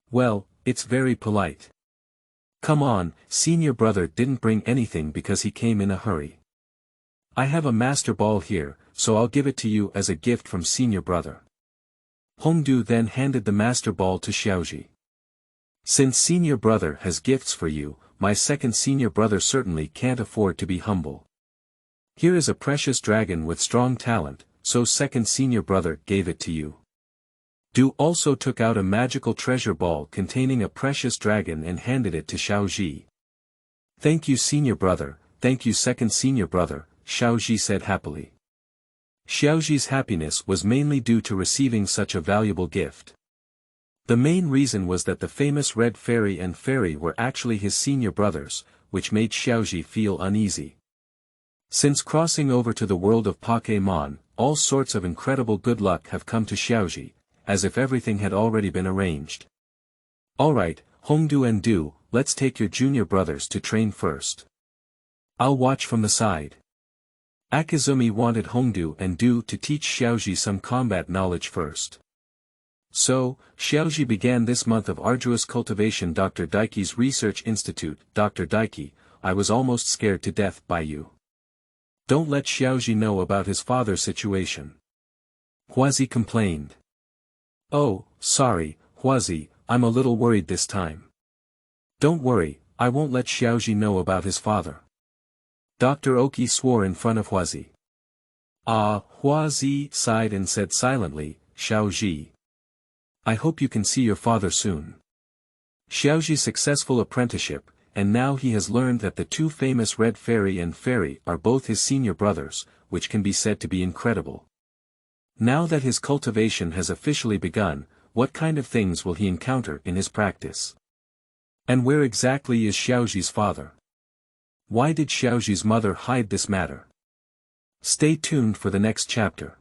Well, it's very polite. Come on, senior brother didn't bring anything because he came in a hurry. I have a master ball here, so I'll give it to you as a gift from senior brother. Hongdu then handed the master ball to Xiaozhi. Since senior brother has gifts for you, my second senior brother certainly can't afford to be humble. Here is a precious dragon with strong talent, so second senior brother gave it to you. Du also took out a magical treasure ball containing a precious dragon and handed it to Xiaozhi. Thank you senior brother, thank you second senior brother, Xiaozhi said happily. Xiaozhi's happiness was mainly due to receiving such a valuable gift. The main reason was that the famous Red Fairy and Fairy were actually his senior brothers, which made Xiaozhi feel uneasy. Since crossing over to the world of Pokémon, all sorts of incredible good luck have come to Xiaozhi, as if everything had already been arranged. Alright, Hongdu and Du, let's take your junior brothers to train first. I'll watch from the side. Akizumi wanted Hongdu and Du to teach Xiaozhi some combat knowledge first. So, Xiaozhi began this month of arduous cultivation. Dr. Daiki's Research Institute. Dr. Daiki, I was almost scared to death by you. Don't let Xiaozhi know about his father's situation. Huazi complained. Oh, sorry, Huazi, I'm a little worried this time. Don't worry, I won't let Xiaozhi know about his father. Dr. Oki swore in front of Huazi. Huazi sighed and said silently, Xiaozhi. I hope you can see your father soon. Xiaozhi's successful apprenticeship, and now he has learned that the two famous Red Fairy and Fairy are both his senior brothers, which can be said to be incredible. Now that his cultivation has officially begun, what kind of things will he encounter in his practice? And where exactly is Xiaozhi's father? Why did Xiaozhi's mother hide this matter? Stay tuned for the next chapter.